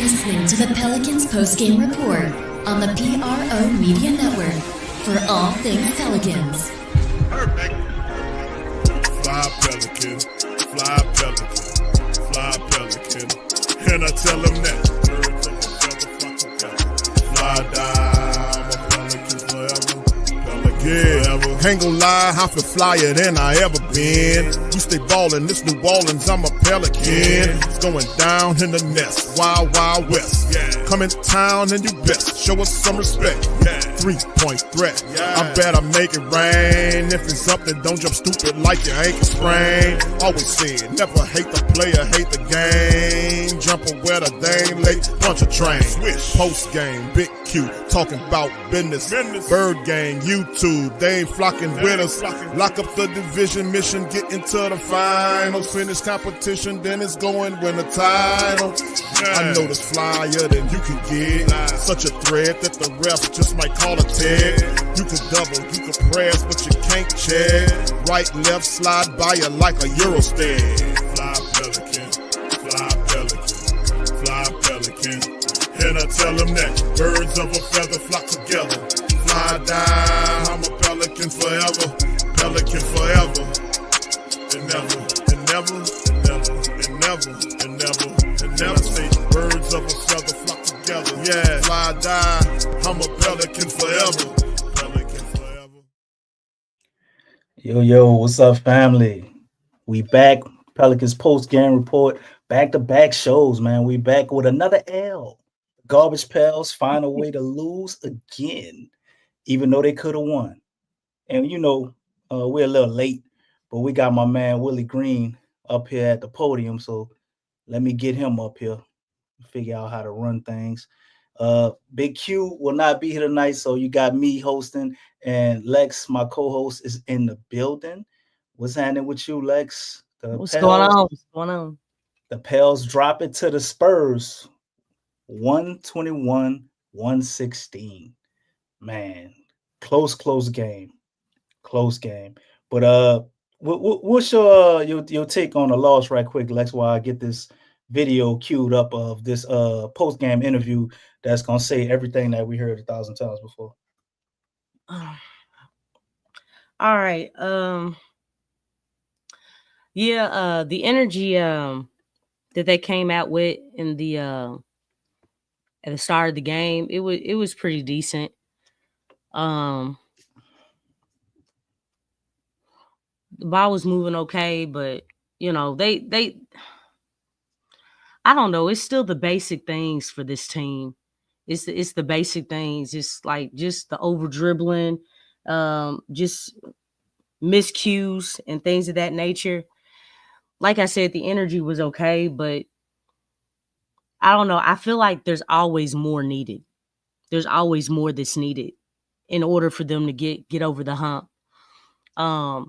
listening to the Pelicans postgame report on the PRO Media Network for all things Pelicans. Perfect. Fly Pelican, fly Pelican, fly Pelican. And I tell them that. Fly down, I'm a Pelican forever. Yeah, ain't gon' lie, I feel flyer than I ever been. We stay ballin', this New Orleans, I'm a Pelican. It's going down in the nest, wild, wild west. Come in town and you best, show us some respect. 3-point threat, I better make it rain. If it's up, then don't jump stupid like your ankle sprain. Always said, never hate the player, hate the game. Jumpin' where the dame late, bunch of train. Post game, big Q, talking about business. Bird gang, YouTube, they ain't flocking with us. Lock up the division mission, get into the finals. Finish competition, then it's going win the title. I know this flyer than you can get. Such a threat that the ref just might call a tag. You could double, you could press, but you can't check. Right, left, slide by you like a Eurostep. Fly Pelican, fly Pelican, fly Pelican. And I tell them that birds of a feather flock together. Fly down, I'm a Pelican forever, Pelican forever. And never, and never, and never, and never, and never, and never say birds of a feather flock together. Yeah, fly down, I'm a Pelican forever, Pelican forever. Yo, what's up, family? We back, Pelicans post-game report, back-to-back shows, man. We back with another L. Garbage Pals find a way to lose again, even though they could have won. And, we're a little late, but we got my man Willie Green up here at the podium, so let me get him up here, figure out how to run things. Big Q will not be here tonight, so you got me hosting, and Lex, my co-host, is in the building. What's happening with you, Lex? What's going on? The Pels drop it to the Spurs. 121-116. Man, close game. But what's your take on the loss right quick, Lex, while I get this video queued up of this post-game interview that's gonna say everything that we heard 1,000 times before. All right. The energy that they came out with in the at the start of the game, it was pretty decent. The ball was moving okay, but they I don't know. It's still the basic things for this team. It's the basic things. It's like just the over dribbling, just miscues and things of that nature. Like I said, the energy was okay, but I don't know. I feel like there's always more needed. There's always more that's needed in order for them to get over the hump. I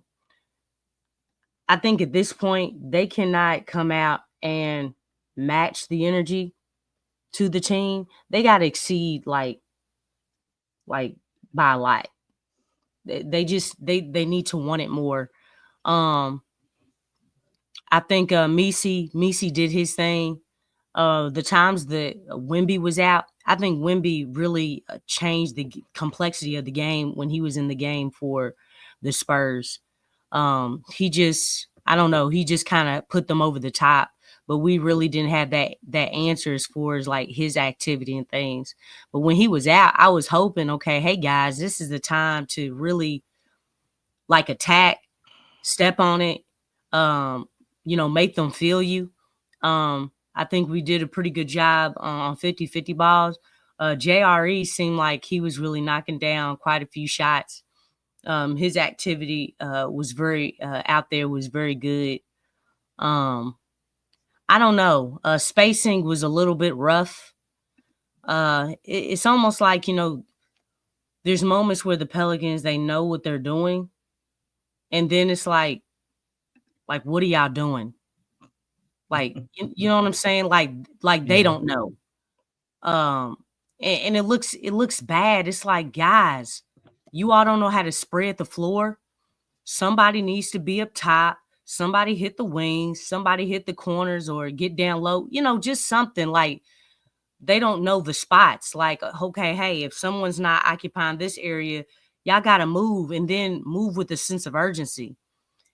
think at this point, they cannot come out and match the energy to the team. They got to exceed like by a lot. They need to want it more. I think Misi did his thing. The times that Wemby was out, I think Wemby really changed the complexity of the game when he was in the game for the Spurs. He just kind of put them over the top, but we really didn't have that answer as far as like his activity and things. But when he was out, I was hoping, okay, hey guys, this is the time to really like attack, step on it, make them feel you. I think we did a pretty good job on 50-50 balls. JRE seemed like he was really knocking down quite a few shots. His activity was very out there, was very good. I don't know. Spacing was a little bit rough. It's almost like, there's moments where the Pelicans, they know what they're doing. And then it's like, what are y'all doing? Like, you know what I'm saying? Like they don't know. And it looks bad. It's like, guys, you all don't know how to spread the floor. Somebody needs to be up top. Somebody hit the wings. Somebody hit the corners or get down low. Just something like they don't know the spots. Like, okay, hey, if someone's not occupying this area, y'all got to move, and then move with a sense of urgency.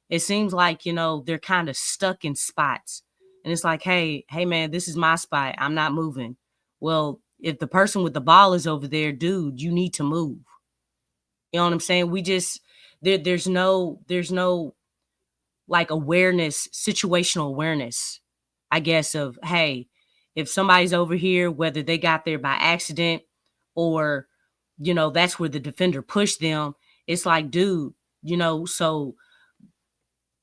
It seems like, they're kind of stuck in spots. And it's like, hey, man, this is my spot. I'm not moving. Well, if the person with the ball is over there, dude, you need to move. You know what I'm saying? We just there's no like awareness, situational awareness, I guess, of, hey, if somebody's over here, whether they got there by accident or, that's where the defender pushed them. It's like, dude, so,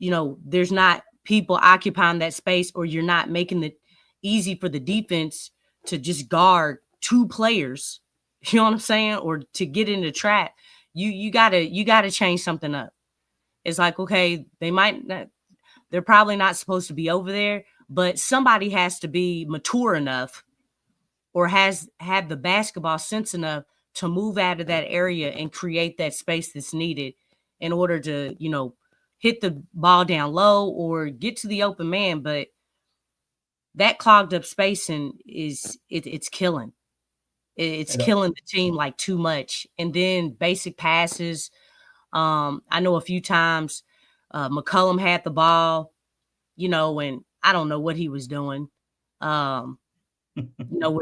there's not people occupying that space, or you're not making it easy for the defense to just guard two players. You know what I'm saying? Or to get in the trap. You gotta change something up. It's like, okay, they're probably not supposed to be over there, but somebody has to be mature enough or has had the basketball sense enough to move out of that area and create that space that's needed in order to, hit the ball down low or get to the open man. But that clogged up spacing it's killing. It's killing the team like too much. And then basic passes. I know a few times McCollum had the ball, and I don't know what he was doing, where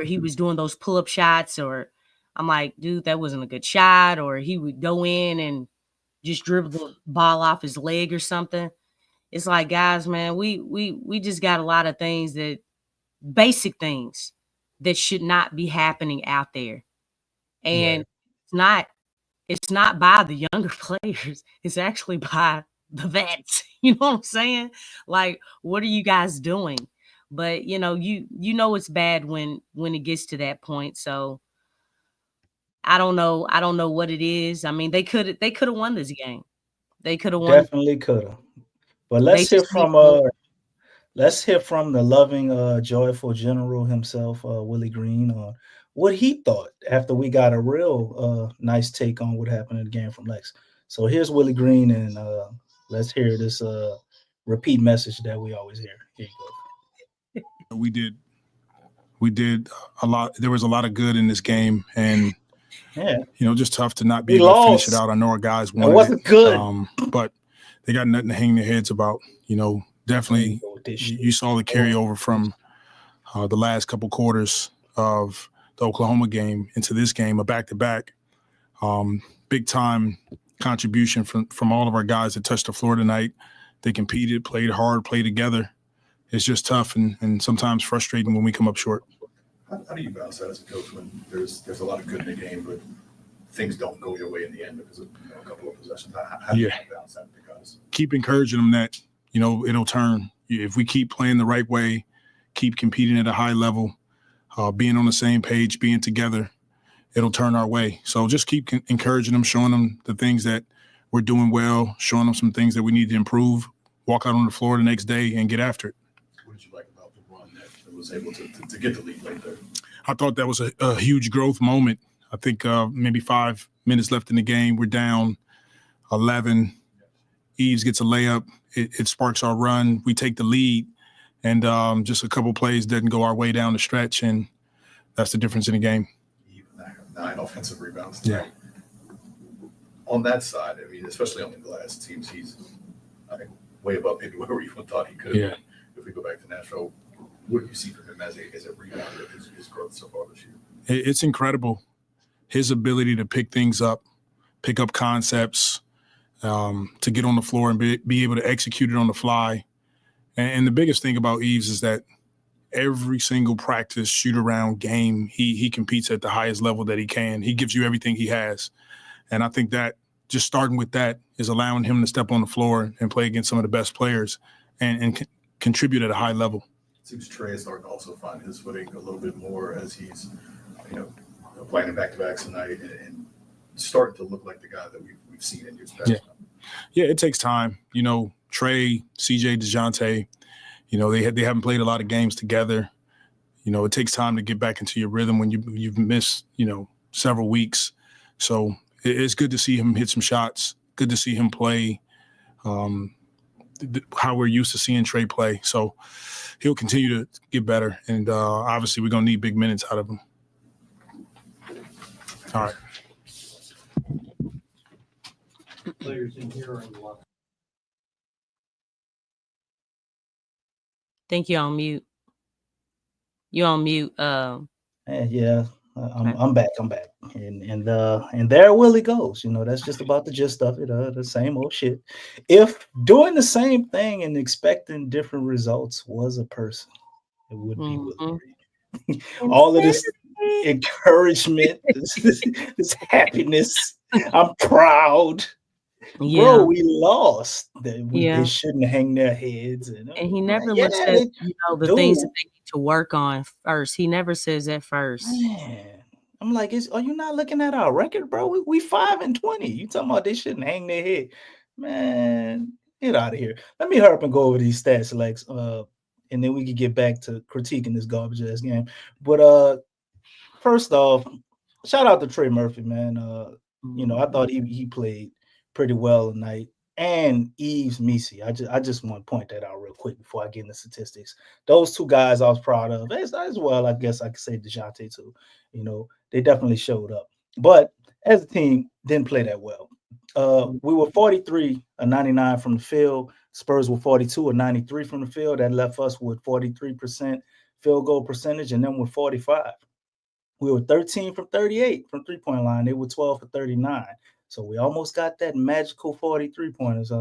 he was doing those pull-up shots, or I'm like, dude, that wasn't a good shot, or he would go in and just dribble the ball off his leg or something. It's like, guys, man, we just got a lot of things basic things that should not be happening out there. And it's not by the younger players. It's actually by the vets. You know what I'm saying? Like, what are you guys doing? But you know it's bad when it gets to that point. So I don't know what it is. I mean, they could have won this game. They could have won. Definitely could have. But They just need more. let's hear from the loving, joyful general himself, Willie Green, on what he thought after we got a real nice take on what happened in the game from Lex. So here's Willie Green, and let's hear this repeat message that we always hear. Here you go. We did a lot. There was a lot of good in this game, and just tough to not be able to finish it out. I know our guys wanted it. Wasn't good, but they got nothing to hang their heads about. Definitely, you saw the carryover from the last couple quarters of the Oklahoma game into this game, a back-to-back. Big time contribution from all of our guys that touched the floor tonight. They competed, played hard, played together. It's just tough and sometimes frustrating when we come up short. How do you balance that as a coach when there's a lot of good in the game, but things don't go your way in the end because of a couple of possessions? How do you balance that? Because keep encouraging them that it'll turn. If we keep playing the right way, keep competing at a high level, being on the same page, being together, it'll turn our way. So just keep encouraging them, showing them the things that we're doing well, showing them some things that we need to improve, walk out on the floor the next day and get after it. What did you like about the run that was able to get the lead right there? I thought that was a huge growth moment. I think maybe 5 minutes left in the game. We're down 11. Eves gets a layup. It sparks our run. We take the lead, and just a couple plays doesn't go our way down the stretch, and that's the difference in the game. Even 9 offensive rebounds tonight. Yeah. On that side, I mean, especially on the glass teams, he's, I think, way above maybe where we even thought he could. Yeah. If we go back to Nashville, what do you see from him as a rebounder, his growth so far this year? It's incredible. His ability to pick things up, pick up concepts, to get on the floor and be able to execute it on the fly. And the biggest thing about Eves is that every single practice, shoot-around game, he competes at the highest level that he can. He gives you everything he has. And I think that just starting with that is allowing him to step on the floor and play against some of the best players and contribute at a high level. It seems Trey is starting to also find his footing a little bit more as he's, playing in back-to-backs tonight and starting to look like the guy that we've seen in years past. Yeah, it takes time. Trey, CJ, DeJounte, they haven't played a lot of games together. It takes time to get back into your rhythm when you've missed, several weeks. So it's good to see him hit some shots. Good to see him play. how we're used to seeing Trey play. So he'll continue to get better, and obviously we're gonna need big minutes out of him. All right. Players in here are in the locker. Think you're on mute. You're on mute. Yeah, I'm back. And there Willie goes. You know, that's just about the gist of it. The same old shit. If doing the same thing and expecting different results was a person, it would be Willie Reed. All of this encouragement, this happiness. I'm proud. Yeah. Bro, we lost. They Yeah. shouldn't hang their heads. And he never looks at the things that they need to work on first. He never says that first. Man, I'm like, are you not looking at our record, bro? We 5-20. You talking about they shouldn't hang their head? Man, get out of here. Let me hurry up and go over these stats, Lex. And then we can get back to critiquing this garbage ass game. But first off, shout out to Trey Murphy, man. You know, I thought he played pretty well tonight. And Yves Missi. I just want to point that out real quick before I get into statistics. Those two guys I was proud of. As well, I guess I could say DeJounte too. You know, they definitely showed up. But as a team, didn't play that well. We were 43 of 99 from the field. Spurs were 42 of 93 from the field. That left us with 43% field goal percentage, and then with 45. We were 13 from 38 from three-point line. They were 12 for 39. So we almost got that magical 43 pointers.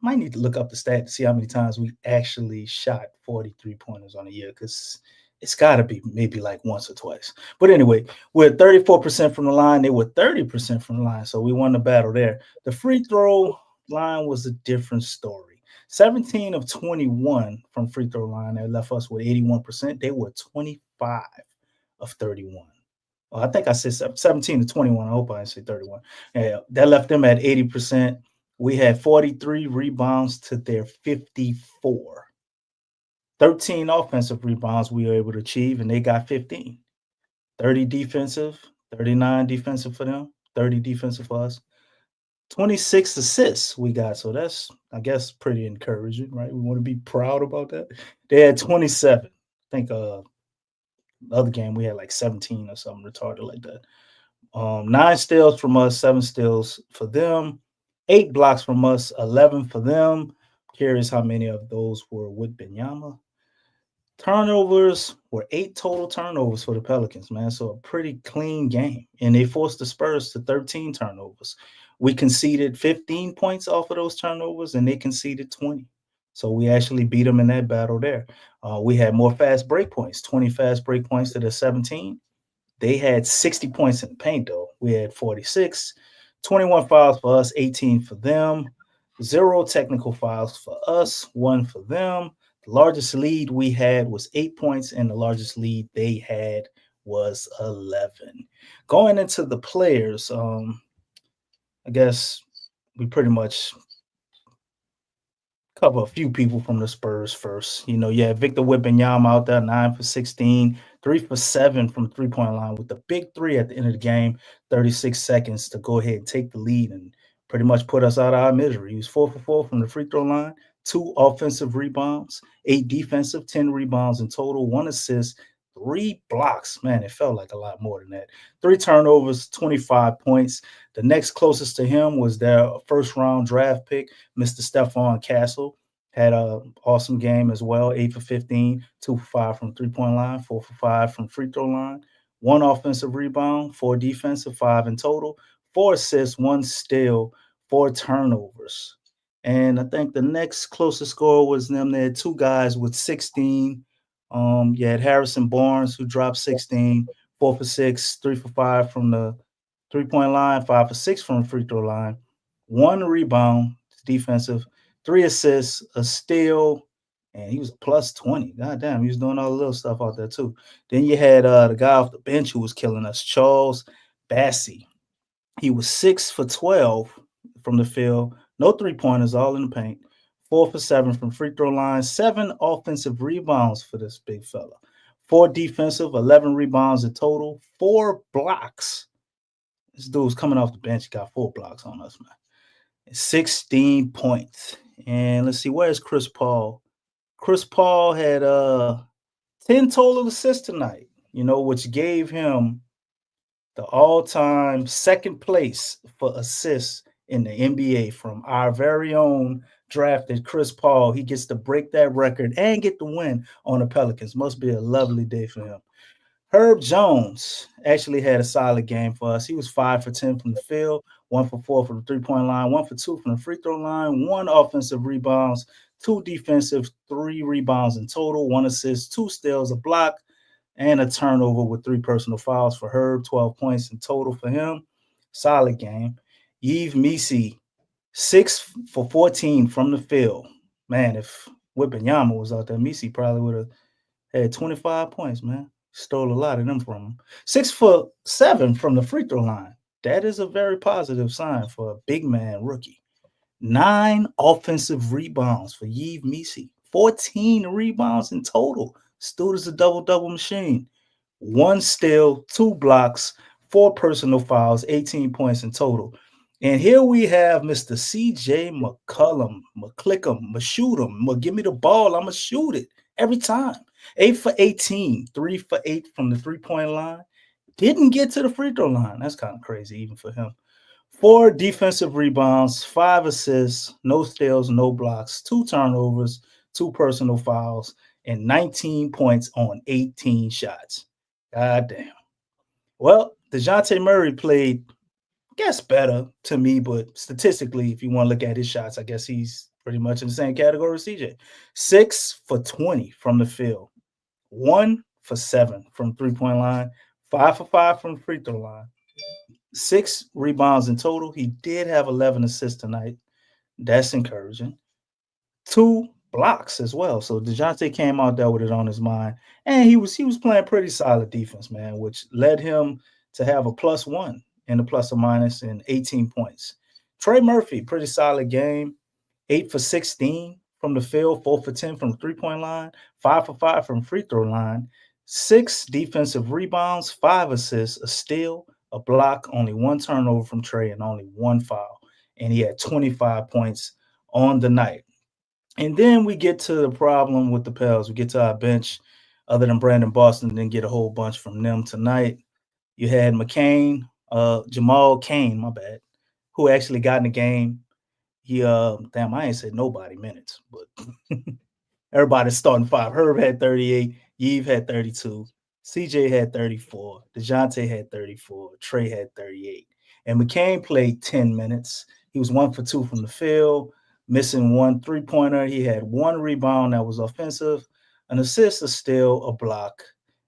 Might need to look up the stat to see how many times we actually shot 43 pointers on a year, because it's got to be maybe like once or twice. But anyway, we're 34% from the line. They were 30% from the line. So we won the battle there. The free throw line was a different story. 17 of 21 from free throw line. That left us with 81%. They were 25 of 31. Well, I think I said 17 to 21. I hope I didn't say 31. Yeah, that left them at 80%. We had 43 rebounds to their 54. 13 offensive rebounds we were able to achieve, and they got 15. 30 defensive, 39 defensive for them, 30 defensive for us. 26 assists we got. So that's, I guess, pretty encouraging, right? We want to be proud about that. They had 27. I think the other game we had like 17 or something retarded like that. 9 steals from us, 7 steals for them, 8 blocks from us, 11 for them. Curious how many of those were with Benyama. Turnovers were 8 total turnovers for the Pelicans, man. So a pretty clean game. And they forced the Spurs to 13 turnovers. We conceded 15 points off of those turnovers, and they conceded 20. So we actually beat them in that battle there. We had more fast break points, 20 fast break points to the 17. They had 60 points in the paint, though. We had 46, 21 fouls for us, 18 for them, 0 technical fouls for us, 1 for them. The largest lead we had was 8 points, and the largest lead they had was 11. Going into the players, I guess we pretty much cover a few people from the Spurs first. You know, you had Victor Wembanyama out there, 9 for 16, 3 for 7 from three-point line with the big three at the end of the game, 36 seconds to go ahead and take the lead and pretty much put us out of our misery. He was 4 for 4 from the free throw line, 2 offensive rebounds, 8 defensive, 10 rebounds in total, 1 assist, 3 blocks. Man, it felt like a lot more than that. 3 turnovers, 25 points. The next closest to him was their first-round draft pick, Mr. Stephon Castle. Had an awesome game as well, 8 for 15, 2 for 5 from three-point line, 4 for 5 from free throw line, 1 offensive rebound, 4 defensive, 5 in total, 4 assists, 1 steal, 4 turnovers. And I think the next closest scorer was them. They had 2 guys with 16. You had Harrison Barnes, who dropped 16, 4 for 6, 3 for 5 from the three-point line, 5 for 6 from the free throw line, 1 rebound, defensive, 3 assists, a steal, and he was plus 20. God damn, he was doing all the little stuff out there too. Then you had the guy off the bench who was killing us, Charles Bassey. He was 6 for 12 from the field, no three-pointers, all in the paint, 4 for 7 from free throw line, 7 offensive rebounds for this big fella, 4 defensive, 11 rebounds in total, 4 blocks. This dude's coming off the bench, got 4 blocks on us, man. 16 points. And let's see, where's Chris Paul? Chris Paul had 10 total assists tonight, which gave him the all-time second place for assists in the NBA from our very own drafted Chris Paul. He gets to break that record and get the win on the Pelicans. Must be a lovely day for him. Herb Jones actually had a solid game for us. He was 5 for 10 from the field, 1 for 4 from the three-point line, 1 for 2 from the free throw line, 1 offensive rebounds, 2 defensive, 3 rebounds in total, 1 assist, 2 steals, a block, and a turnover with 3 personal fouls for Herb, 12 points in total for him. Solid game. Yves Missi, 6 for 14 from the field. Man, if Wembanyama was out there, Missi probably would have had 25 points, man. Stole a lot of them from him. 6 for 7 from the free throw line. That is a very positive sign for a big man rookie. 9 offensive rebounds for Yves Missi. 14 rebounds in total. Students a double-double machine. 1 steal, 2 blocks, 4 personal fouls, 18 points in total. And here we have Mr. CJ McCollum, shoot him. Give me the ball. I'm going to shoot it every time. 8 for 18, 3 for 8 from the three-point line. Didn't get to the free throw line. That's kind of crazy even for him. 4 defensive rebounds, 5 assists, no steals, no blocks, 2 turnovers, 2 personal fouls, and 19 points on 18 shots. God damn. Well, DeJounte Murray played, I guess, better to me, but statistically, if you want to look at his shots, I guess he's pretty much in the same category as CJ. 6 for 20 from the field, 1 for 7 from three-point line, 5 for 5 from the free throw line, 6 rebounds in total. He did have 11 assists tonight. That's encouraging. 2 blocks as well. So DeJounte came out there with it on his mind. And he was playing pretty solid defense, man, which led him to have a +1 and a plus or minus and 18 points. Trey Murphy, pretty solid game. 8 for 16 from the field, 4 for 10 from the three-point line, 5 for 5 from free throw line, 6 defensive rebounds, 5 assists, a steal, a block, only 1 turnover from Trey, and only 1 foul. And he had 25 points on the night. And then we get to the problem with the Pels. We get to our bench. Other than Brandon Boston, didn't get a whole bunch from them tonight. You had Jamal Cain, my bad, who actually got in the game. He I ain't said nobody minutes, but everybody's starting 5. Herb had 38, Yves had 32, CJ had 34, DeJounte had 34, Trey had 38. And McCain played 10 minutes. He was 1 for 2 from the field, missing 1 three-pointer. He had 1 rebound that was offensive, an assist, a steal, a block,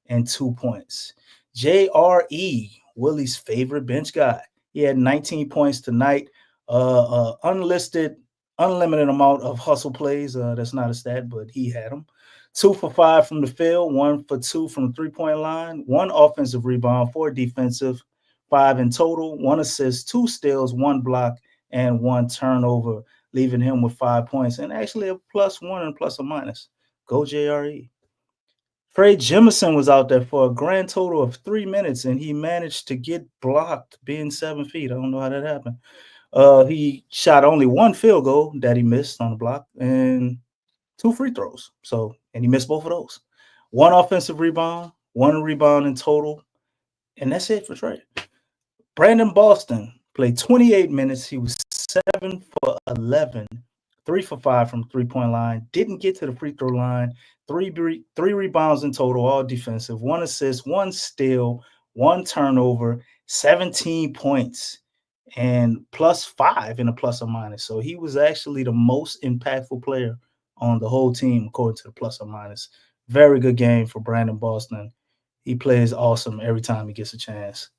and 2 points. JRE, Willie's favorite bench guy. He had 19 points tonight. Unlisted, unlimited amount of hustle plays. That's not a stat, but he had them. 2 for 5 from the field, 1 for 2 from the three-point line, 1 offensive rebound, 4 defensive, 5 in total, 1 assist, 2 steals, 1 block, and 1 turnover, leaving him with 5 points and actually a +1 and plus or minus. Go JRE. Trey Jemison was out there for a grand total of 3 minutes, and he managed to get blocked being 7 feet. I don't know how that happened. He shot only 1 field goal that he missed on the block and 2 free throws. And he missed both of those. 1 offensive rebound, 1 rebound in total, and that's it for Trey. Brandon Boston played 28 minutes. He was 7 for 11, 3 for 5 from three-point line. Didn't get to the free throw line. 3 rebounds in total, all defensive. 1 assist, 1 steal, 1 turnover, 17 points, and +5 in a plus or minus. So he was actually the most impactful player on the whole team, according to the plus or minus. Very good game for Brandon Boston. He plays awesome every time he gets a chance.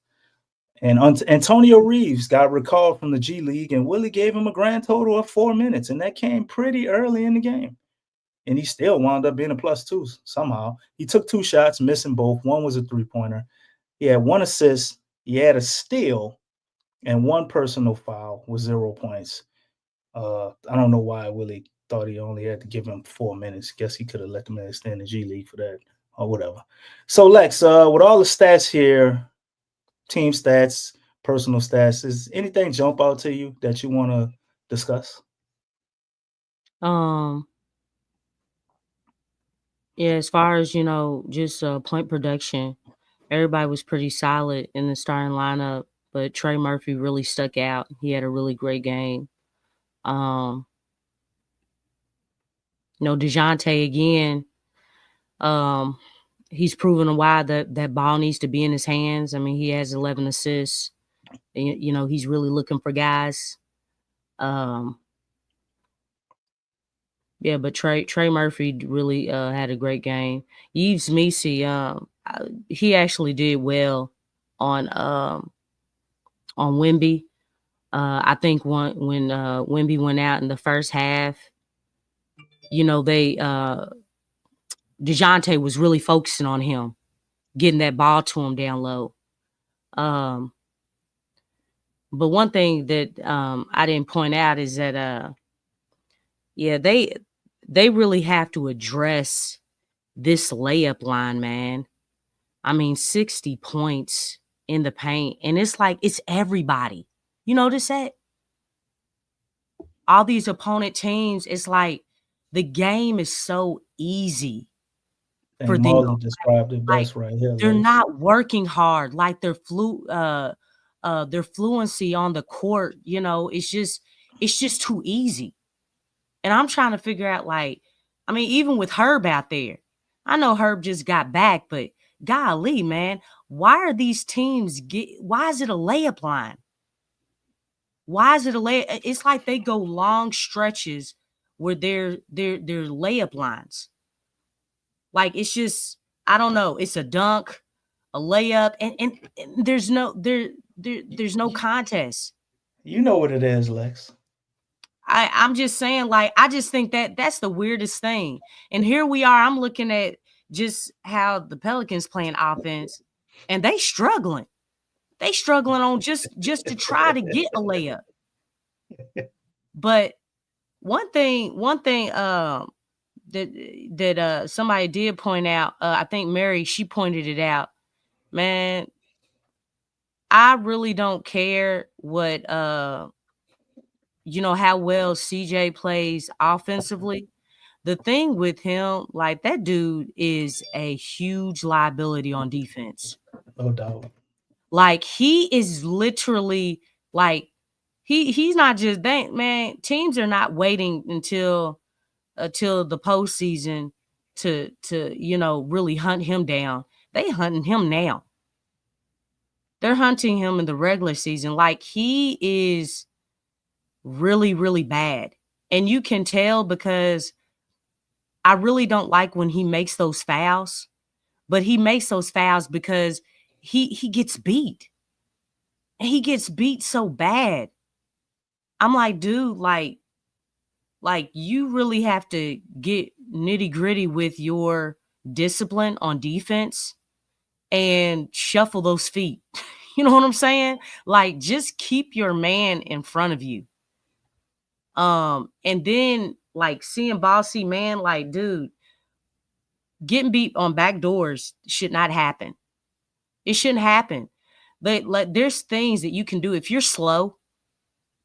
And Antonio Reeves got recalled from the G League, and Willie gave him a grand total of 4 minutes, and that came pretty early in the game. And he still wound up being a +2 somehow. He took 2 shots, missing both. 1 was a three-pointer. He had 1 assist. He had a steal and 1 personal foul with 0 points. I don't know why Willie thought he only had to give him 4 minutes. Guess he could have let the man stay in the G League for that or whatever. So, Lex, with all the stats here, team stats, personal stats, is anything jump out to you that you want to discuss? Yeah, as far as, just point production, everybody was pretty solid in the starting lineup, but Trey Murphy really stuck out. He had a really great game. DeJounte again, he's proven why that ball needs to be in his hands. I mean, he has 11 assists. He's really looking for guys. Yeah, but Trey Murphy really had a great game. Yves Missi, he actually did well on Wemby. I think when Wemby went out in the first half, they DeJounte was really focusing on him, getting that ball to him down low. But one thing that I didn't point out is that they really have to address this layup line, man. I mean, 60 points in the paint, and it's like it's everybody. You notice that? All these opponent teams, it's like the game is so easy for them. Marley described it best right here. They're not working hard, like their fluency on the court, it's just too easy. And I'm trying to figure out, even with Herb out there, I know Herb just got back, but golly, man, why are these teams why is it a layup line? Why is it a layup? It's like they go long stretches where they're layup lines. Like, it's just, I don't know. It's a dunk, a layup, and there's no contest. You know what it is, Lex. I'm just saying, I just think that's the weirdest thing. And here we are, I'm looking at just how the Pelicans playing offense, and they struggling. They struggling on just to try to get a layup. But one thing that somebody did point out, I think Mary, she pointed it out. Man, I really don't care what how well CJ plays offensively. The thing with him, like, that dude is a huge liability on defense. No doubt. Like, he is literally he's not just that, man. Teams are not waiting until the postseason to really hunt him down. They hunting him now. They're hunting him in the regular season. Like, he is really, really bad. And you can tell because I really don't like when he makes those fouls, but he makes those fouls because he gets beat. And he gets beat so bad. I'm like, dude, like you really have to get nitty-gritty with your discipline on defense and shuffle those feet. You know what I'm saying? Like, just keep your man in front of you. And then, like, seeing Bossy, man, like, dude, getting beat on back doors should not happen. It shouldn't happen. But there's things that you can do if you're slow,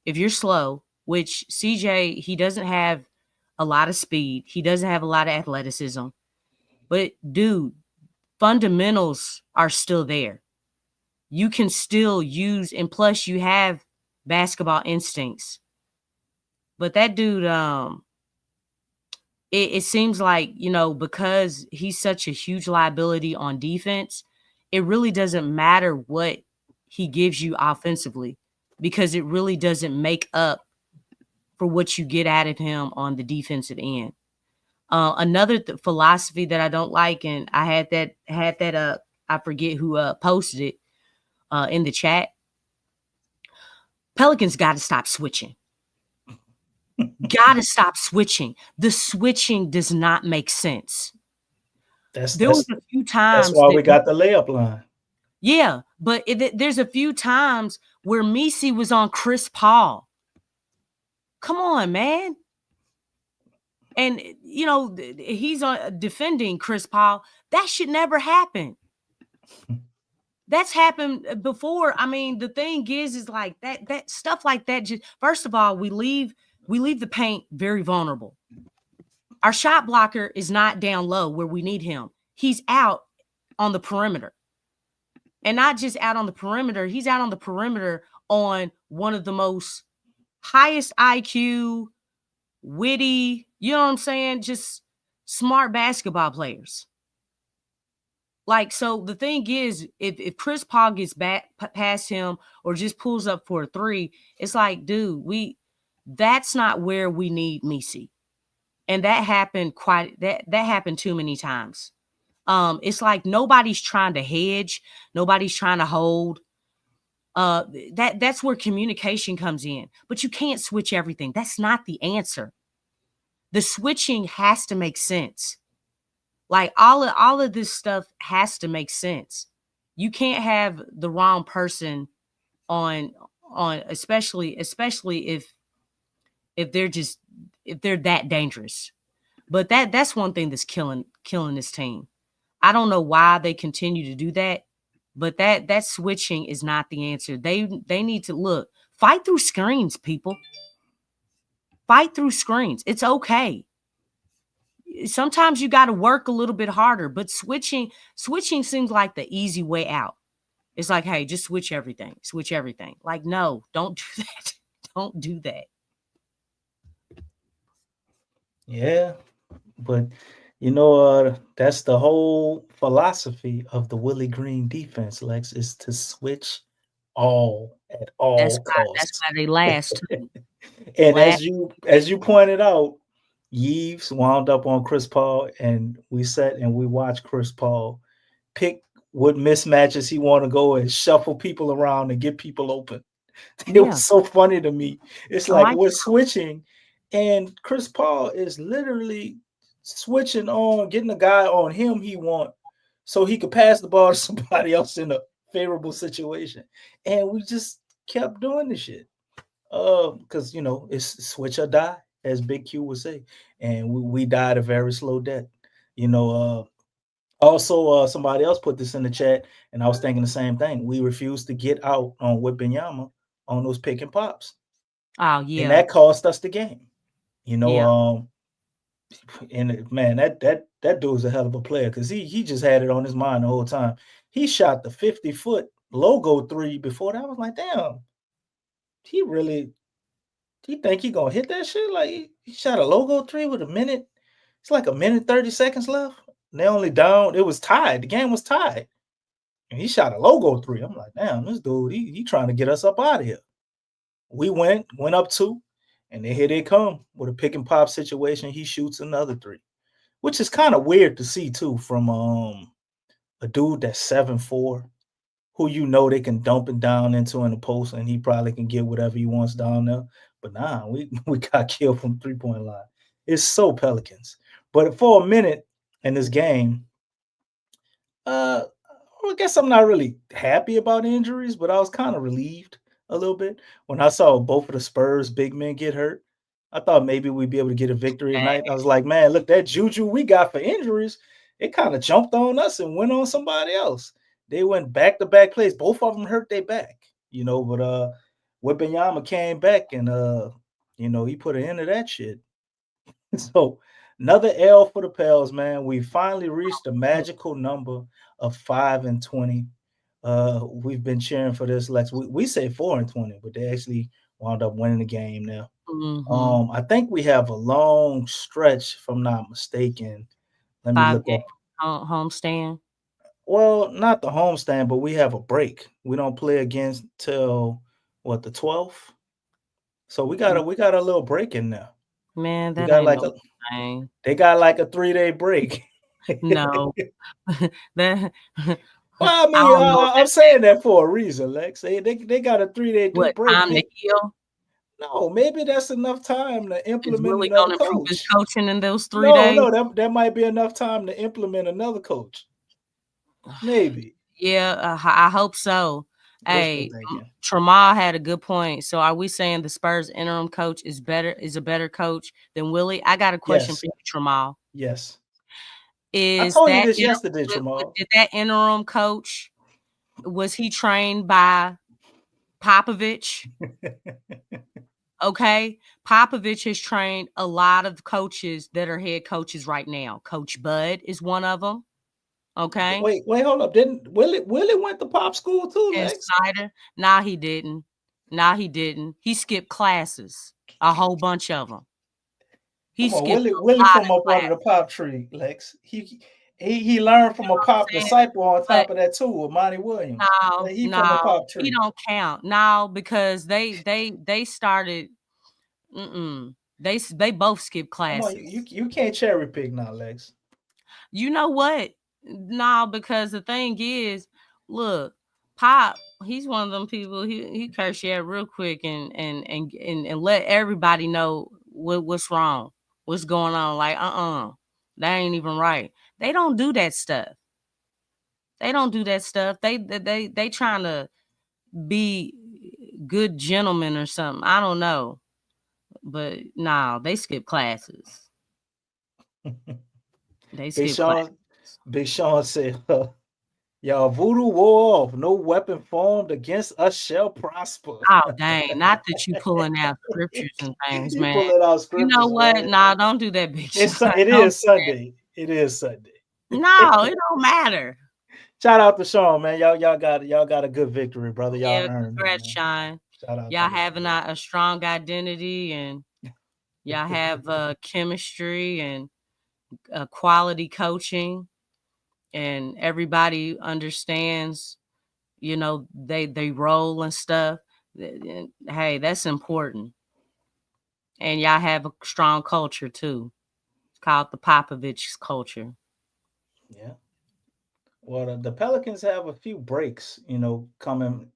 which CJ, he doesn't have a lot of speed. He doesn't have a lot of athleticism. But, dude, fundamentals are still there. You can still use, and plus you have basketball instincts. But that dude, it seems like, because he's such a huge liability on defense, it really doesn't matter what he gives you offensively, because it really doesn't make up for what you get out of him on the defensive end. Another philosophy that I don't like, and I had that up, I forget who posted it in the chat. Pelicans got to stop switching. Got to stop switching. The switching does not make sense. There was a few times. That's why we got the layup line. Yeah, but there's a few times where Missi was on Chris Paul. Come on, man. And, he's defending Chris Paul. That should never happen. That's happened before. I mean, the thing is like that stuff like that. Just, first of all, we leave we leave the paint very vulnerable. Our shot blocker is not down low where we need him. He's out on the perimeter. And not just out on the perimeter, he's out on the perimeter on one of the most highest IQ, witty, you know what I'm saying? Just smart basketball players. Like, so the thing is, if Chris Paul gets back past him or just pulls up for a three, it's like, dude, that's not where we need Messi. And that happened that happened too many times. It's like nobody's trying to hedge, nobody's trying to hold. That's where communication comes in. But you can't switch everything. That's not the answer. The switching has to make sense. Like all of this stuff has to make sense. You can't have the wrong person on especially if they're that dangerous. But that's one thing that's killing this team. I don't know why they continue to do that, but that switching is not the answer. They need to fight through screens, people. Fight through screens. It's okay. Sometimes you got to work a little bit harder, but switching seems like the easy way out. It's like, hey, just switch everything. Switch everything. Like, no, don't do that. Don't do that. Yeah, but that's the whole philosophy of the Willie Green defense, Lex, is to switch all at all That's costs. why they last. And as you pointed out, Yves wound up on Chris Paul, and we sat and we watched Chris Paul pick what mismatches he want to go and shuffle people around and get people open. It was so funny to me. It's like we're switching, and Chris Paul is literally switching on, getting a guy on him he want so he could pass the ball to somebody else in a favorable situation. And we just kept doing this shit. Because it's switch or die, as Big Q would say. And we died a very slow death. Also, somebody else put this in the chat, and I was thinking the same thing. We refused to get out on Wembanyama on those pick and pops. Oh, yeah. And that cost us the game. Yeah. And man, that dude's a hell of a player because he just had it on his mind the whole time. He shot the 50-foot logo three before that. I was like, damn, he think he gonna hit that shit? Like he shot a logo three with a minute. It's like a minute 30 seconds left. And they only down. It was tied. The game was tied. And he shot a logo three. I'm like, damn, this dude, he trying to get us up out of here. We went up two, and then here they come with a pick and pop situation. He shoots another three, which is kind of weird to see too from a dude that's 7'4", who they can dump it down into in the post, and he probably can get whatever he wants down there. But nah, we got killed from 3-point line. It's so Pelicans. But for a minute in this game, I guess I'm not really happy about injuries, but I was kind of relieved a little bit when I saw both of the Spurs big men get hurt. I thought maybe we'd be able to get a victory tonight. I was like, man, look, that juju we got for injuries, it kind of jumped on us and went on somebody else. They went back-to-back plays. Both of them hurt their back, but Wembanyama came back and he put an end to that shit. So another L for the Pels, man. We finally reached the magical number of 5-20. We've been cheering for this, Lex. We say 4-20, but they actually wound up winning the game now. Mm-hmm. I think we have a long stretch, if I'm not mistaken. Let me look up. Homestand. Well, not the homestand, but we have a break. We don't play against till the 12th. So we got a little break in there. Man, that ain't like thing. They got like a 3-day break. No. Well, I mean, I'm saying that for a reason, Lex. They got a 3-day break. Time to heal? No, maybe that's enough time to implement really another coach. Improve his coaching in those 3 days? No, that might be enough time to implement another coach. Maybe. Yeah, I hope so. Hey, Tramal had a good point. So are we saying the Spurs interim coach is a better coach than Willie? I got a question for you, Tramal. Yes. I told you this yesterday, Tramal. Did that interim coach, was he trained by Popovich? Okay. Popovich has trained a lot of coaches that are head coaches right now. Coach Bud is one of them. Okay. Wait, hold up. Didn't Willie went to pop school too, And Lex? Snyder. Nah, he didn't. He skipped classes. A whole bunch of them. He Come on, skipped a Willie lot from of up under the classes. pop tree, Lex. He learned from a pop Saying? disciple on But top of that too, with Monty Williams. no, Like, he from a pop he tree. don't count. No, because they started. They both skipped Come on, classes. you can't cherry pick now, Lex. You know what? No, because the thing is, look, Pop, he's one of them people. He curse you out real quick and let everybody know what's wrong, what's going on. Like, that ain't even right. They don't do that stuff. They don't do that stuff. They trying to be good gentlemen or something. I don't know, but no, they skip classes. They skip classes. Big Sean said, y'all voodoo wore off. No weapon formed against us shall prosper. Oh dang! Not that you pulling out scriptures and things, He man. pulling out You know scriptures, what? man. Nah, don't do that, Big Sean. It Don't is do that. Sunday. It is Sunday. No, it don't matter. Shout out to Sean, man. Y'all got a good victory, brother. Y'all Yeah, earned it, congrats, man. Sean. Shout out Y'all to having a strong identity, and y'all have chemistry and quality coaching, and everybody understands. You know, they roll and stuff. Hey, that's important. And y'all have a strong culture too. It's called the Popovich culture. Yeah. Well, the Pelicans have a few breaks, coming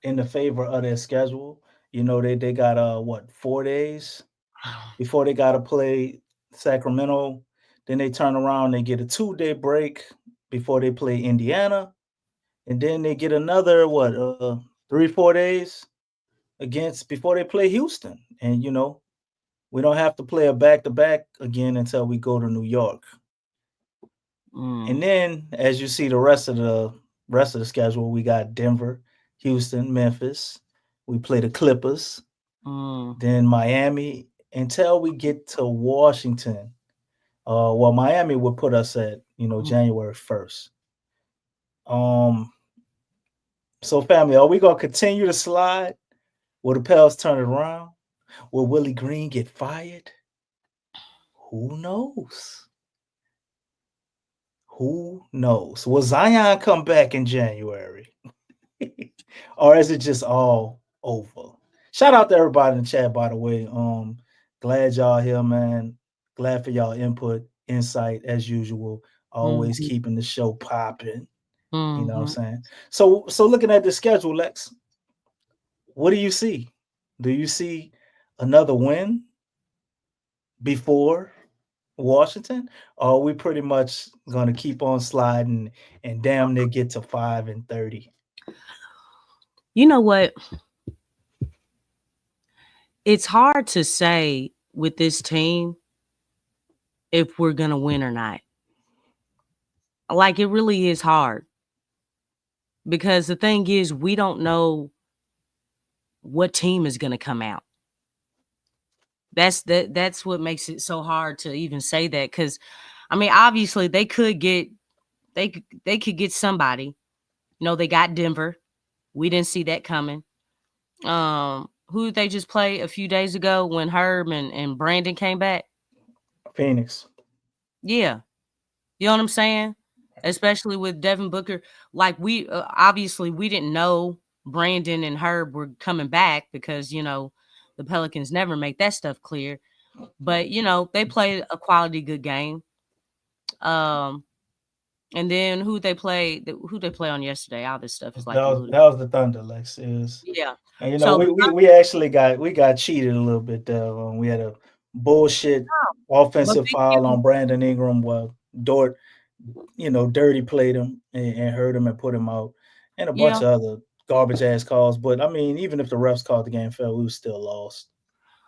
in the favor of their schedule. They got 4 days before they got to play Sacramento. Then they turn around, they get a 2-day break before they play Indiana, and then they get another 3-4 days against before they play Houston. And we don't have to play a back-to-back again until we go to New York. And then, as you see, the rest of the schedule, we got Denver, Houston, Memphis. We play the Clippers, then Miami, until we get to Washington. Miami would put us at January 1st. So, family, are we gonna continue to slide? Will the Pels turn it around? Will Willie Green get fired? Who knows? Who knows? Will Zion come back in January? Or is it just all over? Shout out to everybody in the chat, by the way. Glad y'all here, man. Glad for y'all input, insight, as usual. Always keeping the show popping. You know what I'm saying? So looking at the schedule, Lex, what do you see? Do you see another win before Washington? Or are we pretty much going to keep on sliding and damn near get to 5-30? You know what? It's hard to say with this team if we're going to win or not. Like, it really is hard. Because the thing is, we don't know what team is going to come out. That's what makes it so hard to even say that. Because, I mean, obviously they could get somebody. They got Denver. We didn't see that coming. Who did they just play a few days ago when Herb and Brandon came back? Phoenix. Yeah. You know what I'm saying? Especially with Devin Booker. Like, we obviously we didn't know Brandon and Herb were coming back because, the Pelicans never make that stuff clear. But, they played a quality good game. And then who they play on yesterday? All this stuff is like that was the Thunder, Lex. Yeah. And we actually got cheated a little bit there. We had a bullshit offensive foul on Brandon Ingram. Well, Dort, Dirty played him and hurt him and put him out, and a bunch of other garbage ass calls. But I mean, even if the refs called the game fair, we were still lost.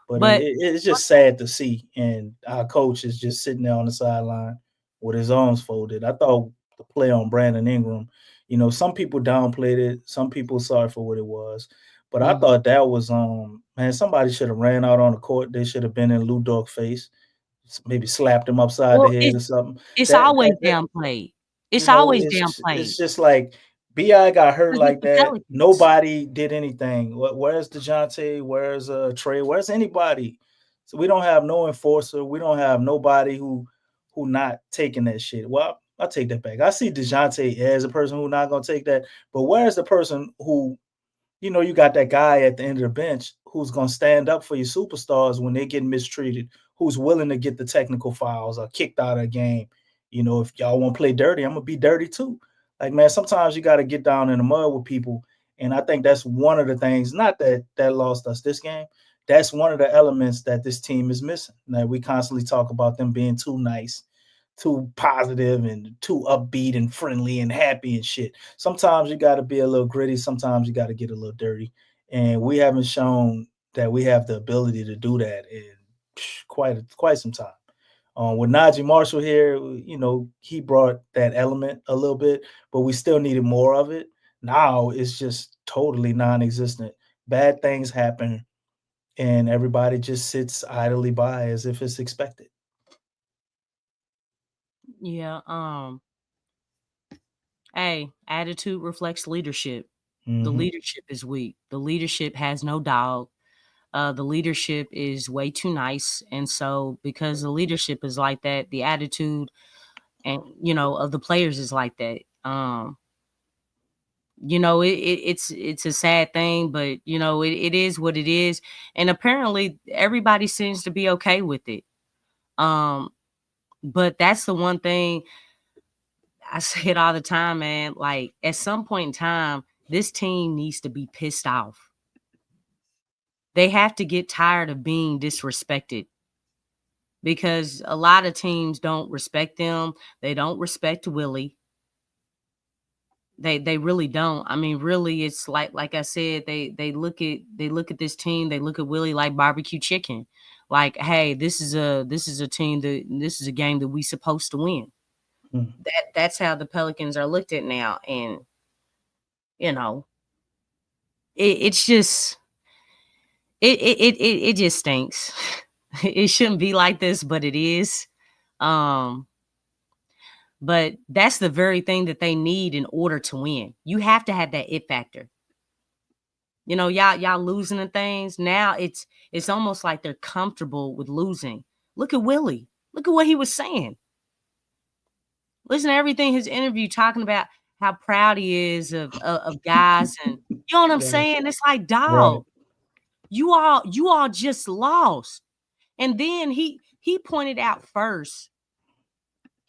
But it's just sad to see, and our coach is just sitting there on the sideline with his arms folded. I thought the play on Brandon Ingram, some people downplayed it, some people sorry for what it was, But I thought that was man, somebody should have ran out on the court. They should have been in Lou Dog's face, maybe slapped him upside the Well, head or something. it's That always that downplayed. It's always downplayed. it's just like BI got hurt 'Cause like with the that. Pelicans. Nobody did anything. Where's DeJounte? Where's Trey? Where's anybody? So we don't have no enforcer. We don't have nobody who not taking that shit. Well, I'll take that back. I see DeJounte as a person who not gonna take that. But where's the person who, you got that guy at the end of the bench who's gonna stand up for your superstars when they get mistreated, who's willing to get the technical fouls or kicked out of a game. If y'all want to play dirty, I'm gonna be dirty too. Like, man, sometimes you got to get down in the mud with people. And I think that's one of the things, not that lost us this game. That's one of the elements that this team is missing. Now, we constantly talk about them being too nice, too positive, and too upbeat and friendly and happy and shit. Sometimes you got to be a little gritty. Sometimes you got to get a little dirty. And we haven't shown that we have the ability to do that in quite some time. With Najee Marshall here, he brought that element a little bit, but we still needed more of it. Now it's just totally non-existent. Bad things happen, and everybody just sits idly by as if it's expected. Yeah. Hey, attitude reflects leadership. The leadership is weak. The leadership has no dog. The leadership is way too nice. And so because the leadership is like that, the attitude and, of the players is like that. It's a sad thing, but, it is what it is. And apparently everybody seems to be okay with it. But that's the one thing I say it all the time, man. Like, at some point in time, this team needs to be pissed off. They have to get tired of being disrespected because a lot of teams don't respect them. They don't respect Willie. They really don't. I mean, really, it's like I said, they look at this team, they look at Willie like barbecue chicken. Like, hey, this is a team this is a game that we supposed to win. That's how the Pelicans are looked at now. And it's just it just stinks. It shouldn't be like this, but it is. But that's the very thing that they need in order to win. You have to have that it factor. Y'all losing the things. Now it's almost like they're comfortable with losing. Look at Willie. Look at what he was saying. Listen to everything his interview talking about how proud he is of guys, and you know what I'm saying? It's like, dog, right. You all just lost. And then he pointed out first.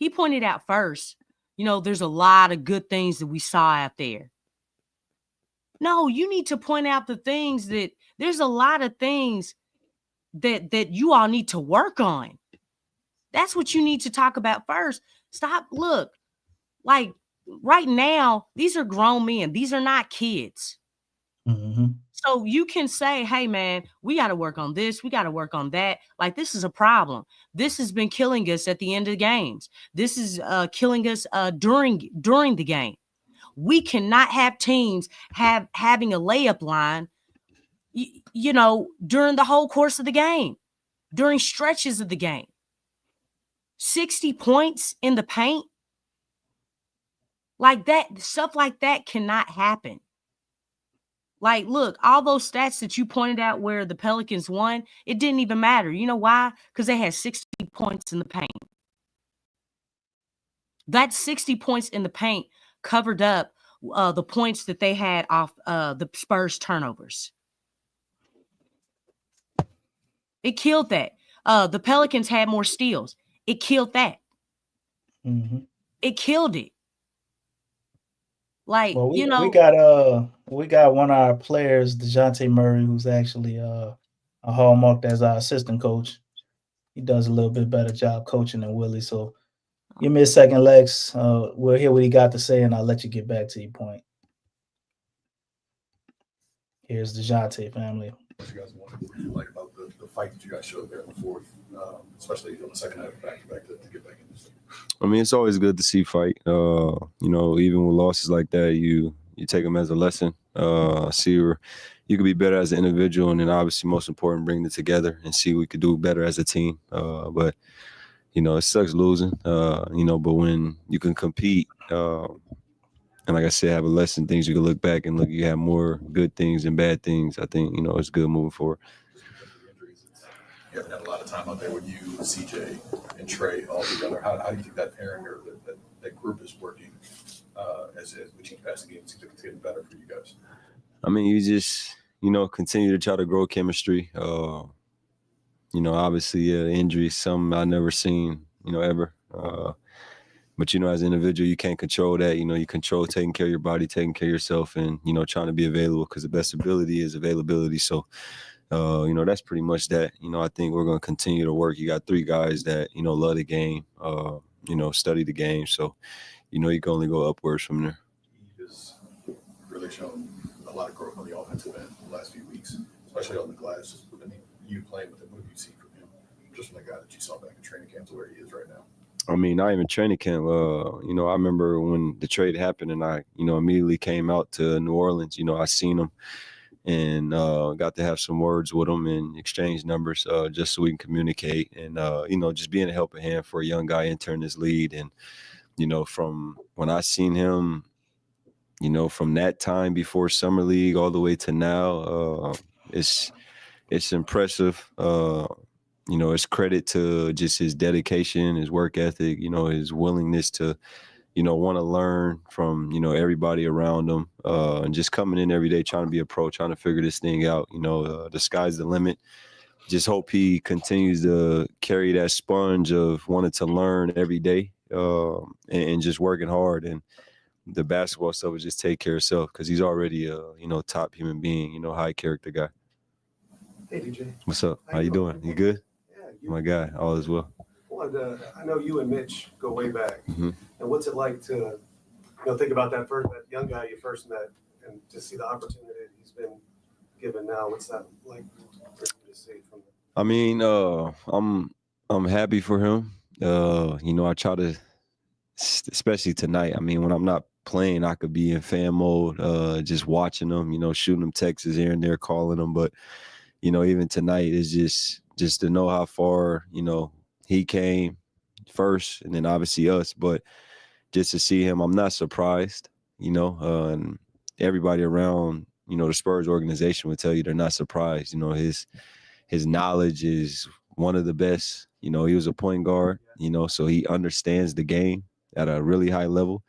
There's a lot of good things that we saw out there. No, you need to point out the things that there's a lot of things that you all need to work on. That's what you need to talk about first. Look, like right now, these are grown men. These are not kids. Mm-hmm. So you can say, hey, man, we got to work on this. We got to work on that. Like, this is a problem. This has been killing us at the end of the games. This is killing us during the game. We cannot have teams having a layup line, during the whole course of the game, during stretches of the game. 60 points in the paint. Like that, stuff like that cannot happen. Like, look, all those stats that you pointed out where the Pelicans won, it didn't even matter. You know why? Because they had 60 points in the paint. That 60 points in the paint covered up the points that they had off the Spurs turnovers. It killed that. The Pelicans had more steals. It killed that. Mm-hmm. It killed it. Like, well, we got one of our players, DeJounte Murray, who's actually a hallmark as our assistant coach. He does a little bit better job coaching than Willie. So give me a second, Lex. We'll hear what he got to say, and I'll let you get back to your point. Here's DeJounte, family. What you guys wanted, about the fight that you guys showed there in the fourth, especially on the second half back to get back in this thing. I mean, it's always good to see fight. Even with losses like that, you take them as a lesson. see where you could be better as an individual, and then obviously most important, bring it together and see what we could do better as a team. But it sucks losing, but when you can compete, and like I said, have a lesson, things you can look back and you have more good things and bad things. I think, it's good moving forward. Just because of the injuries, you haven't had a lot of time out there with you, CJ, and Trey all together. How do you think that pairing or that group is working as we keep passing games to get better for you guys? I mean, you just, continue to try to grow chemistry. Obviously, injuries, something I've never seen, ever. But, as an individual, you can't control that. You control taking care of your body, taking care of yourself, and, trying to be available, because the best ability is availability. So, that's pretty much that. I think we're going to continue to work. You got 3 guys that, love the game, study the game. So, you can only go upwards from there. He has really shown a lot of growth on the offensive end the last few weeks, especially on the glass. I mean, you playing with him, what have you seen from him? Just from the guy that you saw back in training camp to where he is right now. I mean, not even training camp. I remember when the trade happened and I, immediately came out to New Orleans. I seen him and got to have some words with him and exchange numbers just so we can communicate. And, just being a helping hand for a young guy entering this league. And, from when I seen him, from that time before Summer League all the way to now, it's impressive. It's credit to just his dedication, his work ethic, his willingness to, want to learn from, everybody around him, and just coming in every day, trying to be a pro, trying to figure this thing out. The sky's the limit. Just hope he continues to carry that sponge of wanting to learn every day, and just working hard. And the basketball stuff is just take care of himself, because he's already a, top human being, high character guy. Hey, DJ. What's up? How you doing? You good? Yeah. My guy, all is well. Well, I know you and Mitch go way back. Mm-hmm. And what's it like to, think about that young guy you first met and to see the opportunity he's been given now? What's that like for you to see from? I mean, I'm happy for him. I try to, especially tonight. I mean, when I'm not playing, I could be in fan mode, just watching them. Shooting them texts here and there, calling them. But even tonight is just to know how far he came first, and then obviously us. But just to see him, I'm not surprised. And everybody around the Spurs organization would tell you they're not surprised. His knowledge is one of the best. He was a point guard. So he understands the game at a really high level.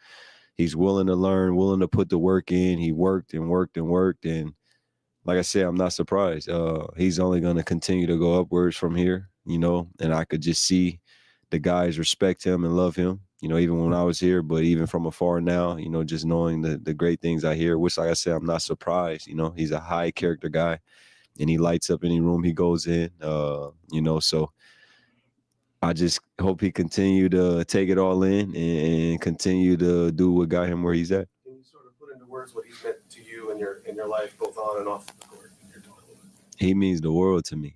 He's willing to learn, willing to put the work in. He worked and worked and worked. And like I said, I'm not surprised. He's only going to continue to go upwards from here, and I could just see the guys respect him and love him, even when I was here, but even from afar now, just knowing the great things I hear, which, like I said, I'm not surprised. He's a high character guy and he lights up any room he goes in, so I just hope he continue to take it all in and continue to do what got him where he's at. Can you sort of put into words what he's meant to you in your life, both on and off the court? He means the world to me,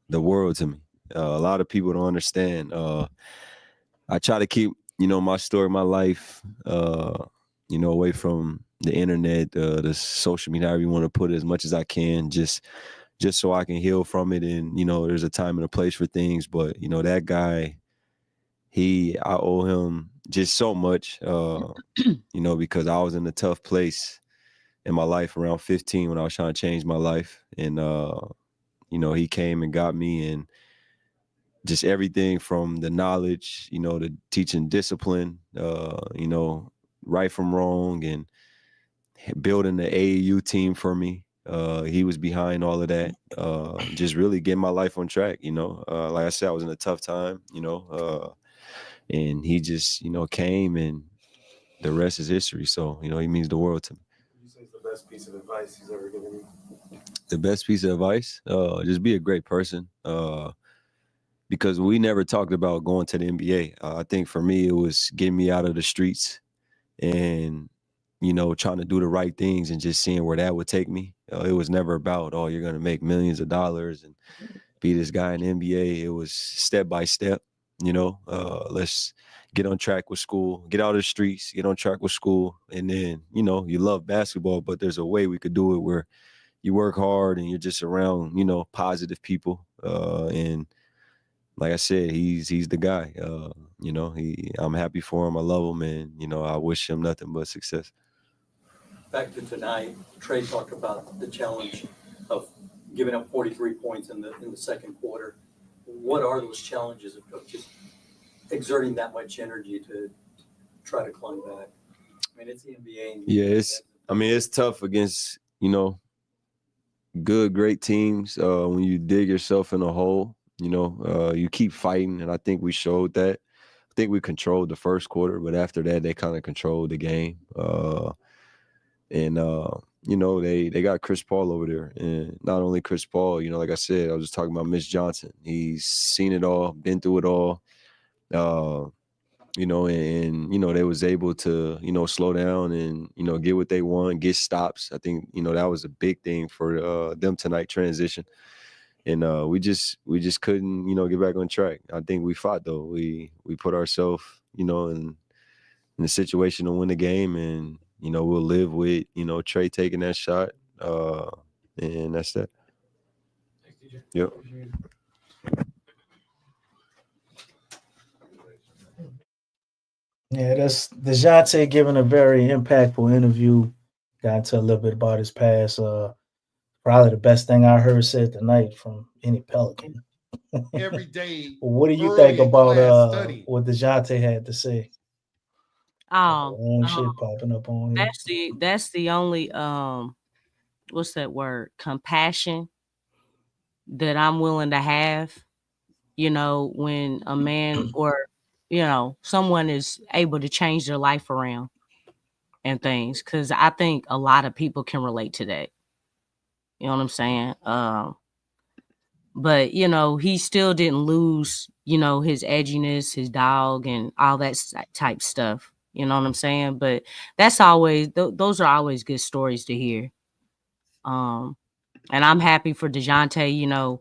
the world to me. A lot of people don't understand. I try to keep, my story, my life, away from the internet, the social media, however you want to put it, as much as I can, just so I can heal from it. And, there's a time and a place for things. But, that guy, I owe him just so much, because I was in a tough place in my life around 15 when I was trying to change my life. And, he came and got me, and just everything from the knowledge, to teaching discipline, right from wrong, and building the AAU team for me. He was behind all of that, just really getting my life on track. Like I said, I was in a tough time, and he just, came, and the rest is history. So, he means the world to me. You say it's the best piece of advice he's ever given you? The best piece of advice? Just be a great person. Because we never talked about going to the NBA. I think for me, it was getting me out of the streets and, trying to do the right things and just seeing where that would take me. It was never about, oh, you're going to make millions of dollars and be this guy in the NBA. It was step by step, let's get on track with school, get out of the streets, get on track with school. And then, you love basketball, but there's a way we could do it where you work hard and you're just around, positive people. And like I said, he's the guy. I'm happy for him. I love him, and I wish him nothing but success. Back to tonight, Trey talked about the challenge of giving up 43 points in the second quarter. What are those challenges of just exerting that much energy to try to climb back? I mean, it's the NBA. And it's tough against, great teams when you dig yourself in a hole. You keep fighting, and I think we showed that. I think we controlled the first quarter, but after that, they kind of controlled the game. They got Chris Paul over there, and not only Chris Paul, like I said, I was just talking about Mitch Johnson. He's seen it all, been through it all. They was able to, slow down and, get what they want, get stops. I think, that was a big thing for them tonight, transition. And we just couldn't, get back on track. I think we fought, though. We put ourselves, in a situation to win the game, and, we'll live with, Trey taking that shot. And that's that. Thanks, DJ. Yep. Yeah, that's DeJounte giving a very impactful interview. Got into a little bit about his past. Probably the best thing I heard said tonight from any Pelican. Every day. What do you early think in about class study. what DeJounte had to say? Shit popping up on here. That's the only what's that word? Compassion that I'm willing to have, when a man or someone is able to change their life around and things, because I think a lot of people can relate to that. You know what I'm saying? But he still didn't lose, his edginess, his dog, and all that type stuff. You know what I'm saying? But that's always those are always good stories to hear. And I'm happy for DeJounte,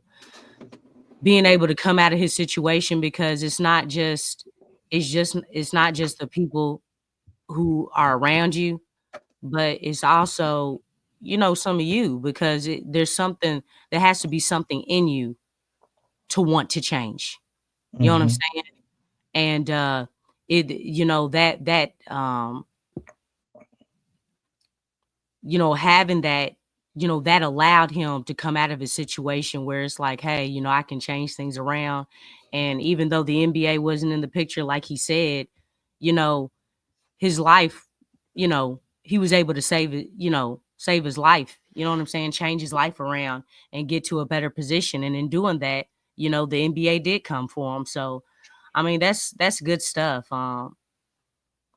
being able to come out of his situation, because it's not just the people who are around you, but it's also, some of you, because there has to be something in you to want to change. You know what I'm saying? And having that, that allowed him to come out of his situation where it's like, hey, I can change things around. And even though the NBA wasn't in the picture, like he said, his life, he was able to save his life. You know what I'm saying? Change his life around and get to a better position. And in doing that, the NBA did come for him. So, I mean, that's good stuff.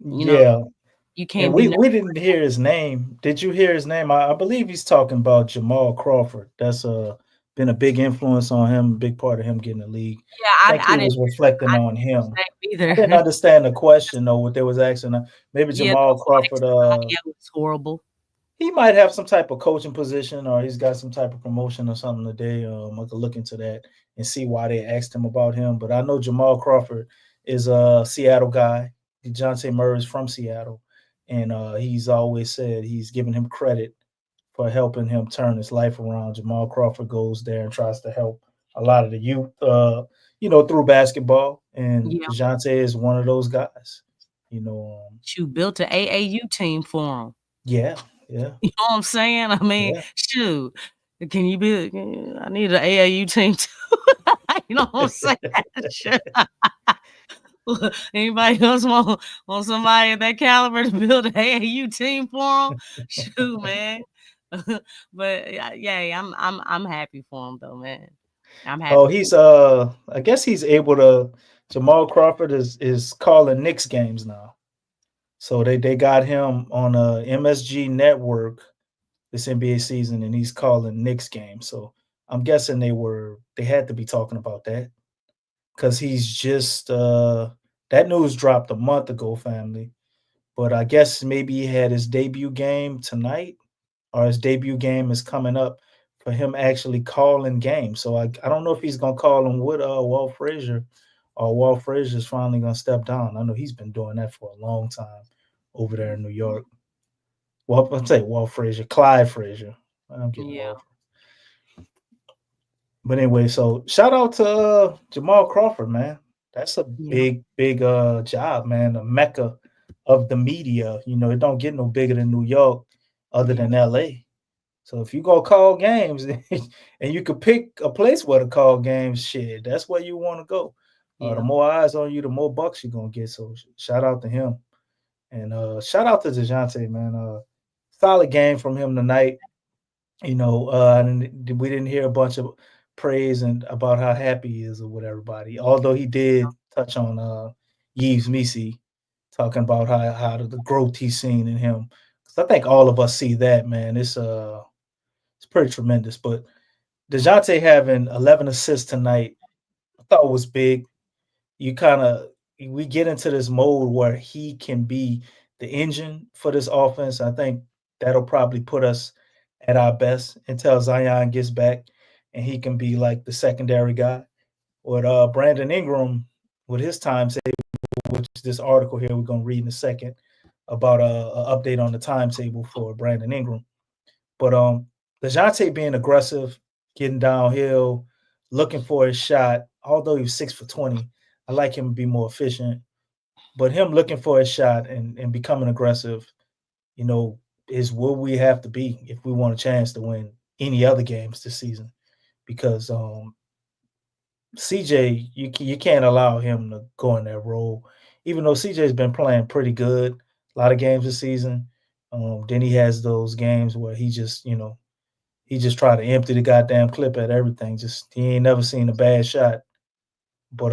You can't. We didn't hear his name. Did you hear his name? I believe he's talking about Jamal Crawford. That's been a big influence on him, a big part of him getting the league. Yeah, I think he was reflecting on him. Either. I didn't understand the question though. What they was asking. Maybe Jamal Crawford. It was horrible. He might have some type of coaching position, or he's got some type of promotion or something today. I could look into that and see why they asked him about him. But I know Jamal Crawford is a Seattle guy. DeJounte Murray is from Seattle, and he's always said he's given him credit for helping him turn his life around. Jamal Crawford goes there and tries to help a lot of the youth, through basketball. And DeJounte is one of those guys. You built an AAU team for him. Yeah. You know what I'm saying? I mean, shoot. Can you be? I need an AAU team too. You know what I'm saying? Anybody else want somebody of that caliber to build an AAU team for them? Shoot, man. But yeah, I'm happy for him though, man. I'm happy. Oh, he's I guess he's able to. Jamal Crawford is calling Knicks games now. So they got him on a MSG network this NBA season, and he's calling Knicks games. So I'm guessing they had to be talking about that, because he's just that news dropped a month ago, family. But I guess maybe he had his debut game tonight, or his debut game is coming up for him actually calling games. So I don't know if he's gonna call him with Walt Frazier Walt Frazier's finally gonna step down. I know he's been doing that for a long time over there in New York. Well, I'll say Walt Frazier, Clyde Frazier. I'm getting Yeah. Walt. But anyway, so shout out to Jamal Crawford, man. That's a Yeah. big job, man. The mecca of the media. It don't get no bigger than New York, other than LA. So if you go call games and you could pick a place where to call games, shit, that's where you want to go. The Yeah. more eyes on you, the more bucks you're gonna get. So shout out to him. And shout out to DeJounte, man. Solid game from him tonight. And we didn't hear a bunch of praise and about how happy he is with everybody. Although he did touch on Yves Misi, talking about how the growth he's seen in him. 'Cause I think all of us see that, man. It's pretty tremendous. But DeJounte having 11 assists tonight, I thought was big. We get into this mode where he can be the engine for this offense. I think that'll probably put us at our best until Zion gets back and he can be like the secondary guy. With Brandon Ingram, with his timetable, which is this article here we're going to read in a second about a update on the timetable for Brandon Ingram. But DeJounte being aggressive, getting downhill, looking for his shot, although he was 6 for 20, I like him to be more efficient. But him looking for his shot and becoming aggressive, is where we have to be if we want a chance to win any other games this season. Because CJ, you can't allow him to go in that role, even though CJ's been playing pretty good a lot of games this season. Then he has those games where he just tried to empty the goddamn clip at everything. Just he ain't never seen a bad shot. But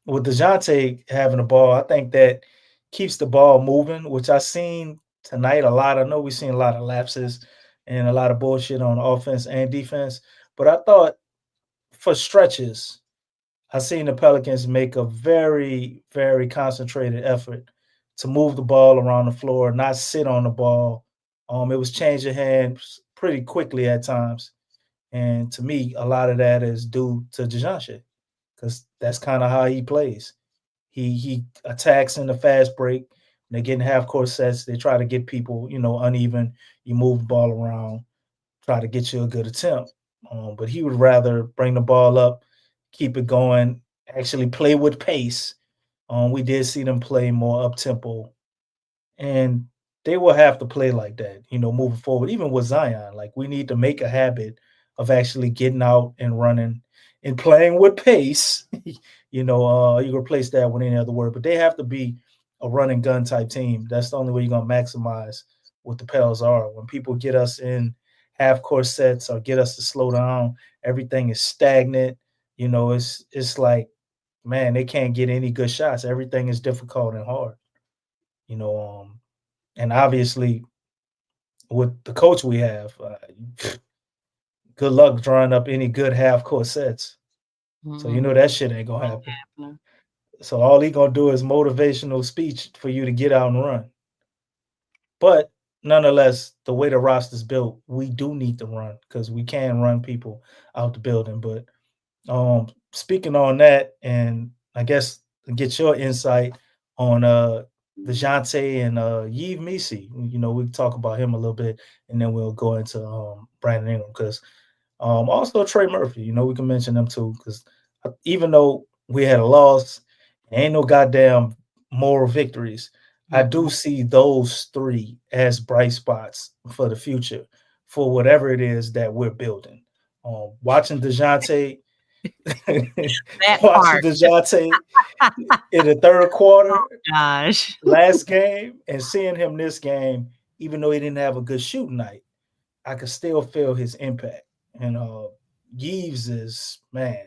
with DeJounte having the ball, I think that keeps the ball moving, which I seen tonight a lot. I know we've seen a lot of lapses and a lot of bullshit on offense and defense, but I thought for stretches, I seen the Pelicans make a very, very concentrated effort to move the ball around the floor, not sit on the ball. It was changing hands pretty quickly at times. And to me, a lot of that is due to DeJounte because that's kind of how he plays. He attacks in the fast break. They get in half court sets. They try to get people, uneven. You move the ball around, try to get you a good attempt. But he would rather bring the ball up, keep it going, actually play with pace. We did see them play more up tempo, and they will have to play like that, moving forward. Even with Zion, like we need to make a habit of actually getting out and running and playing with pace. You replace that with any other word, but they have to be a run and gun type team. That's the only way you're gonna maximize what the Pels are. When people get us in half court sets or get us to slow down, everything is stagnant. It's like, man, they can't get any good shots. Everything is difficult and hard. And obviously with the coach we have, good luck drawing up any good half court sets. So that shit ain't gonna happen. So all he gonna do is motivational speech for you to get out and run. But nonetheless, the way the roster's built, we do need to run because we can run people out the building. But speaking on that, and I guess get your insight on DeJounte and Yves Misi. We talk about him a little bit, and then we'll go into Brandon Ingram because also Trey Murphy. We can mention them too because even though we had a loss, ain't no goddamn moral victories. I do see those three as bright spots for the future for whatever it is that we're building. Watching DeJounte, watching DeJounte in the third quarter, gosh, last game, and seeing him this game, even though he didn't have a good shooting night, I could still feel his impact. And Yves is, man,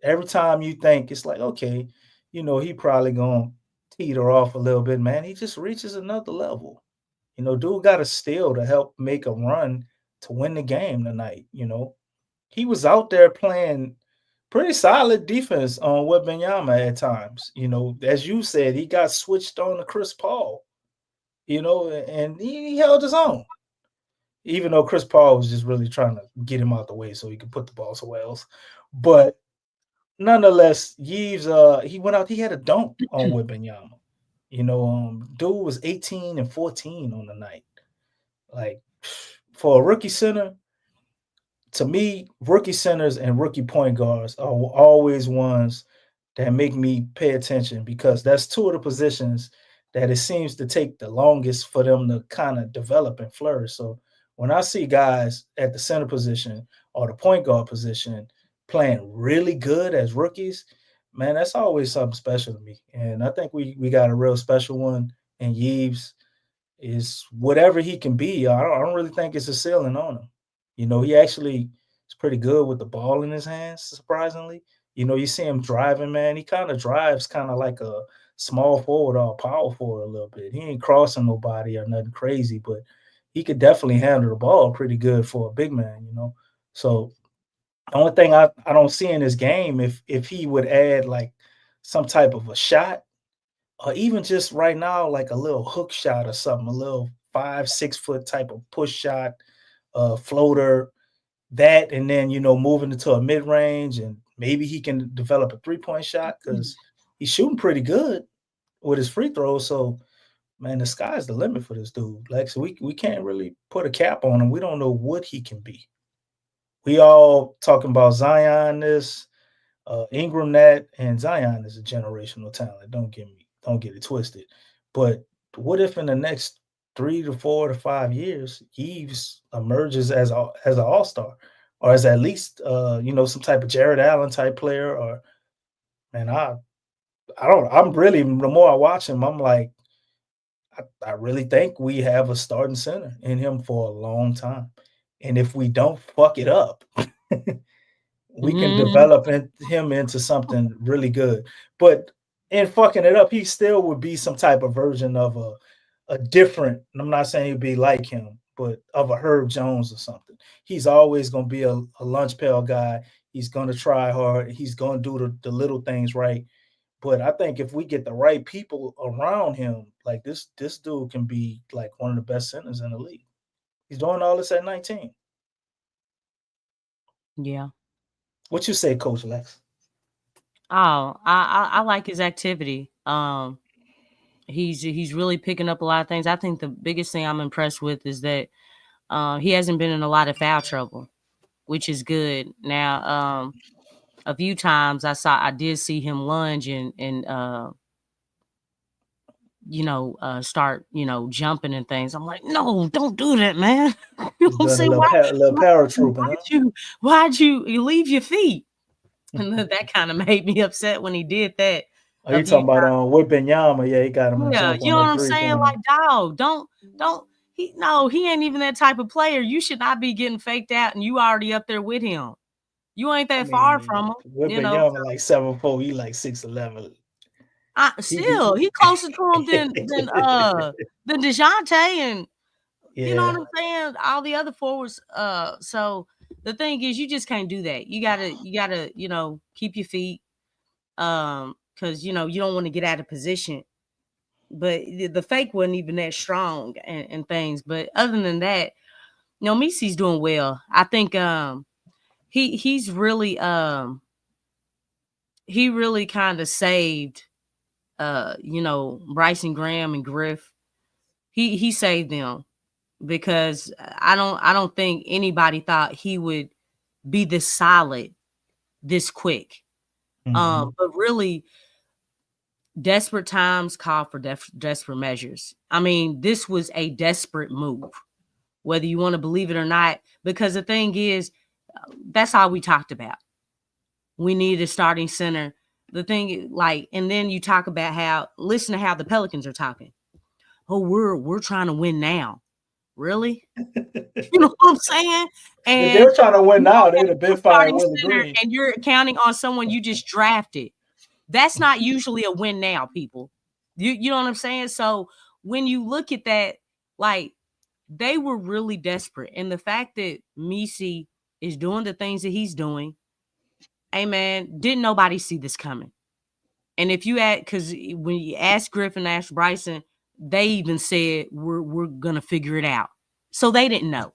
every time you think it's like, okay, he probably gonna teeter off a little bit, man. He just reaches another level. Dude got a steal to help make a run to win the game tonight. He was out there playing pretty solid defense on Wembanyama at times. As you said, he got switched on to Chris Paul. And he held his own. Even though Chris Paul was just really trying to get him out the way so he could put the ball somewhere else. But nonetheless, Yves, he went out, he had a dunk on Wembanyama. Dude was 18 and 14 on the night. Like, for a rookie center, to me, rookie centers and rookie point guards are always ones that make me pay attention, because that's two of the positions that it seems to take the longest for them to kind of develop and flourish. So when I see guys at the center position or the point guard position playing really good as rookies, man, that's always something special to me. And I think we got a real special one in Yves. Is whatever he can be. I don't really think it's a ceiling on him. He actually is pretty good with the ball in his hands, surprisingly. You see him driving, man. He kind of drives kind of like a small forward or a power forward a little bit. He ain't crossing nobody or nothing crazy, but he could definitely handle the ball pretty good for a big man. So the only thing I don't see in his game, if he would add like some type of a shot, or even just right now, like a little hook shot or something, a little 5-6 foot type of push shot, floater, that, and then moving into a mid range, and maybe he can develop a 3-point shot, because he's shooting pretty good with his free throws. So, man, the sky's the limit for this dude. Like, so we can't really put a cap on him. We don't know what he can be. We all talking about Zion this, Ingram that, and Zion is a generational talent. Don't get it twisted. But what if in the next 3 to 4 to 5 years, Yves emerges as an all-star, or as at least some type of Jared Allen type player? Or, man, I'm really, the more I watch him, I'm like, I really think we have a starting center in him for a long time. And if we don't fuck it up, we can develop him into something really good. But in fucking it up, he still would be some type of version of a different, and I'm not saying he'd be like him, but of a Herb Jones or something. He's always going to be a lunch pail guy. He's going to try hard. He's going to do the little things right. But I think if we get the right people around him, like this dude can be like one of the best centers in the league. He's doing all this at 19. Yeah. What you say, Coach Lex? Oh, I like his activity. He's really picking up a lot of things. I think the biggest thing I'm impressed with is that he hasn't been in a lot of foul trouble, which is good. Now, a few times I did see him lunge and start jumping and things. I'm like, no, don't do that, man. You know, Doing say a little paratrooping, huh? why'd you leave your feet? And that kind of made me upset when he did that. Are you talking about Wembanyama? Yeah, he got him to Yeah, jump you on know what that I'm saying? 3-pointer. Like, dog, don't he ain't even that type of player. You should not be getting faked out, and you already up there with him. You ain't that far from him, Wembanyama like 7'4", he like 6'11". Still, he closer to him than DeJounte, and you know what I'm saying? All the other forwards. So the thing is, you just can't do that. You gotta, keep your feet, because you don't want to get out of position. But the fake wasn't even that strong and things. But other than that, Misi's doing well. I think he's really he really kind of saved Bryson Graham and Griff. He saved them, because I don't think anybody thought he would be this solid this quick. Mm-hmm. But really, desperate times call for desperate measures. I mean, this was a desperate move, whether you want to believe it or not, because the thing is, that's all we talked about. We needed a starting center. The thing, and then you talk about listen to how the Pelicans are talking. Oh, we're trying to win now. Really? You know what I'm saying? And if they're trying to win now, they'd have been firing Willie Green. And you're counting on someone you just drafted. That's not usually a win now, people. You know what I'm saying? So when you look at that, they were really desperate. And the fact that Misi is doing the things that he's doing, hey man, didn't nobody see this coming? And if you because when you ask Griffin, ask Bryson, they even said we're gonna figure it out. So they didn't know.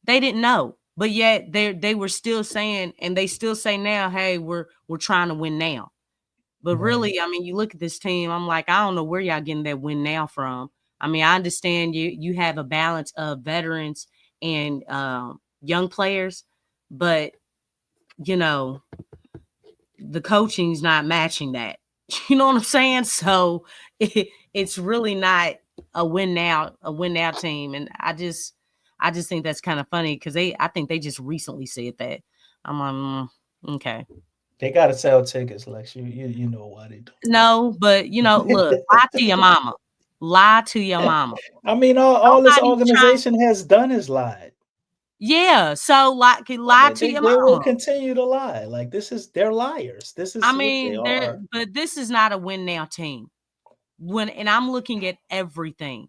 They didn't know. but yet they were still saying, and they still say now, hey, we're trying to win now. But really, I mean, you look at this team, I'm like, I don't know where y'all getting that win now from. I mean, I understand you have a balance of veterans and young players, but you know, the coaching's not matching that. You know what I'm saying? So it's really not a win now team. And I just think that's kind of funny because I think they just recently said that. I'm like, okay. They gotta sell tickets, Lex. You know why they do. No, but look, lie to your mama. Lie to your mama. I mean, all this Nobody's organization has done is lied. Yeah, so lie to your They will mama. continue to lie. Like they're liars. This is I what they mean, are. but this is not a win now team. And I'm looking at everything.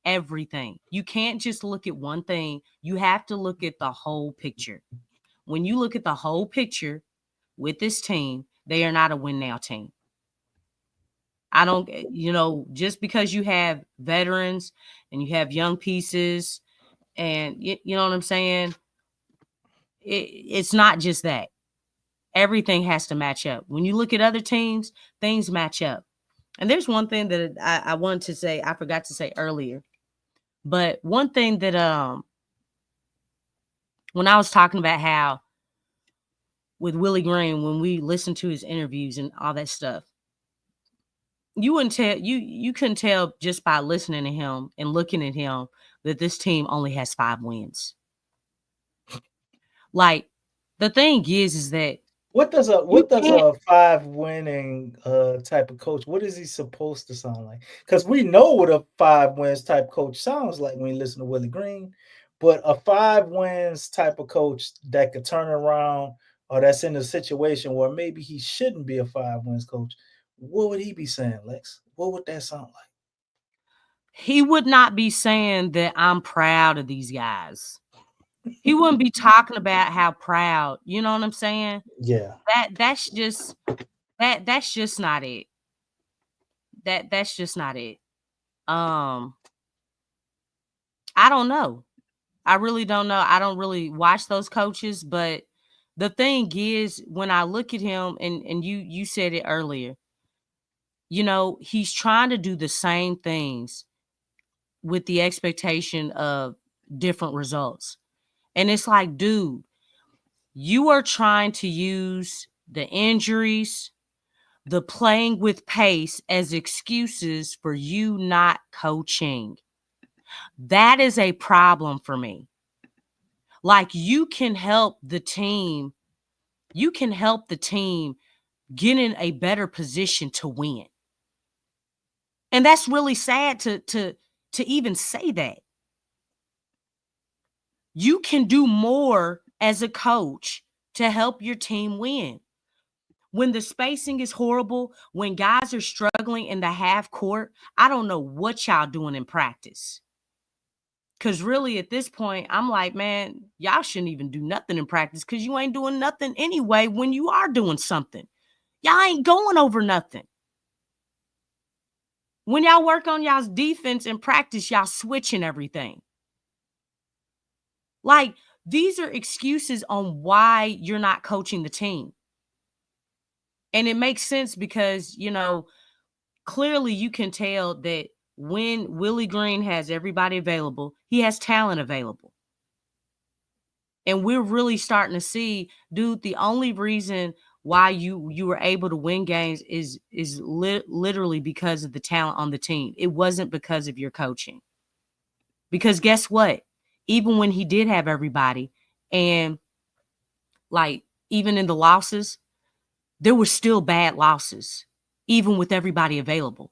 You can't just look at one thing. You have to look at the whole picture. When you look at the whole picture with this team, they are not a win now team. I don't, just because you have veterans and you have young pieces and you know what I'm saying? It's not just that. Everything has to match up. When you look at other teams, things match up. And there's one thing that I wanted to say, I forgot to say earlier. But one thing that when I was talking about how with Willie Green, when we listened to his interviews and all that stuff, you couldn't tell just by listening to him and looking at him that this team only has 5 wins. Like the thing is that what does a 5 winning type of coach, what is he supposed to sound like? Because we know what a 5 wins type coach sounds like when you listen to Willie Green, but a 5 wins type of coach that could turn around or that's in a situation where maybe he shouldn't be a 5 wins coach, what would he be saying, Lex? What would that sound like? He would not be saying that I'm proud of these guys. He wouldn't be talking about how proud, you know what I'm saying? Yeah. That's just not it. That's just not it. I don't know. I really don't know. I don't really watch those coaches, but the thing is, when I look at him, and you said it earlier, he's trying to do the same things with the expectation of different results. And it's like, dude, you are trying to use the injuries, the playing with pace as excuses for you not coaching. That is a problem for me. Like you can help the team get in a better position to win. And that's really sad to even say that. You can do more as a coach to help your team win. When the spacing is horrible, when guys are struggling in the half court, I don't know what y'all doing in practice. Because really at this point, I'm like, man, y'all shouldn't even do nothing in practice because you ain't doing nothing anyway when you are doing something. Y'all ain't going over nothing. When y'all work on y'all's defense in practice, y'all switching everything. Like, these are excuses on why you're not coaching the team. And it makes sense because, clearly you can tell that when Willie Green has everybody available, he has talent available. And we're really starting to see, dude, the only reason why you were able to win games is literally because of the talent on the team. It wasn't because of your coaching. Because guess what? Even when he did have everybody, and like even in the losses, there were still bad losses, even with everybody available.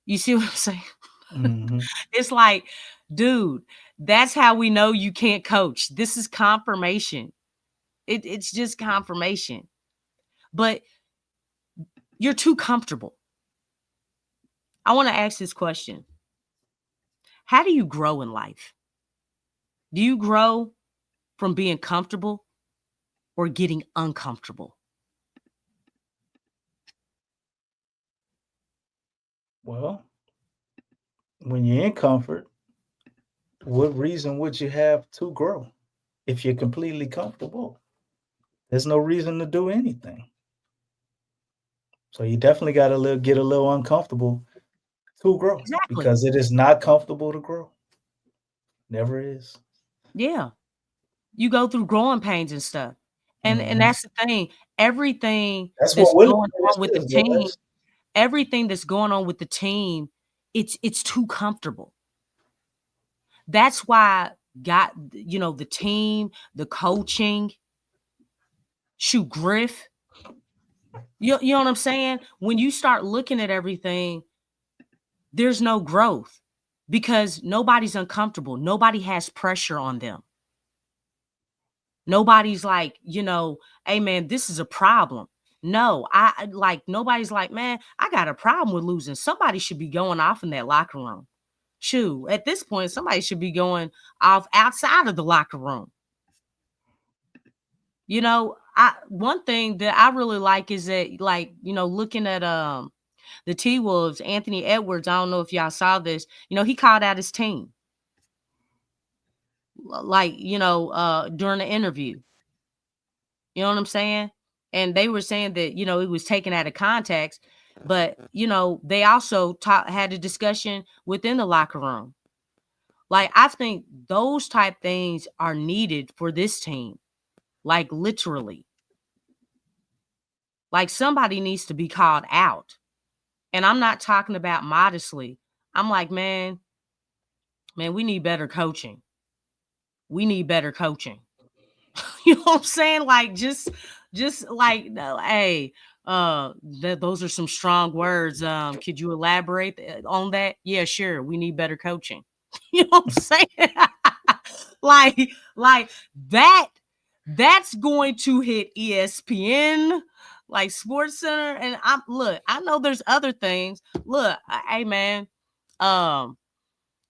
You see what I'm saying? Mm-hmm. It's like, dude, that's how we know you can't coach. This is confirmation. It's just confirmation. But you're too comfortable. I want to ask this question. How do you grow in life? Do you grow from being comfortable or getting uncomfortable? Well, when you're in comfort, what reason would you have to grow? if you're completely comfortable, there's no reason to do anything. So you definitely got to get a little uncomfortable to grow Exactly. because it is not comfortable to grow. Never is. Yeah. You go through growing pains and stuff. And Mhm. that's the thing. Everything That's that's what Willie going on with the is, though, team, Lex. everything that's going on with the team, it's too comfortable. That's why the team, the coaching, shoot, Griff. You know what I'm saying? When you start looking at everything, there's no growth because nobody's uncomfortable. Nobody has pressure on them. Nobody's like, hey man, this is a problem. No, nobody's like, man, I got a problem with losing. Somebody should be going off in that locker room. Shoot, at this point, somebody should be going off outside of the locker room. One thing that I really like is that, looking at the T-Wolves, Anthony Edwards, I don't know if y'all saw this, he called out his team. During the interview. You know what I'm saying? And they were saying that, it was taken out of context, but, they also had a discussion within the locker room. Like, I think those type things are needed for this team. Like, literally. Like, somebody needs to be called out. And I'm not talking about modestly. I'm like, man, we need better coaching. We need better coaching. You know what I'm saying? Like, just like, no, hey, those are some strong words. Could you elaborate on that? Yeah, sure. We need better coaching. You know what I'm saying? like that's going to hit ESPN, like Sports Center. And I know there's other things. Look, hey man, yeah,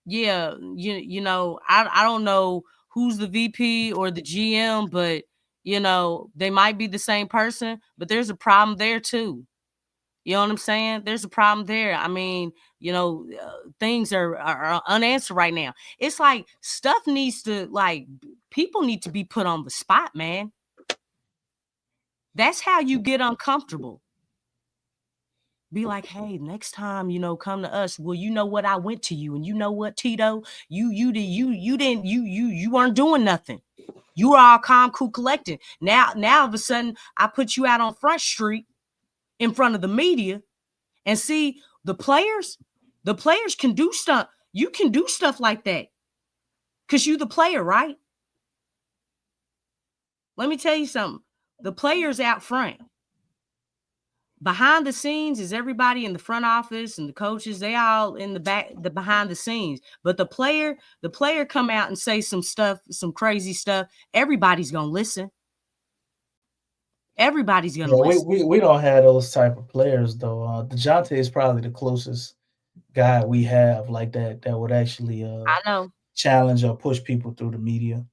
I don't know who's the VP or the GM, but they might be the same person, but there's a problem there too. You know what I'm saying? There's a problem there. I mean, things are unanswered right now. It's like stuff needs to, people need to be put on the spot, man. That's how you get uncomfortable. Be like, hey, next time, come to us. Well, you know what? I went to you, and you know what, Tito? You weren't doing nothing. You were all calm, cool, collected. Now all of a sudden, I put you out on Front Street in front of the media, and see the players. The players can do stuff. You can do stuff like that because you the player, right? Let me tell you something. The players out front. Behind the scenes is everybody in the front office and the coaches. They all in the back, the behind the scenes. But the player come out and say some stuff, some crazy stuff. Everybody's gonna listen. Everybody's gonna listen. We don't have those type of players though. DeJounte is probably the closest guy we have like that would actually I know. challenge or push people through the media.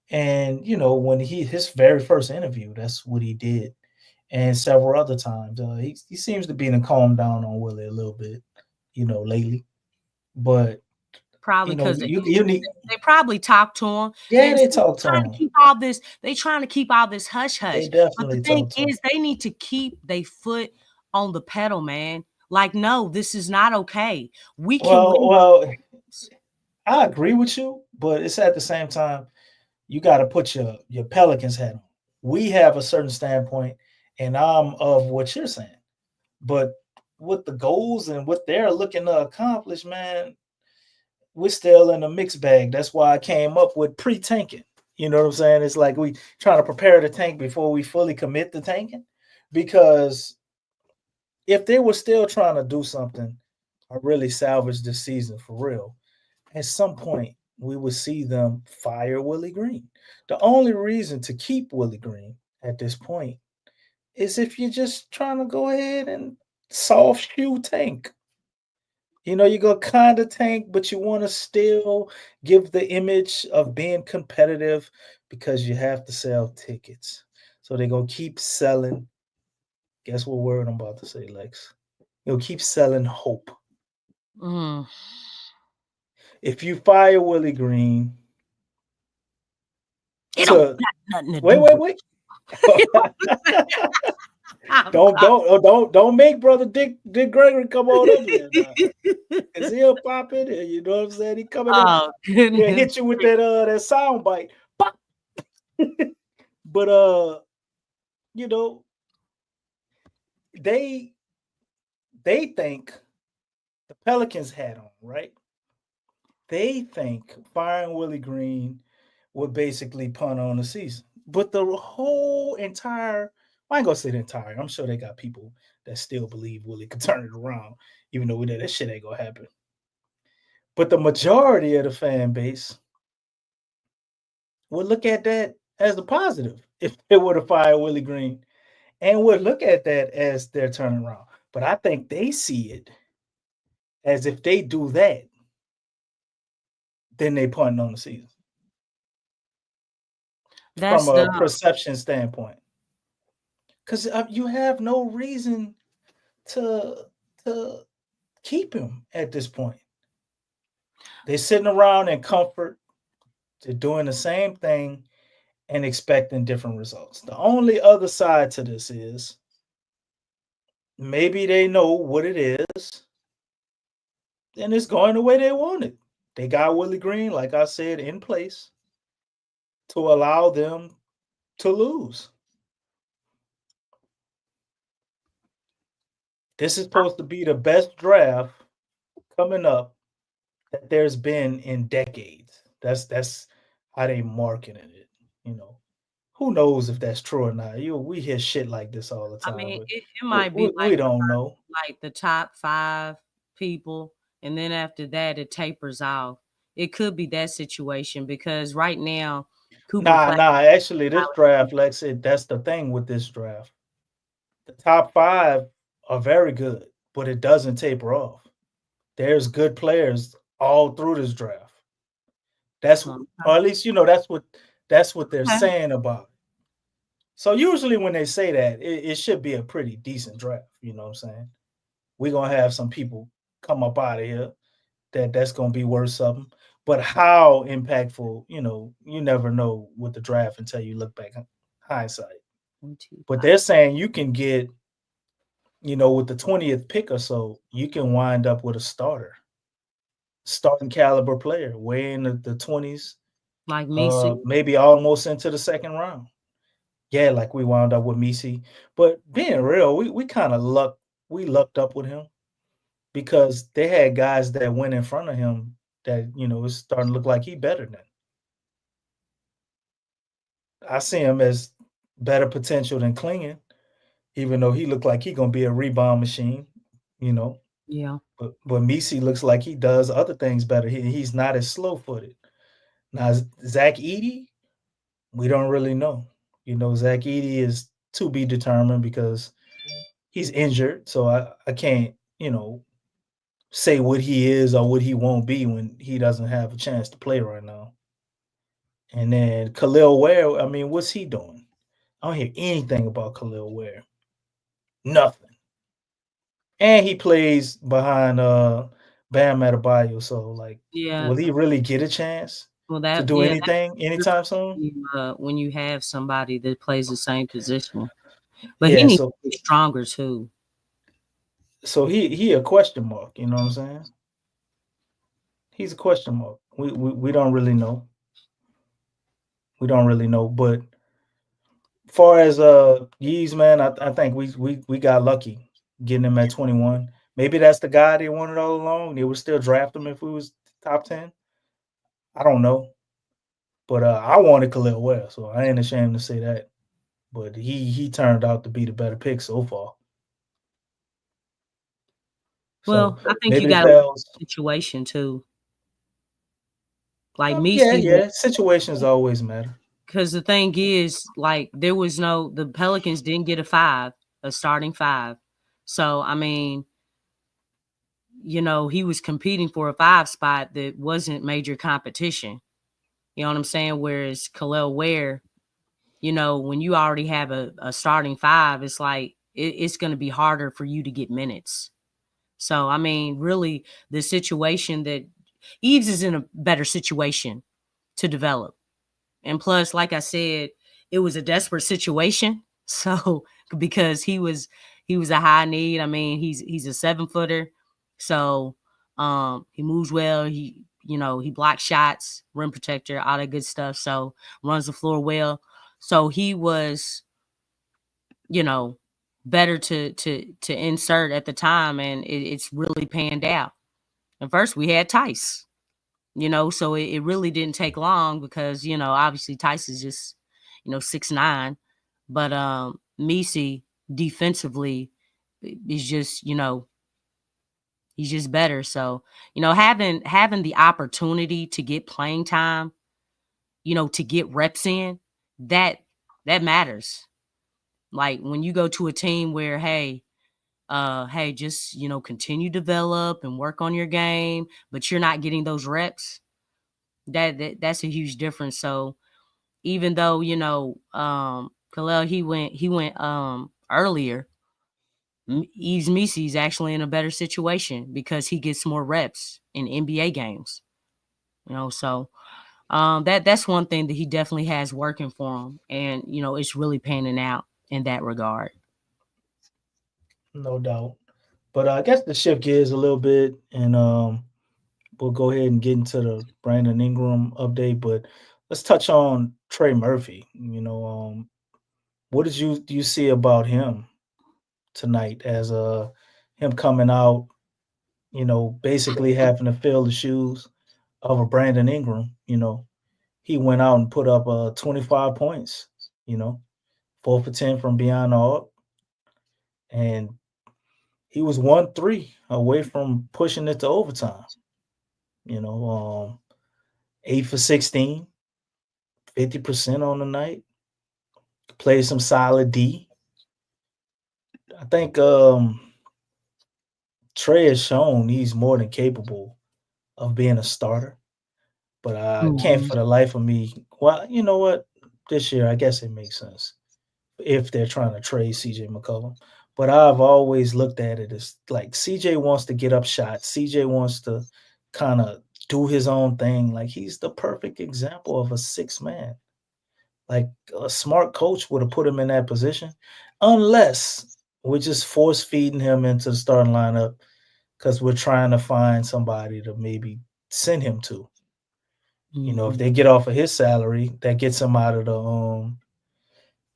And when his very first interview, that's what he did. And several other times. He seems to be calmed down on Willie a little bit, lately. But Probably because you need. They probably talk to him. Yeah, they talk to him. They trying to keep all this hush hush. They definitely But the thing talk to him. is, they need to keep their foot on the pedal, man. Like, no, this is not okay. We can. Well, I agree with you, but it's at the same time you got to put your Pelicans hat on. We have a certain standpoint, and I'm of what you're saying. But with the goals and what they're looking to accomplish, man, we're still in a mixed bag. That's why I came up with pre-tanking. You know what I'm saying? It's like we trying to prepare the tank before we fully commit to tanking. Because if they were still trying to do something or really salvage this season for real, at some point we would see them fire Willie Green. The only reason to keep Willie Green at this point is if you're just trying to go ahead and soft shoe tank. You go kind of tank, but you want to still give the image of being competitive because you have to sell tickets. So they're going to keep selling. Guess what word I'm about to say, Lex? You'll keep selling hope. Mm. If you fire Willie Green, It don't to got nothing to wait, do wait, with wait. Don't make brother Dick Gregory come on up here now. Cause he'll pop in here, you know what I'm saying? He coming in, Oh, he'll goodness. hit you with that sound bite. Pop. But you know, they think the Pelicans had on, right? They think firing Willie Green would basically punt on the season. But the whole entire, I ain't gonna say the entire, I'm sure they got people that still believe Willie could turn it around, even though we know that shit ain't gonna happen. But the majority of the fan base would look at that as a positive if they were to fire Willie Green and would look at that as their turnaround. But I think they see it as if they do that, then they punt on the season. That's From a the perception standpoint. Because you have no reason to keep him at this point. They're sitting around in comfort. They're doing the same thing and expecting different results. The only other side to this is maybe they know what it is and it's going the way they want it. They got Willie Green, like I said, in place to allow them to lose. This is supposed to be the best draft coming up that there's been in decades. That's how they marketing it. You know, who knows if that's true or not? We hear shit like this all the I time, mean, but it might be we don't know. like the top 5 people, and then after that it tapers off. It could be that situation because right now Cooper Flag Nah. Actually, this draft, Lexxah, that's the thing with this draft. The top 5 are very good, but it doesn't taper off. There's good players all through this draft. That's or at least that's what they're saying about it. So usually when they say that, it should be a pretty decent draft. You know what I'm saying? We're gonna have some people come up out of here that's gonna be worth something. But how impactful, you never know with the draft until you look back in hindsight. But they're saying you can get, with the 20th pick or so, you can wind up with a starting caliber player, way in the 20s, like Misi. maybe almost into the second round. Yeah, like we wound up with Misi. But being real, we kind of lucked up with him because they had guys that went in front of him that, it's starting to look like he better than. I see him as better potential than Klingon, even though he looked like he gonna be a rebound machine, you know. Yeah. But Misi looks like he does other things better. He's not as slow-footed. Now Zach Edey, we don't really know. Zach Edey is to be determined because he's injured. So I can't, say what he is or what he won't be when he doesn't have a chance to play right now. And then Khalil Ware, I mean, what's he doing? I don't hear anything about Khalil Ware. Nothing. And he plays behind Bam Adebayo. So Yeah. will he really get a chance to do anything anytime soon? When you have somebody that plays the same position. But Yeah, he needs so to be stronger too. So he a question mark, you know what I'm saying? He's a question mark. We don't really know. We don't really know. But far as Yeez, man, I think we got lucky getting him at 21. Maybe that's the guy they wanted all along. They would still draft him if we was top 10. I don't know. But I wanted Khalil Ware, so I ain't ashamed to say that. But he turned out to be the better pick so far. Well, So I think maybe you the got a Pels. situation too. Like me, Yeah. Situations always matter. Because the thing is, like, the Pelicans didn't get a starting 5. So, I mean, he was competing for a 5 spot that wasn't major competition. You know what I'm saying? Whereas Khalil Ware, when you already have a starting 5, it's like it's going to be harder for you to get minutes. So, I mean, really, the situation that Eves is in a better situation to develop. And plus, like I said, it was a desperate situation. So because he was a high need. I mean, he's a 7-footer. So he moves well. He blocks shots, rim protector, all that good stuff. So runs the floor well. So he was, better to insert at the time, and it's really panned out. And first we had Tice, so it really didn't take long because, obviously Tice is just, 6'9", but Misi defensively is just, he's just better. So, having the opportunity to get playing time, to get reps in, that matters. Like when you go to a team where, hey, just, continue to develop and work on your game, but you're not getting those reps, that's a huge difference. So even though, Khalil, he went earlier, Yves Misi's actually in a better situation because he gets more reps in NBA games. So that's one thing that he definitely has working for him, and it's really panning out in that regard. No doubt. But I guess to shift gears a little bit, and we'll go ahead and get into the Brandon Ingram update. But let's touch on Trey Murphy. What do you see about him tonight as him coming out? Basically having to fill the shoes of a Brandon Ingram. He went out and put up 25 points. 4 for 10 from beyond the arc, and he was 1-3 away from pushing it to overtime. 8 for 16, 50% on the night. Played some solid D. I think Trey has shown he's more than capable of being a starter, but I can't for the life of me. Well, you know what? This year, I guess it makes sense if they're trying to trade CJ McCollum. But I've always looked at it as like CJ wants to get up shots. CJ wants to kind of do his own thing. Like he's the perfect example of a 6-man. Like a smart coach would have put him in that position, unless we're just force feeding him into the starting lineup because we're trying to find somebody to maybe send him to. If they get off of his salary, that gets him out of the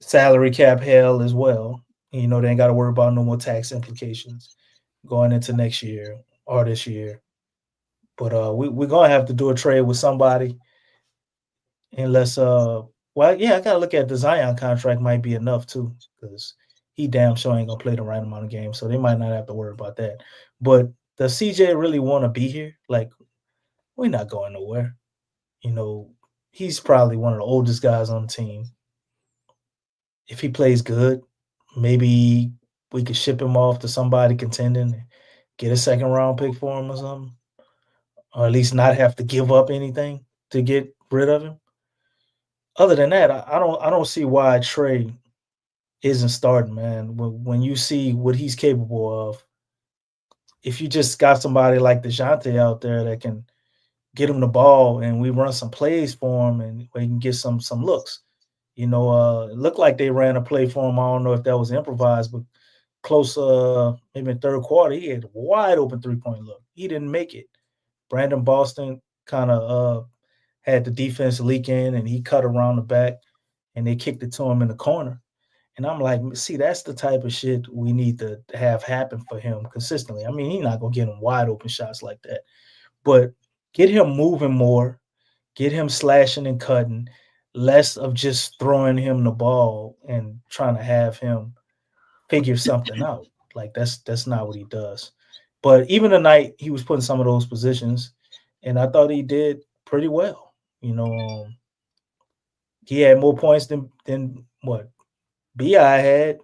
salary cap hell as well. They ain't got to worry about no more tax implications going into next year or this year. But we're gonna have to do a trade with somebody, unless I gotta look at the Zion contract might be enough too, because he damn sure ain't gonna play the right amount of games, so they might not have to worry about that. But does CJ really want to be here? Like, we're not going nowhere. He's probably one of the oldest guys on the team. If he plays good, maybe we could ship him off to somebody contending and get a second round pick for him or something, or at least not have to give up anything to get rid of him. Other than that, I don't see why Trey isn't starting, man. When you see what he's capable of, if you just got somebody like DeJounte out there that can get him the ball and we run some plays for him and we can get some looks. It looked like they ran a play for him. I don't know if that was improvised, but close, maybe in third quarter, he had a wide open 3-point look. He didn't make it. Brandon Boston kind of had the defense leak in, and he cut around the back, and they kicked it to him in the corner. And I'm like, see, that's the type of shit we need to have happen for him consistently. I mean, he's not going to get him wide open shots like that, but get him moving more, get him slashing and cutting, less of just throwing him the ball and trying to have him figure something out. Like that's not what he does. But even tonight, he was put in some of those positions, and I thought he did pretty well. He had more points than what B.I. had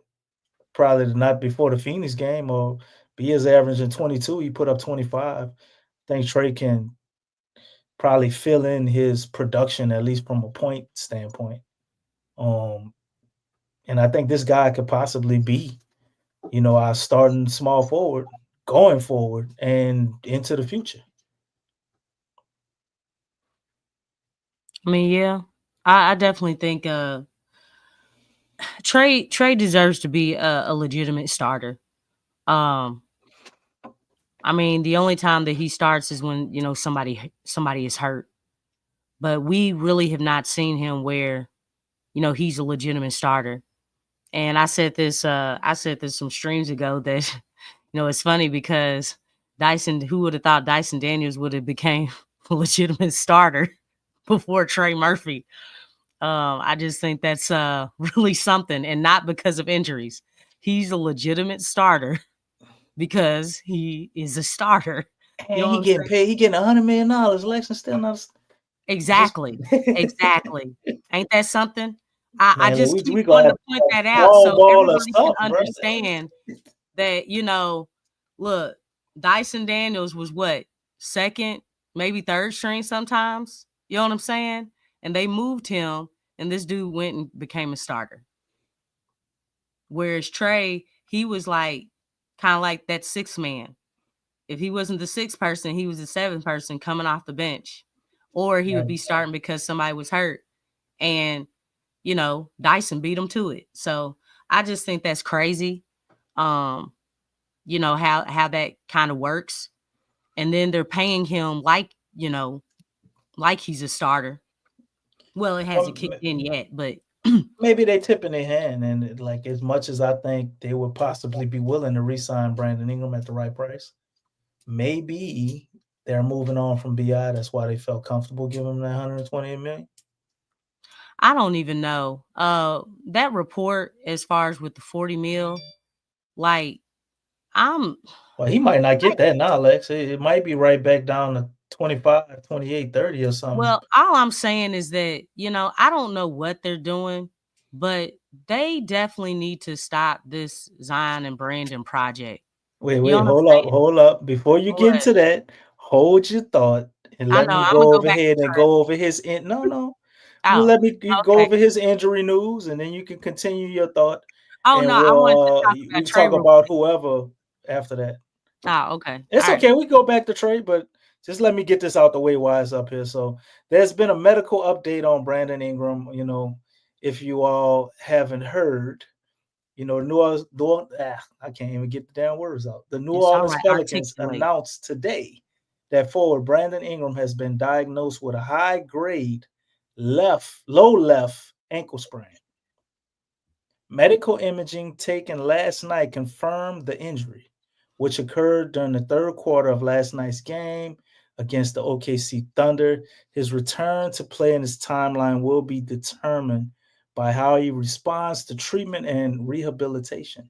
probably the night before the Phoenix game, or B.I.'s averaging 22. He put up 25. I think Trey can probably fill in his production, at least from a point standpoint. And I think this guy could possibly be, our starting small forward going forward and into the future. I mean, yeah, I definitely think Trey deserves to be a legitimate starter. Um, I mean, the only time that he starts is when somebody is hurt. But we really have not seen him where he's a legitimate starter. And I said this some streams ago that it's funny because who would have thought Dyson Daniels would have became a legitimate starter before Trey Murphy. I just think that's really something, and not because of injuries. He's a legitimate starter because he is a starter. You And know he what I'm getting saying? paid. He getting $100 million. Lexxah still not just Exactly. Exactly. Ain't that something? I man. just keep We gonna wanting have to point that out small so ball or everybody can something, bro. understand that, look, Dyson Daniels was what? Second, maybe third string sometimes. You know what I'm saying? And they moved him, and this dude went and became a starter. Whereas Trey, he was like kind of like that sixth man. If he wasn't the sixth person, he was the seventh person coming off the bench. Or he would be starting because somebody was hurt. And, Dyson beat him to it. So I just think that's crazy. How that kind of works. And then they're paying him like he's a starter. Well, it hasn't kicked in yet, but Maybe they tipping their hand, and like as much as I think they would possibly be willing to re-sign Brandon Ingram at the right price, maybe they're moving on from BI. That's why they felt comfortable giving him that $128 million. I don't even know. That report as far as with the 40 mil, like Well, he might not get that now, Lex. It might be right back down to 25, 28, 30 or something. Well, all I'm saying is that, I don't know what they're doing, but they definitely need to stop this Zion and Brandon project. Wait, You know what I'm hold saying? up, hold up. Before you get What? into that, hold your thought and I let know. me I'm gonna go go over back here to and Trey. go over his no. You Oh, let me go okay. over his injury news, and then you can continue your thought. Oh And no, I wanted to talk we about can Trey talk real about quick. whoever after that. Oh, okay. It's All right. okay. We go back to Trey, but just let me get this out the way while it's up here. So there's been a medical update on Brandon Ingram. If you all haven't heard, I can't even get the damn words out. The New It's all Orleans right. Pelicans Articulate. announced today that forward Brandon Ingram has been diagnosed with a high-grade low left ankle sprain. Medical imaging taken last night confirmed the injury, which occurred during the third quarter of last night's game against the OKC Thunder. His return to play in his timeline will be determined by how he responds to treatment and rehabilitation.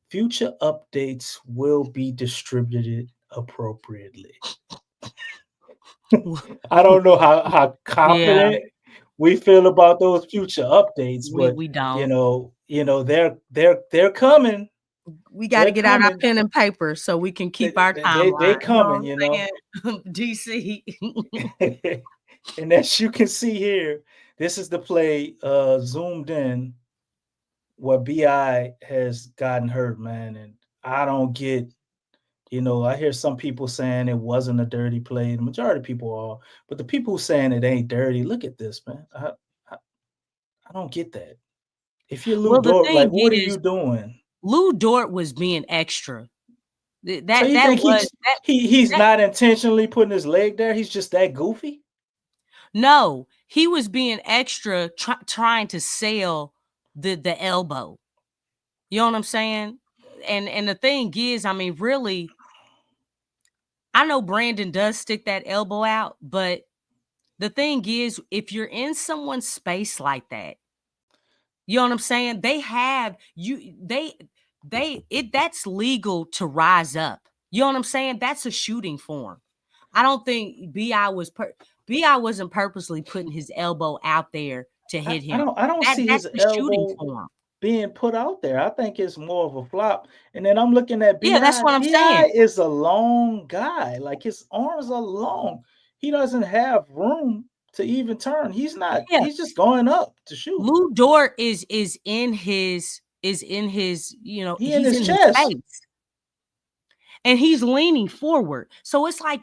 Future updates will be distributed appropriately. I don't know how Yeah, confident we feel about those future updates, but we don't. they're coming. We got to They're get out our coming. pen and paper so we can keep our They timeline. You know coming, what I'm saying? DC. And as you can see here, this is the play zoomed in where BI has gotten hurt, man. And I don't get, I hear some people saying it wasn't a dirty play. The majority of people are, but the people saying it ain't dirty, look at this, man. I don't get that. If you're Lou Well, the Dort, like, thing what are is, you doing? Lou Dort was being extra. So you That think was that. he's that not intentionally putting his leg there? He's just that goofy? No, he was being extra, trying to sell the elbow. You know what I'm saying? And the thing is, I mean, really, I know Brandon does stick that elbow out, but the thing is, if you're in someone's space like that, you know what I'm saying? They have you. That's legal to rise up. You know what I'm saying? That's a shooting form. I don't think Bi wasn't purposely putting his elbow out there to hit him. I don't see That's his the shooting elbow form. being put out there. I think it's more of a flop. And then I'm looking at Yeah, that's BI. what I'm saying. BI is a long guy. Like his arms are long. He doesn't have room to even turn. Yeah, He's just going up to shoot. Lou Dort is in his He in he's his in his chest. space and he's leaning forward. So it's like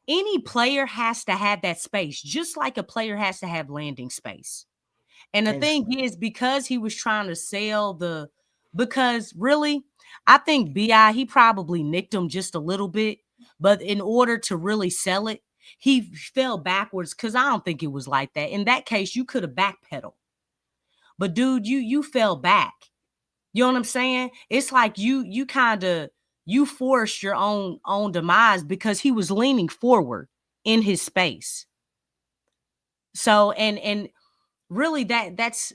any player has to have that space, just like a player has to have landing space. And the thing is, because he was trying to sell because really, I think BI, he probably nicked him just a little bit, but in order to really sell it, he fell backwards because I don't think it was like that. In that case, you could have backpedaled. But dude, you fell back. You know what I'm saying? It's like you kind of forced your own demise because he was leaning forward in his space. So and really that's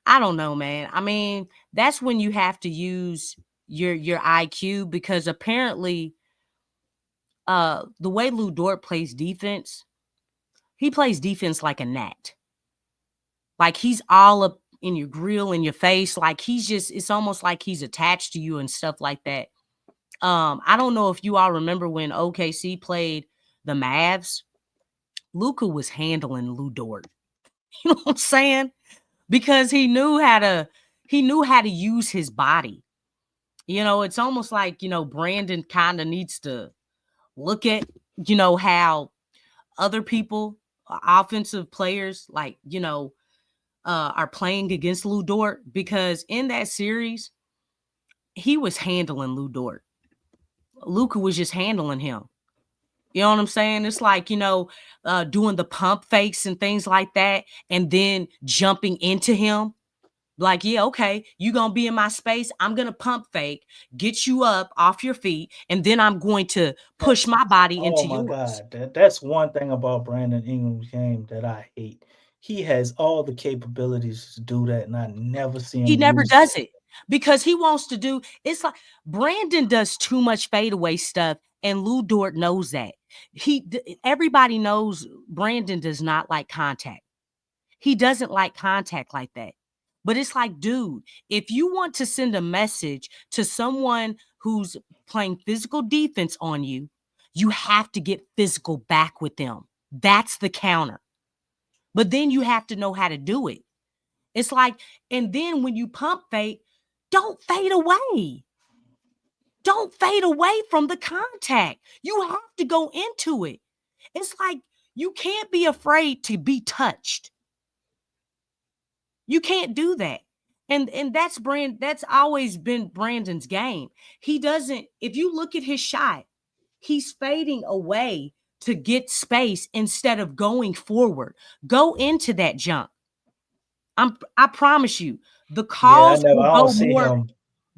I don't know, man. I mean, that's when you have to use your IQ, because apparently the way Lou Dort plays defense, he plays defense like a gnat. Like he's all up in your grill, in your face. Like it's almost like he's attached to you and stuff like that. I don't know if you all remember when OKC played the Mavs. Luka was handling Lou Dort. You know what I'm saying? Because he knew how to use his body. You know, it's almost like, Brandon kind of needs to look at, how other people, offensive players, like, are playing against Lou Dort, because in that series, he was handling Lou Dort. Luka was just handling him. You know what I'm saying? It's like, doing the pump fakes and things like that, and then jumping into him. Like, yeah, okay, you're going to be in my space. I'm going to pump fake, get you up off your feet, and then I'm going to push my body into yours. Oh, my God. That's one thing about Brandon Ingram's game that I hate. He has all the capabilities to do that, and I never see him. He never does it because he wants to do – it's like Brandon does too much fadeaway stuff, and Lou Dort knows that. Everybody knows Brandon does not like contact. He doesn't like contact like that. But it's like, dude, if you want to send a message to someone who's playing physical defense on you, you have to get physical back with them. That's the counter. But then you have to know how to do it. It's like, and then when you pump fake, don't fade away. Don't fade away from the contact. You have to go into it. It's like, you can't be afraid to be touched. You can't do that. And that's always been Brandon's game. He doesn't, if you look at his shot, he's fading away to get space instead of going forward. Go into that jump. I promise you, the calls I will don't go see more. him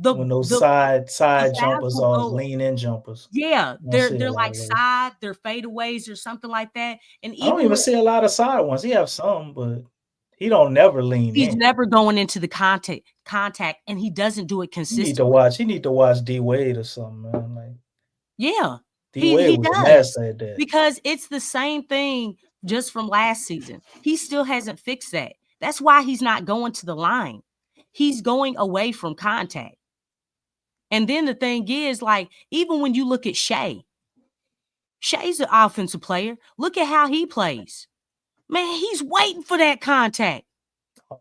when those side jumpers will are go- lean in jumpers. Yeah, I don't see they're a lot like of those. side, they're fadeaways or something like that. And I don't even see a lot of side ones. He have some, but he don't never lean he's in. never going into the contact, and he doesn't do it consistently. He need to watch D Wade or something, man. Like, Yeah, D Wade he was a does, master at that. because it's the same thing just from last season. He still hasn't fixed that. That's why he's not going to the line. He's going away from contact. And then the thing is, like, even when you look at Shea, Shea's an offensive player. Look at how he plays. Man, he's waiting for that contact.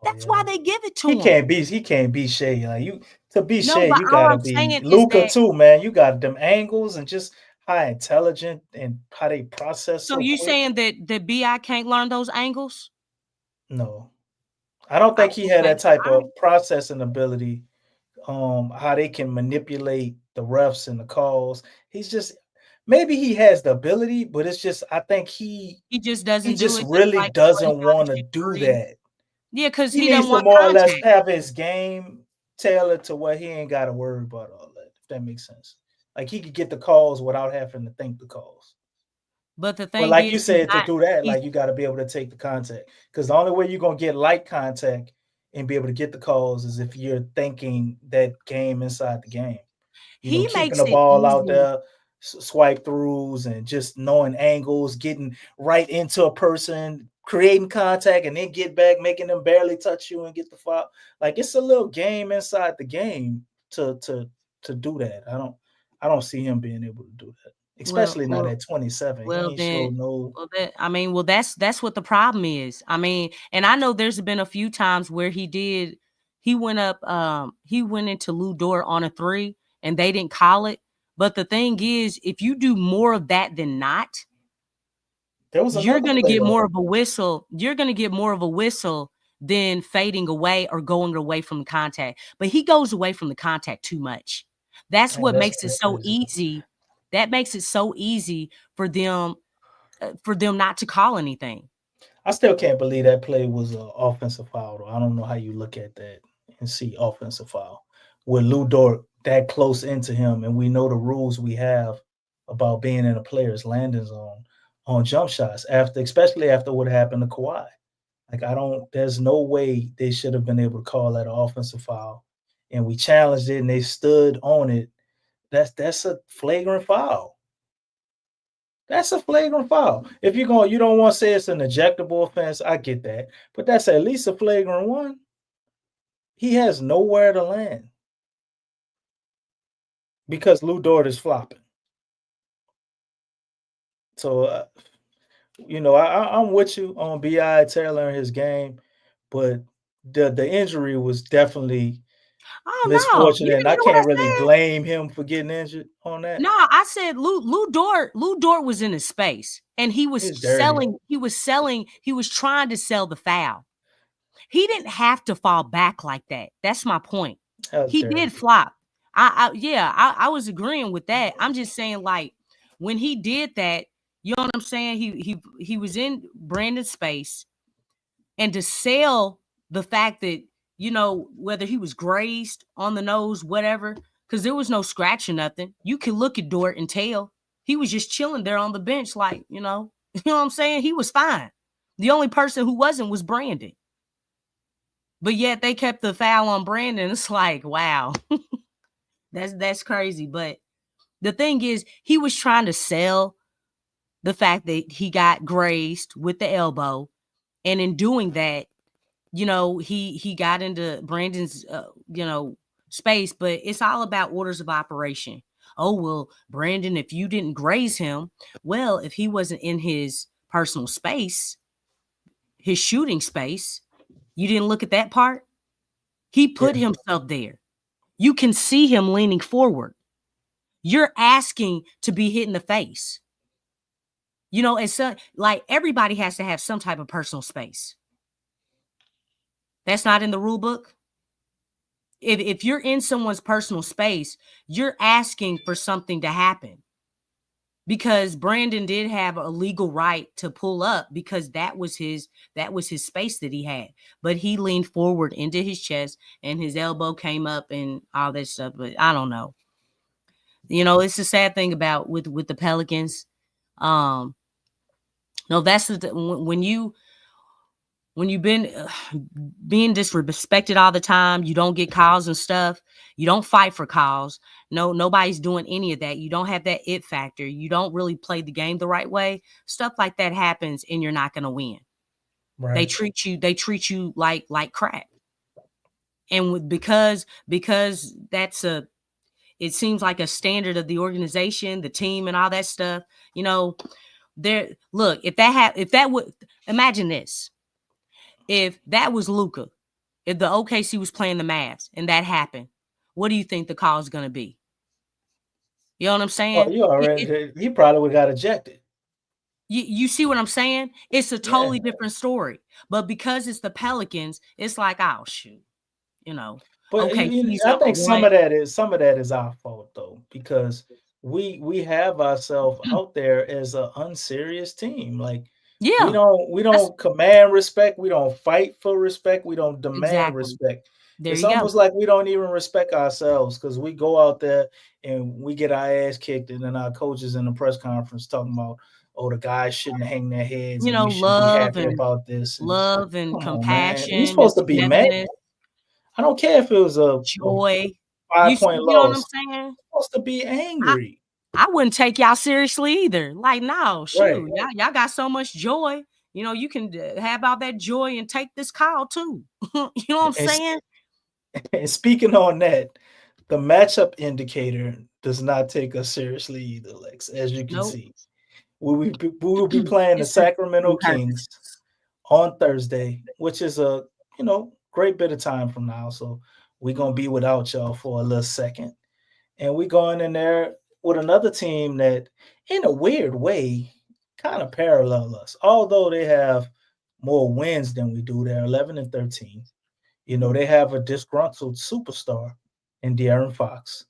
That's why they give it to him. He can't be Shea. Like, to be No, Shea, but you all gotta I'm be saying is Luka that- too, man. You got them angles and just how intelligent and how they process. So you saying that BI can't learn those angles? No, I don't think he had that type of processing ability. How they can manipulate the refs and the calls. He's just, maybe he has the ability, but it's just, I think he just doesn't. He just really doesn't want to do that. Yeah, because he he needs doesn't to want more or less contact. have his game tailored to where he ain't got to worry about all that. If that makes sense, like he could get the calls without having to think the calls. But the thing, but like you said, to do that, like you got to be able to take the contact, because the only way you're gonna get light contact and be able to get the calls is if you're thinking that game inside the game. You know, keeping the ball out there, swipe throughs, and just knowing angles, getting right into a person, creating contact, and then get back, making them barely touch you and get the foul. Like, it's a little game inside the game to do that. I don't see him being able to do that, especially not at 27. Well, he ain't no. Well, that's what the problem is. I mean, and I know there's been a few times where he went up, he went into Lou Dort on a 3 and they didn't call it. But the thing is, if you do more of that than not, you're going to get more of a whistle. You're going to get more of a whistle than fading away or going away from the contact. But he goes away from the contact too much. That's Man, what that's makes it so crazy. easy. That makes it so easy for them not to call anything. I still can't believe that play was an offensive foul. Though. I don't know how you look at that and see offensive foul with Lou Dort that close into him, and we know the rules we have about being in a player's landing zone on jump shots especially after what happened to Kawhi. Like there's no way they should have been able to call that an offensive foul. And we challenged it and they stood on it. That's a flagrant foul. That's a flagrant foul. If you don't want to say it's an ejectable offense, I get that. But that's at least a flagrant one. He has nowhere to land because Lou Dort is flopping. So, I'm with you on B.I. Taylor and his game, but the injury was definitely Oh no, misfortunate, you and didn't I hear what I can't really said? blame him for getting injured on that. No, I said Lou Dort was in his space and he was He's dirty. he was trying to sell the foul. He didn't have to fall back like that. That's my point. That was He dirty. did flop. I was agreeing with that. I'm just saying, like, when he did that, you know what I'm saying? He was in Brandon's space, and to sell the fact that, whether he was grazed on the nose, whatever, because there was no scratch or nothing. You can look at Dort and tell he was just chilling there on the bench, like, you know what I'm saying? He was fine. The only person who wasn't was Brandon. But yet they kept the foul on Brandon. It's like, wow, that's crazy. But the thing is, he was trying to sell the fact that he got grazed with the elbow. And in doing that, he got into Brandon's, space. But it's all about orders of operation. Oh, well, Brandon, if you didn't graze him, well, if he wasn't in his personal space, his shooting space, you didn't look at that part? He put himself there. You can see him leaning forward. You're asking to be hit in the face. It's like everybody has to have some type of personal space. That's not in the rule book. If you're in someone's personal space, you're asking for something to happen. Because Brandon did have a legal right to pull up because that was his space that he had. But he leaned forward into his chest and his elbow came up and all that stuff. But I don't know. It's the sad thing about with the Pelicans. No, that's when you've been being disrespected all the time, you don't get calls and stuff. You don't fight for calls. No, nobody's doing any of that. You don't have that it factor. You don't really play the game the right way. Stuff like that happens, and you're not going to win. Right. They treat you like crap, and because it seems like a standard of the organization, the team, and all that stuff. If that would imagine this. If that was Luka, if the OKC was playing the Mavs and that happened, what do you think the call is going to be? You know what I'm saying? He probably would have got ejected. You see what I'm saying? It's a totally different story. But because it's the Pelicans, it's like, oh, shoot. But I think some of that is our fault though, because we have ourselves out there as an unserious team. Like we don't command respect, we don't fight for respect, we don't demand respect. It's almost like we don't even respect ourselves because we go out there and we get our ass kicked, and then our coaches in the press conference talking about, oh, the guys shouldn't hang their heads, and we should be happy about this. Love and compassion. You're supposed to be mad. I don't care if it was a joy. 5-point loss. You know what I'm saying? You're supposed to be angry. I wouldn't take y'all seriously either. Like, no, shoot, right. y'all got so much joy. You can have all that joy and take this call too. You know what I'm saying? And speaking on that, the matchup indicator does not take us seriously either, Lex. As you can see, we will be playing the Sacramento Kings on Thursday, which is a great bit of time from now. So we're gonna be without y'all for a little second, and we're going in there with another team that, in a weird way, kind of parallel us, although they have more wins than we do. They're 11-13. They have a disgruntled superstar in De'Aaron Fox.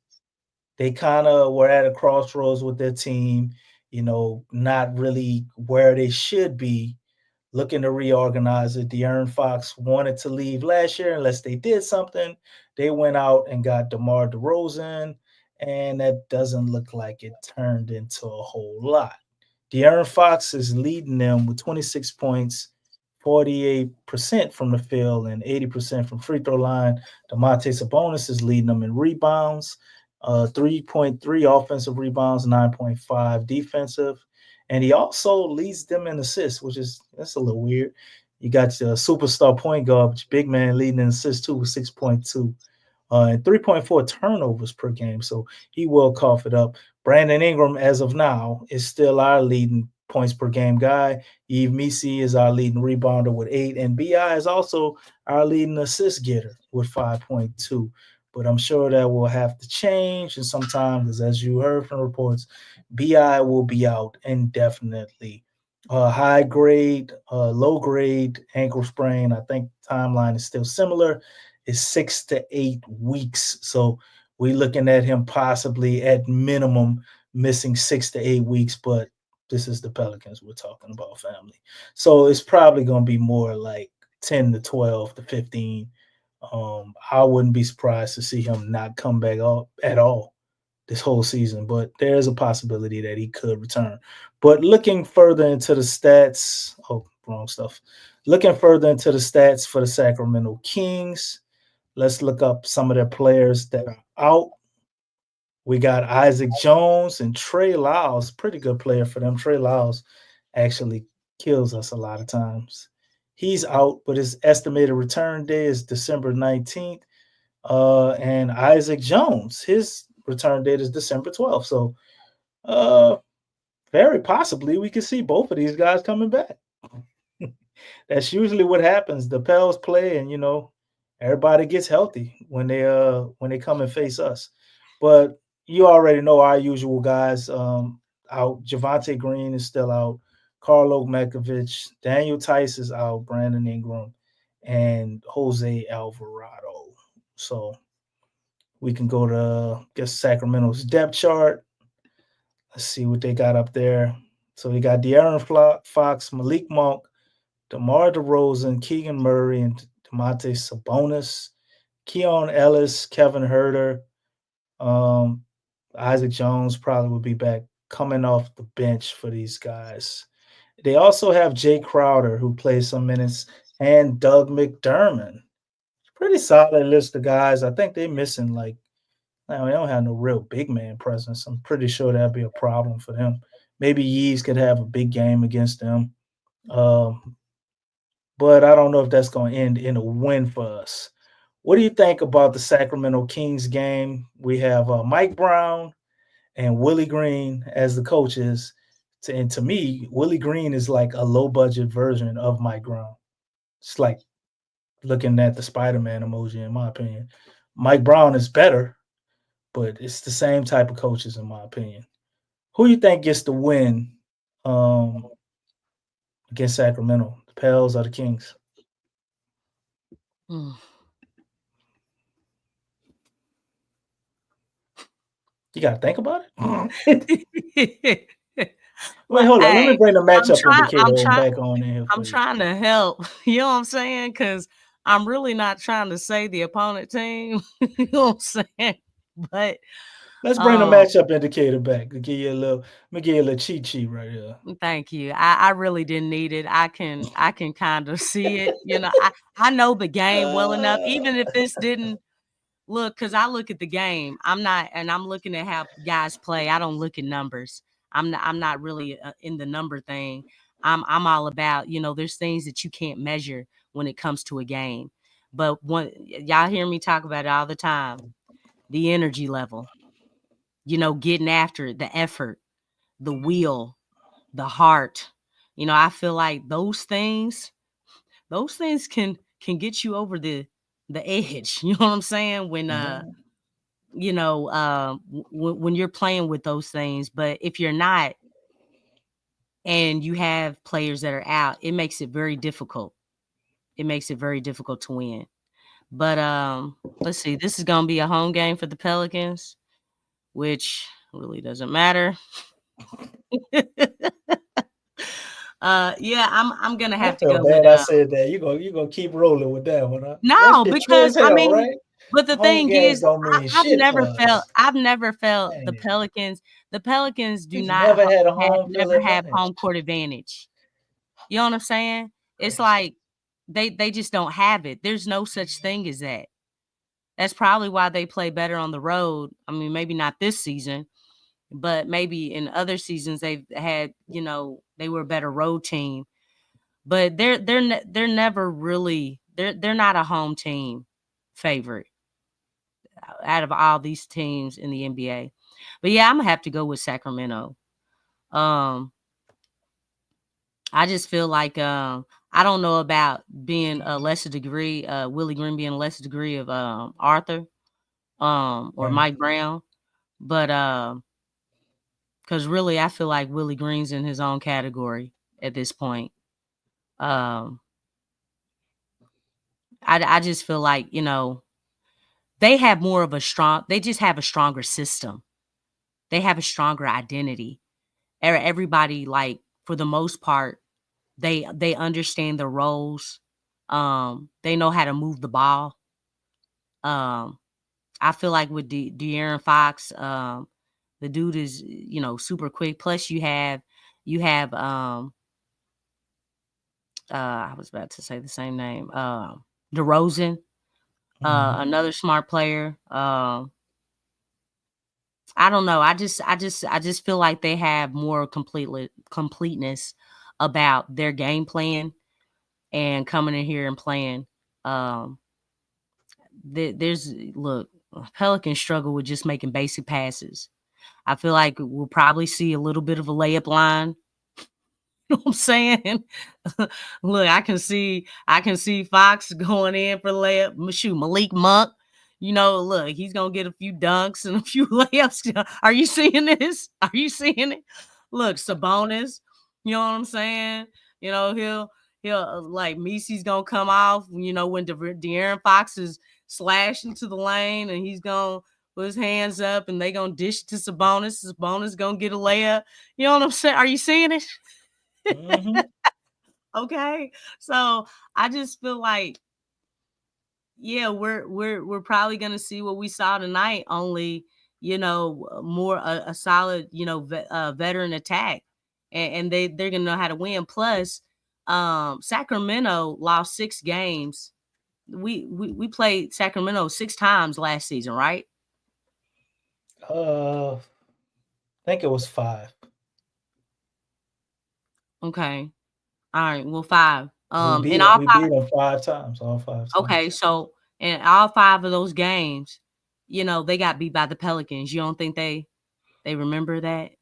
They kind of were at a crossroads with their team, not really where they should be, looking to reorganize it. De'Aaron Fox wanted to leave last year unless they did something. They went out and got DeMar DeRozan, and that doesn't look like it turned into a whole lot. De'Aaron Fox is leading them with 26 points, 48% from the field, and 80% from free throw line. Domantas Sabonis is leading them in rebounds, 3.3 offensive rebounds, 9.5 defensive. And he also leads them in assists, that's a little weird. You got your superstar point guard, but your big man leading in assists too with 6.2. And 3.4 turnovers per game. So he will cough it up. Brandon Ingram, as of now, is still our leading points per game guy. Yves Missi is our leading rebounder with 8. And B.I. is also our leading assist getter with 5.2. But I'm sure that will have to change in some time because, as you heard from reports, B.I. will be out indefinitely. High grade, low grade ankle sprain. I think timeline is still similar. Is 6 to 8 weeks. So we're looking at him possibly at minimum missing 6 to 8 weeks, but this is the Pelicans we're talking about, family. So it's probably going to be more like 10 to 12 to 15. I wouldn't be surprised to see him not come back up at all this whole season, but there's a possibility that he could return. But looking further into the stats, wrong stuff. Looking further into the stats for the Sacramento Kings, let's look up some of their players that are out. We got Isaac Jones and Trey Lyles, pretty good player for them. Trey Lyles actually kills us a lot of times. He's out, but his estimated return day is December 19th. And Isaac Jones, his return date is December 12th. So very possibly we could see both of these guys coming back. That's usually what happens. The Pels play, and everybody gets healthy when they come and face us. But you already know our usual guys out. Javonte Green is still out. Carlo Mekovic, Daniel Tice is out. Brandon Ingram, and Jose Alvarado. So we can go to Sacramento's depth chart. Let's see what they got up there. So we got De'Aaron Fox, Malik Monk, DeMar DeRozan, Keegan Murray, and Domantas Sabonis, Keon Ellis, Kevin Huerter, Isaac Jones probably will be back coming off the bench for these guys. They also have Jay Crowder, who plays some minutes, and Doug McDermott. Pretty solid list of guys. I think they're missing they don't have no real big man presence. I'm pretty sure that'd be a problem for them. Maybe Yeeves could have a big game against them. But I don't know if that's going to end in a win for us. What do you think about the Sacramento Kings game? We have Mike Brown and Willie Green as the coaches. And to me, Willie Green is like a low-budget version of Mike Brown. It's like looking at the Spider-Man emoji, in my opinion. Mike Brown is better, but it's the same type of coaches, in my opinion. Who do you think gets the win against Sacramento? The Pels or the Kings? You got to think about it. Wait, hold on. Let me bring the matchup indicator back on in here. I'm trying to help. You know what I'm saying? Because I'm really not trying to say the opponent team. You know what I'm saying? But let's bring the matchup indicator back. Let me give you a little cheat sheet right here. Thank you. I really didn't need it. I can kind of see it. I know the game well enough. Even if this didn't look, because I look at the game. I'm looking at how guys play. I don't look at numbers. I'm not really in the number thing. I'm all about, there's things that you can't measure when it comes to a game. But y'all hear me talk about it all the time. The energy level, getting after it, the effort, the will, the heart. I feel like those things can get you over the edge. You know what I'm saying? When when you're playing with those things. But if you're not, and you have players that are out, it makes it very difficult. It makes it very difficult to win. But let's see. This is gonna be a home game for the Pelicans, which really doesn't matter. Yeah, I'm gonna I have to feel go with bad I said that. You gonna keep rolling with that one, huh? That no, shit true because as I hell, mean, right? but the Home thing games is, don't mean shit for us. I've never felt the Man, Pelicans do we've not never had a have home field never have advantage. home court advantage. You know what I'm saying? It's like they just don't have it. There's no such thing as that. That's probably why they play better on the road. I mean, maybe not this season, but maybe in other seasons they've had, they were a better road team. But they're never really they're not a home team favorite out of all these teams in the NBA. But yeah, I'm gonna have to go with Sacramento. Um, I just feel like I don't know about being a lesser degree, Willie Green being a lesser degree of Arthur or Right. Mike Brown, but because really I feel like Willie Green's in his own category at this point. Um, I just feel like they have more of they just have a stronger system. They have a stronger identity. Everybody, like, for the most part, they understand their roles. They know how to move the ball. I feel like with De'Aaron Fox, the dude is, super quick. Plus you have I was about to say the same name. DeRozan, Mhm. another smart player. I don't know. I just feel like they have more completeness about their game plan and coming in here and playing. Um, look, Pelicans struggle with just making basic passes. I feel like we'll probably see a little bit of a layup line. You know what I'm saying? Look, I can see Fox going in for layup. Shoot, Malik Monk. Look, he's gonna get a few dunks and a few layups. Are you seeing this? Are you seeing it? Look, Sabonis. You know what I'm saying? He'll like Misi's gonna come off. When De'Aaron Fox is slashing to the lane and he's gonna put his hands up and they gonna dish it to Sabonis. Sabonis gonna get a layup. You know what I'm saying? Are you seeing it? Mhm. Okay. So I just feel like, yeah, we're probably gonna see what we saw tonight, only more a solid, veteran attack. And they're gonna know how to win. Plus, Sacramento lost 6 games. We played Sacramento 6 times last season, right? I think it was 5. Okay. All right. Well, 5. We beat In them. all We 5. beat them 5 times. All 5 Okay, times. so in all 5 of those games, they got beat by the Pelicans. You don't think they remember that?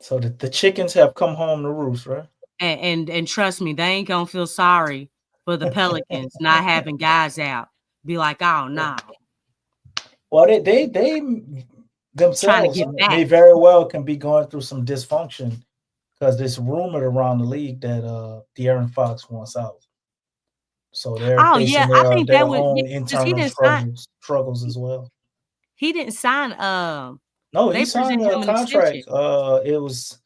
So the chickens have come home to roost, right? And trust me, they ain't gonna feel sorry for the Pelicans not having guys out. Be like, oh no, Well, they trying to themselves get back. may very well can be going through some dysfunction because it's rumored around the league that De'Aaron Fox wants out. So they're Oh yeah, facing I their think their that would, own because internal struggles as well. he didn't sign. No, he They signed presented a him an extension. contract. It was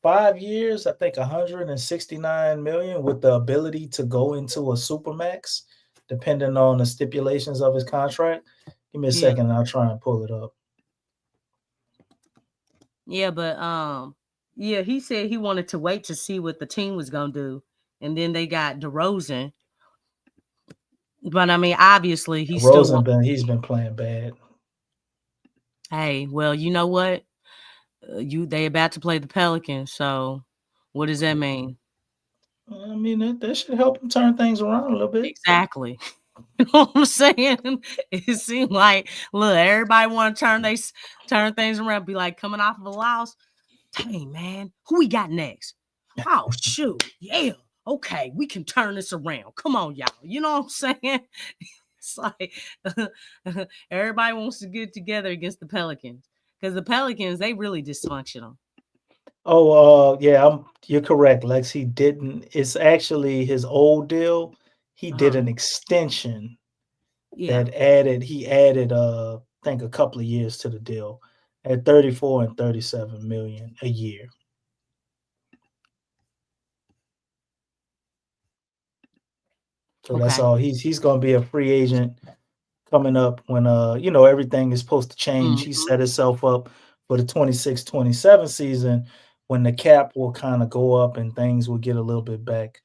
5 years, I think 169 million with the ability to go into a supermax, depending on the stipulations of his contract. Give me a Yeah, second, and I'll try and pull it up. yeah, but yeah, he said he wanted to wait to see what the team was gonna do, and then they got DeRozan. But I mean, obviously, he still wants. He's been playing bad. Hey, well, you know what? They about to play the Pelicans, so what does that mean? I mean, that should help him turn things around a little bit. Exactly. You know what I'm saying? It seemed like, look, everybody want to turn things around, be like coming off of a loss. Dang, man, who we got next? Oh, shoot. Yeah. Okay, we can turn this around. Come on, y'all. You know what I'm saying? It's like everybody wants to get together against the Pelicans because the Pelicans, they really dysfunctional. Oh, yeah, you're correct, Lex. He didn't. It's actually his old deal. He did Uh-huh. an extension Yeah. that added I think a couple of years to the deal at 34 and 37 million a year. So that's Okay. all. He's going to be a free agent coming up when everything is supposed to change. He Mhm. set himself up for the 26-27 season when the cap will kind of go up and things will get a little bit back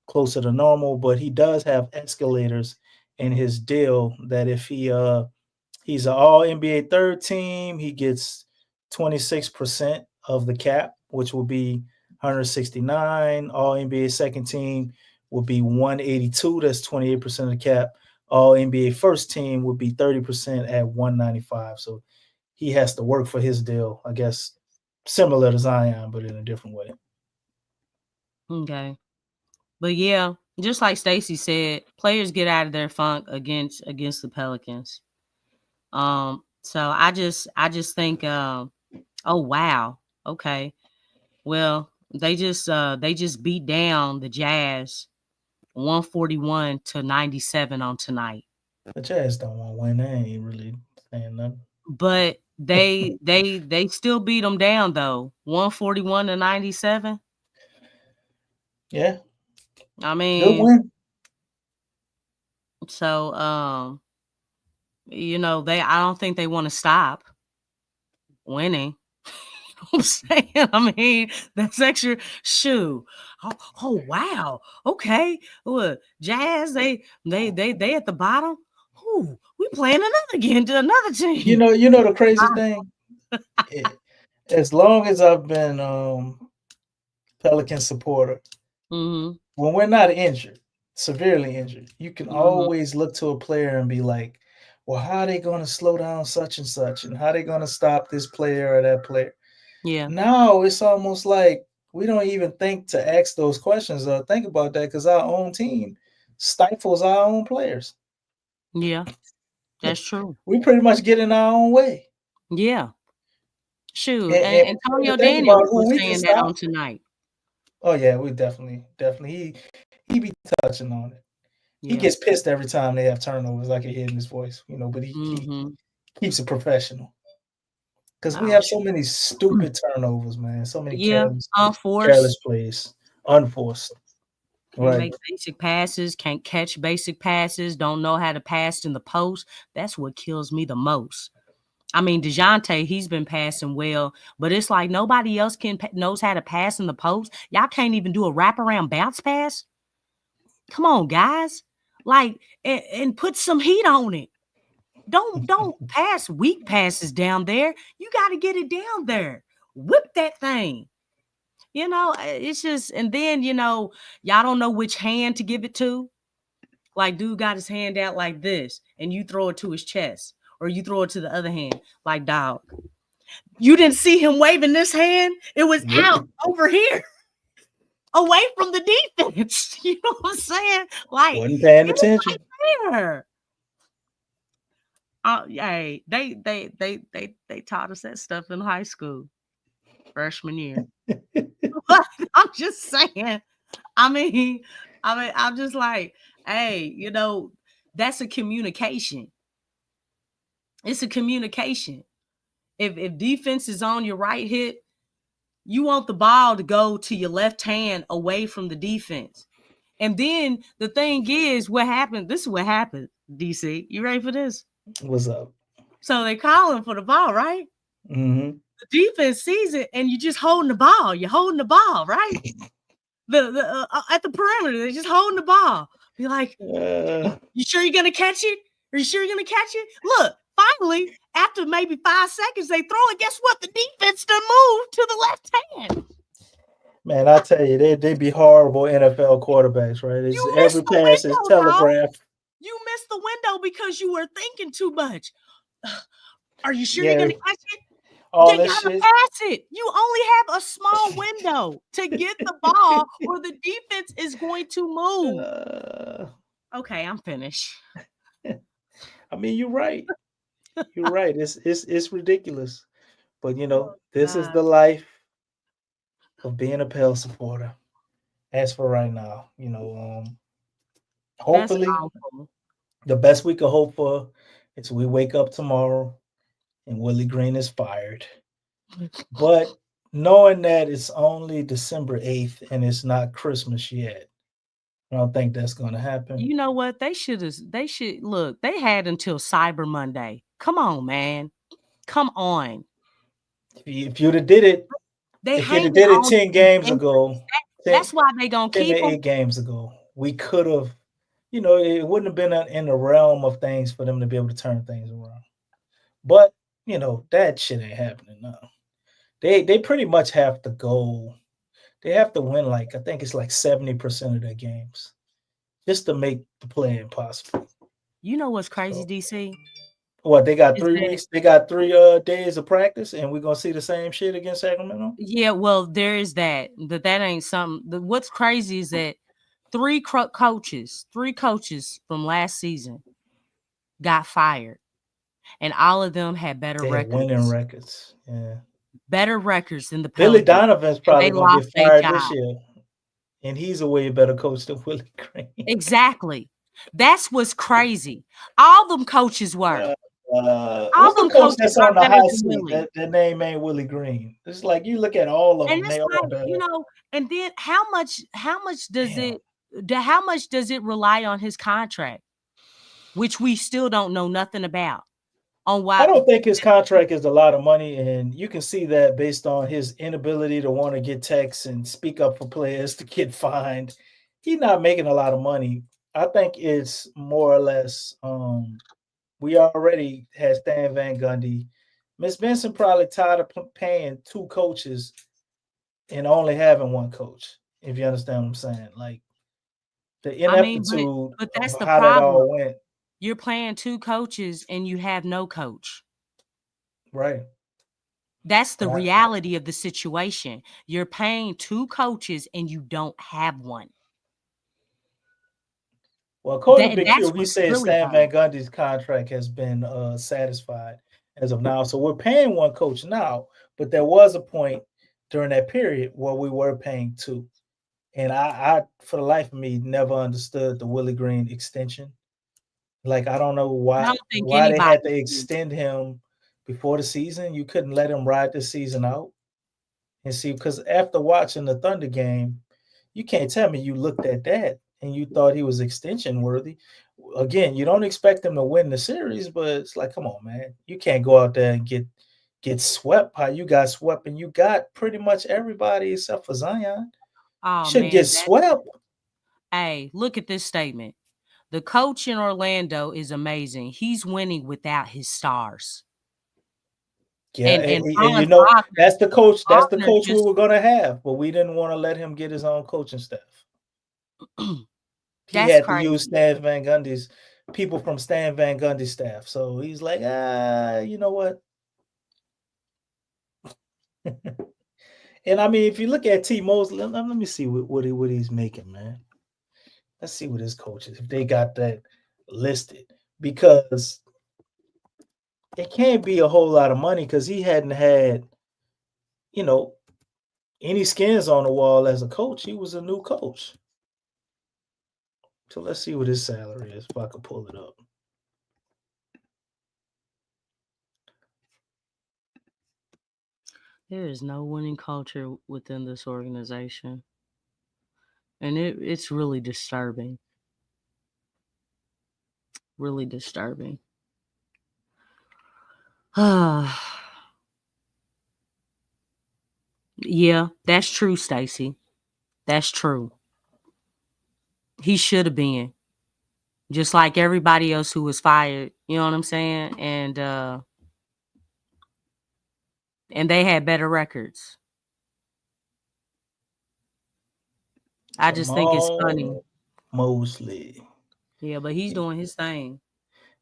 closer to normal, but he does have escalators in his deal that if he's an all NBA third team, he gets 26% of the cap, which will be 169. All NBA second team will be 182. That's 28% of the cap. All NBA first team would be 30% at 195. So he has to work for his deal, I guess, similar to Zion, but in a different way. Okay. But yeah, just like Stacy said, players get out of their funk against the Pelicans. So I just think oh wow. Okay. Well, they just beat down the Jazz 141-97 on tonight. The Jazz don't want to win. They ain't really saying nothing. But they still beat them down though. 141-97. Yeah, I good mean, win. so I don't think they want to stop winning. I'm saying, I mean, that's extra shoe. Oh wow. Okay. Look, Jazz, they at the bottom. Ooh, we playing another team. You know the crazy thing? As long as I've been Pelican supporter, Mm-hmm. when we're not injured, severely injured, you can Mm-hmm. always look to a player and be like, well, how are they going to slow down such and such? And how are they going to stop this player or that player? Yeah. Now it's almost like we don't even think to ask those questions or think about that because our own team stifles our own players. Yeah. That's true. We pretty much get in our own way. Yeah. Shoot. And And we don't Antonio even think about Daniels who was we can saying that stop. on tonight. Oh yeah, we definitely he be touching on it. He Yeah. gets pissed every time they have turnovers. I can hear in his voice, but he Mm-hmm. keeps it professional because we Oh have so shoot. many stupid turnovers, man. So many Yeah. careless Unforced. plays, unforced. Can't Right. make basic passes, can't catch basic passes, don't know how to pass in the post. That's what kills me the most. I mean, DeJounte, he's been passing well, but it's like nobody else knows how to pass in the post. Y'all can't even do a wraparound bounce pass. Come on, guys. Like, and put some heat on it. Don't pass weak passes down there. You got to get it down there. Whip that thing. It's just, and then, y'all don't know which hand to give it to. Like, dude got his hand out like this, and you throw it to his chest, or you throw it to the other hand. Like, dog, you didn't see him waving this hand. It was Yep. out over here, away from the defense. You know what I'm saying? Like, Wasn't paying it was attention. right there. Hey, they taught us that stuff in high school, freshman year. I'm just saying. I mean, I'm just like, hey, that's a communication. It's a communication. If defense is on your right hip, you want the ball to go to your left hand away from the defense. And then the thing is, what happened? This is what happened, DC. You ready for this? What's up? So they calling for the ball, right? Mm-hmm. The defense sees it, and you're just holding the ball. You're holding the ball, right? At the perimeter, they're just holding the ball. Be like, you sure you're gonna catch it? Are you sure you're gonna catch it? Look, finally, after maybe 5 seconds, they throw it. Guess what? The defense done moved to the left hand. Man, I tell you, they be horrible NFL quarterbacks, right? It's You every missed the pass is window, bro. telegraphed. You missed the window because you were thinking too much. Are you sure you're Yeah, gonna catch it? all You that gotta shit. pass it. You only have a small window to get the ball, or the defense is going to move. Okay, I'm finished. I mean, you're right. You're right. It's ridiculous. But Oh, this is God. the life of being a Pels supporter. As for right now, That's hopefully awful. the best we could hope for is we wake up tomorrow and Willie Green is fired. But knowing that it's only December 8th and it's not Christmas yet, I don't think that's going to happen. You know what? They should look, they had until Cyber Monday. Come on, man. Come on. If you'd have did it, They if you'd have hanging did it on 10 to these games injuries. ago, 10, That's why they gonna 10 to keep them. 8 games ago, we could have, it wouldn't have been in the realm of things for them to be able to turn things around. But, that shit ain't happening now. They pretty much have to go. They have to win I think it's 70% of their games just to make the play impossible. You know what's crazy, So, DC? what, they got Is 3 that weeks? They got 3 days of practice, and we're gonna see the same shit against Sacramento? yeah, well, there is that. That ain't something. What's crazy is that three coaches from last season got fired, and all of them had better They had winning records, records. Yeah. than the Billy Pelicans, Donovan's and they probably gonna lost get their fired this job. year, and he's a way better coach than Willie Green. Exactly. That's what's crazy. All them coaches were. All What's the them coach coaches that's are on the better hot than seat? Willie. Their name ain't Willie Green. It's like you look at all of And them; that's they all like, better. and then how much does Damn. how much does it rely on his contract, which we still don't know nothing about on I why. don't think his contract is a lot of money, and you can see that based on his inability to want to get texts and speak up for players to get fined. He's not making a lot of money. I think it's more or less we already had Stan Van Gundy. Miss Benson probably tired of paying 2 coaches and only having 1 coach, if you understand what I'm saying. Like the I mean, ineptitude but of that's the how that problem. all went. You're playing 2 coaches and you have no coach. Right. That's the Right. reality of the situation. You're paying 2 coaches and you don't have one. Well, according to Big That's Q, he what's said really Stan bad. Van Gundy's contract has been satisfied as of now. So we're paying 1 coach now, but there was a point during that period where we were paying 2. And I for the life of me, never understood the Willie Green extension. Like, I don't know I why don't think they had anybody to is. extend him before the season. You couldn't let him ride the season out and see, because after watching the Thunder game, you can't tell me you looked at that and you thought he was extension worthy. Again, you don't expect him to win the series, but it's like, come on, man. You can't go out there and get swept how you got swept, and you got pretty much everybody except for Zion. Oh Should get man, swept. hey, look at this statement. The coach in Orlando is amazing. He's winning without his stars. Yeah, And and Franz that's the coach. That's the Wagner coach we just were gonna have, but we didn't want to let him get his own coaching staff. He that's had to use crazy. Stan Van Gundy's people from Stan Van Gundy's staff. So he's like, you know what? And I mean, if you look at T. Mosley, let me see what he's making, man. Let's see what his coach is, if they got that listed, because it can't be a whole lot of money because he hadn't had, you know, any skins on the wall as a coach. He was a new coach. So let's see what his salary is if I can pull it up. There is no winning culture within this organization. And it's really disturbing. Really disturbing. Yeah, that's true, Stacy. That's true. He should have been. Just like everybody else who was fired. You know what I'm saying? And they had better records. I just think it's funny. Mosley. Yeah, but he's doing his thing.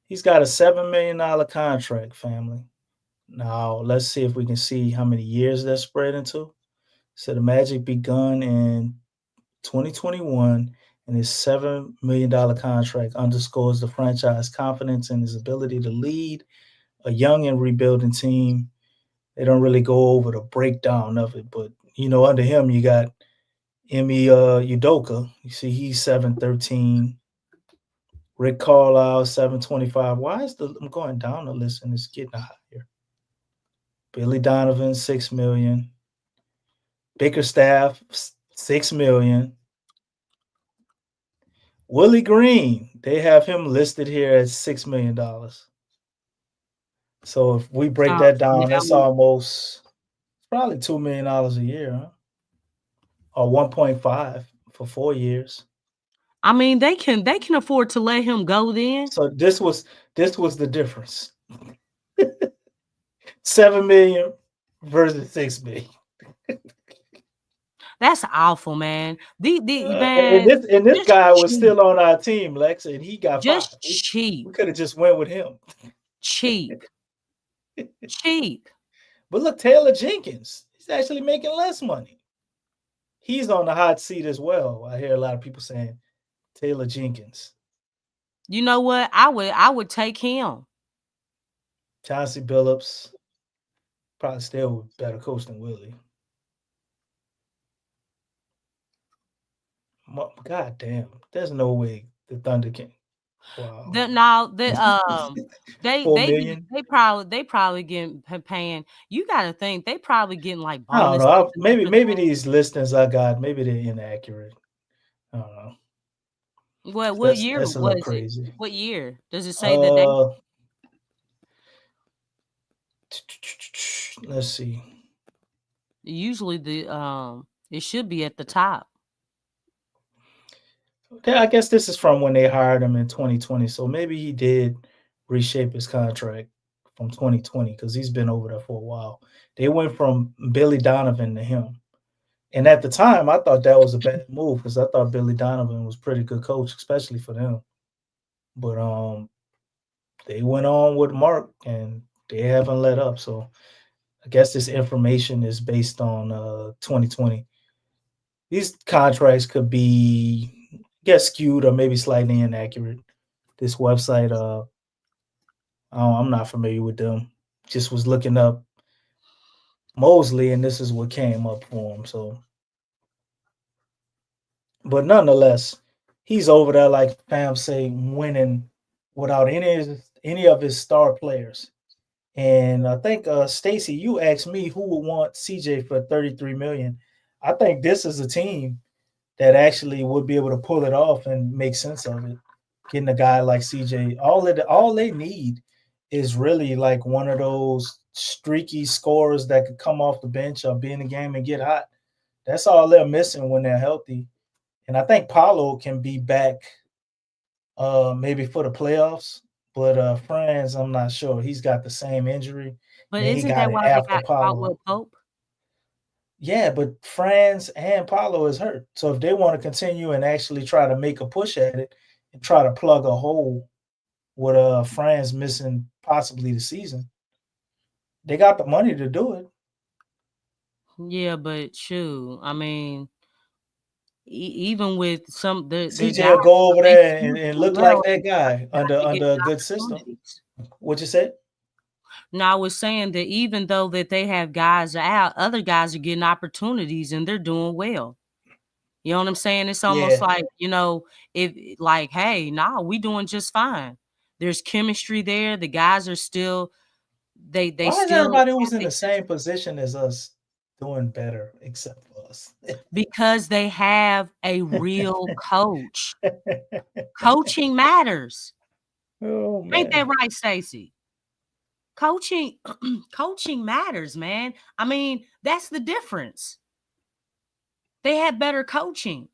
He's got a $7 million contract, family. Now, let's see if we can see how many years that's spread into. So the Magic begun in 2021, and his $7 million contract underscores the franchise confidence in his ability to lead a young and rebuilding team. They don't really go over the breakdown of it, but under him you got Emi Udoka. You see, he's 713. Rick Carlisle 725. I'm going down the list and it's getting higher. Billy Donovan 6 million. Bickerstaff 6 million. Willie Green, they have him listed here at $6 million. So if we break that down, that's almost probably $2 million a year, huh? Or 1.5 for 4 years. I mean, they can afford to let him go then. So this was the difference. 7 million versus 6 million. That's awful, man. And this guy was cheap. still on our team, Lex, and he got Just 5. cheap. We could have just went with him. Cheap. Cheap. But look, Taylor Jenkins, he's actually making less money. He's on the hot seat as well. I hear a lot of people saying Taylor Jenkins. You know what? I would take him. Chauncey Billups, probably still better coach than Willie. God damn, there's no way the Thunder can. Wow. They 4 million? they probably getting paying. You got to think they probably getting like I don't bonuses. know. Maybe these listings I got, maybe they're inaccurate. I don't know. What year That's a little was crazy. it? What year does it say that they? Let's see. Usually it should be at the top. Yeah, I guess this is from when they hired him in 2020. So maybe he did reshape his contract from 2020 because he's been over there for a while. They went from Billy Donovan to him. And at the time, I thought that was a bad move because I thought Billy Donovan was a pretty good coach, especially for them. But they went on with Mark, and they haven't let up. So I guess this information is based on 2020. These contracts could be, skewed or maybe slightly inaccurate. This website, I'm not familiar with them. Just was looking up Mosley, and this is what came up for him. So, but nonetheless, he's over there, like fam say, winning without any of his star players. And I think Stacy, you asked me who would want CJ for $33 million. I think this is a team that actually would be able to pull it off and make sense of it. Getting a guy like CJ, all they need is really like one of those streaky scorers that could come off the bench or be in the game and get hot. That's all they're missing when they're healthy. And I think Paolo can be back maybe for the playoffs. But Franz, I'm not sure. He's got the same injury. But isn't that why they got Caldwell Pope? Yeah, but Franz and Paolo is hurt. So if they want to continue and actually try to make a push at it and try to plug a hole with Franz missing possibly the season, they got the money to do it. Yeah, but shoot, I mean, even with some the CJ will go over there and look like that guy under a good system. What you said? No, I was saying that even though that they have guys out, other guys are getting opportunities and they're doing well. You know what I'm saying? It's almost like, if like, hey, we doing just fine. There's chemistry there. The guys are still they Why still is everybody who's in the same position as us doing better except for us? Because they have a real coach. Coaching matters. Oh, man. Ain't that right, Stacey? Coaching matters, man. I mean, that's the difference. They have better coaching.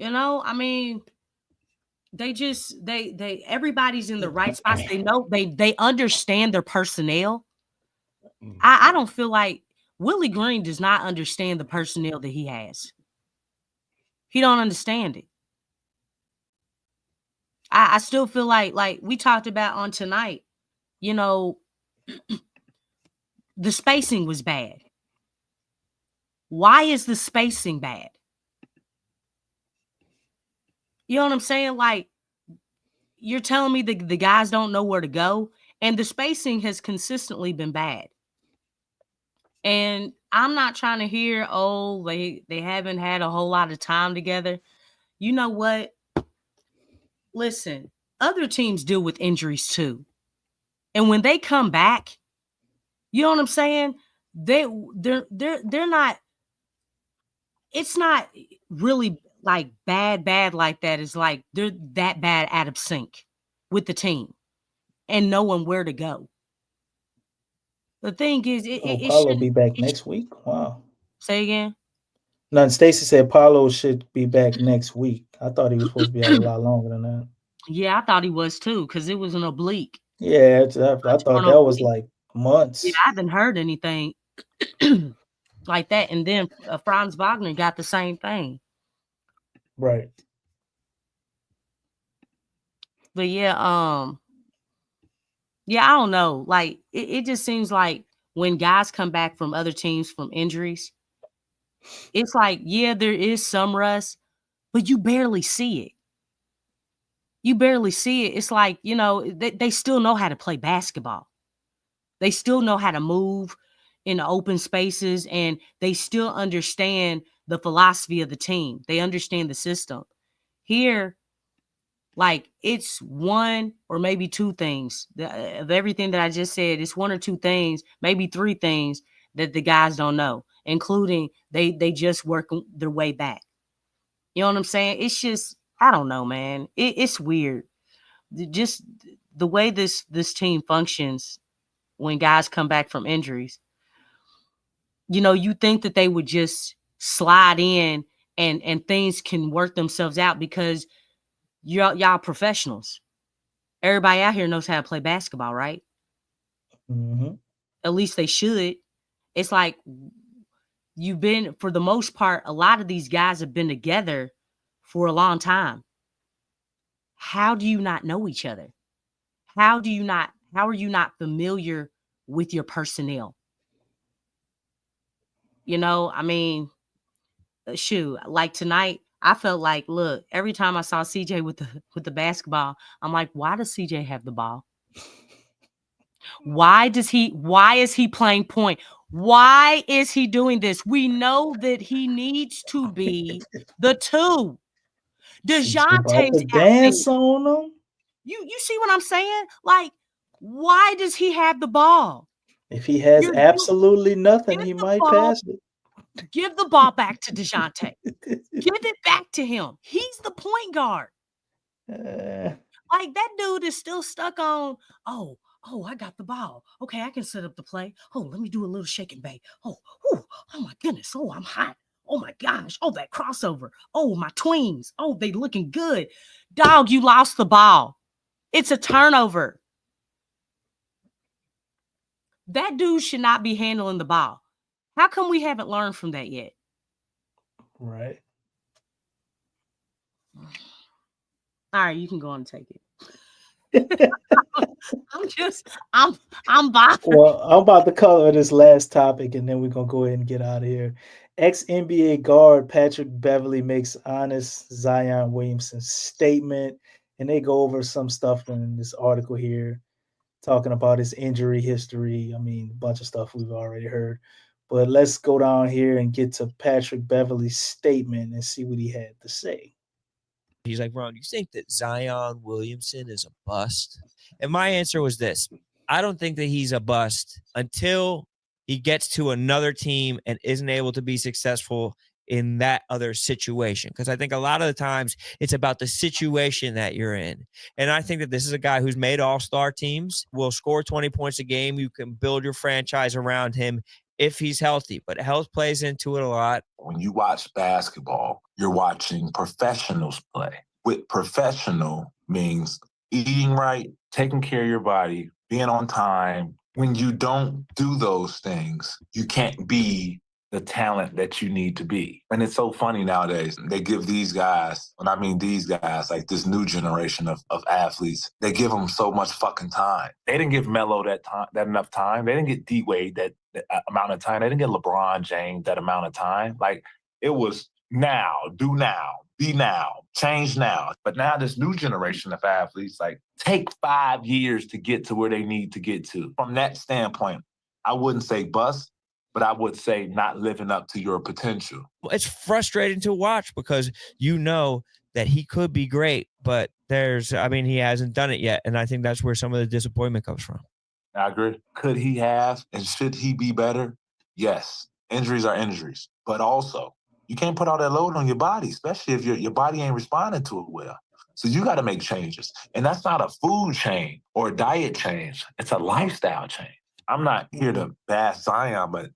I mean, they everybody's in the right spots. They know they understand their personnel. I don't feel like Willie Green does not understand the personnel that he has. He don't understand it. I still feel like we talked about on tonight, the spacing was bad. Why is the spacing bad? You know what I'm saying? Like, you're telling me the guys don't know where to go, and the spacing has consistently been bad. And I'm not trying to hear, oh, they haven't had a whole lot of time together. You know what? Listen, other teams deal with injuries too. And when they come back, you know what I'm saying? They're not, it's not really like bad like that. It's like they're that bad out of sync with the team and knowing where to go. The thing is, it Paulo be shouldn't. back next week. Wow. Say again. None. Stacy said Paulo should be back next week. I thought he was supposed to be out a lot longer than that. Yeah, I thought he was too, because it was an oblique. Yeah, I thought that was like months. Yeah, I haven't heard anything like that. And then Franz Wagner got the same thing. Right. But yeah, I don't know. Like it just seems like when guys come back from other teams from injuries, it's like, yeah, there is some rust, but you barely see it. You barely see it. It's like, you know, they still know how to play basketball. They still know how to move in the open spaces, and they still understand the philosophy of the team. They understand the system. Here, like, it's one or maybe two things of everything that I just said. It's one or two things, maybe three things that the guys don't know, including they just work their way back. You know what I'm saying? It's just, I don't know, man. It's weird. Just the way this team functions when guys come back from injuries. You know, you think that they would just slide in and things can work themselves out because y'all professionals. Everybody out here knows how to play basketball, right? Mm-hmm. At least they should. It's like you've been, for the most part, a lot of these guys have been together for a long time. How do you not know each other? How are you not familiar with your personnel? You know, I mean, shoot, like tonight, I felt like, look, every time I saw CJ with the basketball, I'm like, why does CJ have the ball? Why is he playing point? Why is he doing this? We know that he needs to be the two. About to DeJounte's out there. dance on them. You see what I'm saying? Like, why does he have the ball? If he has absolutely nothing, give he the might ball- pass it. Give the ball back to DeJounte. Give it back to him. He's the point guard. Like, that dude is still stuck on, oh, I got the ball. Okay, I can set up the play. Oh, let me do a little shake and bake. Oh my goodness. Oh, I'm hot. Oh my gosh. Oh, that crossover. Oh, my twins. Oh, they looking good. Dog, you lost the ball. It's a turnover. That dude should not be handling the ball. How come we haven't learned from that yet? Right. All right, you can go on and take it. I'm bothered. Well, I'm about to cover this last topic, and then we're gonna go ahead and get out of here. Ex-NBA guard Patrick Beverley makes honest Zion Williamson statement, and they go over some stuff in this article here, talking about his injury history. I mean, a bunch of stuff we've already heard. But let's go down here and get to Patrick Beverley's statement and see what he had to say. He's like, Ron, you think that Zion Williamson is a bust? And my answer was this. I don't think that he's a bust until he gets to another team and isn't able to be successful in that other situation. Because I think a lot of the times it's about the situation that you're in. And I think that this is a guy who's made all-star teams, will score 20 points a game. You can build your franchise around him if he's healthy, but health plays into it a lot. When you watch basketball, you're watching professionals play. With professional means eating right, taking care of your body, being on time. When you don't do those things, you can't be the talent that you need to be. And it's so funny nowadays. They give these guys, and I mean these guys, like this new generation of athletes, they give them so much fucking time. They didn't give Melo that enough time. They didn't get D-Wade that amount of time. They didn't get LeBron James that amount of time. Like, it was now, do now, be now, change now. But now this new generation of athletes, like, take 5 years to get to where they need to get to. From that standpoint, I wouldn't say bust. but I would say not living up to your potential. It's frustrating to watch because you know that he could be great, but he hasn't done it yet. And I think that's where some of the disappointment comes from. I agree. Could he have and should he be better? Yes. Injuries are injuries. But also, you can't put all that load on your body, especially if your body ain't responding to it well. So you got to make changes. And that's not a food change or a diet change. It's a lifestyle change. I'm not here to bash Zion, but,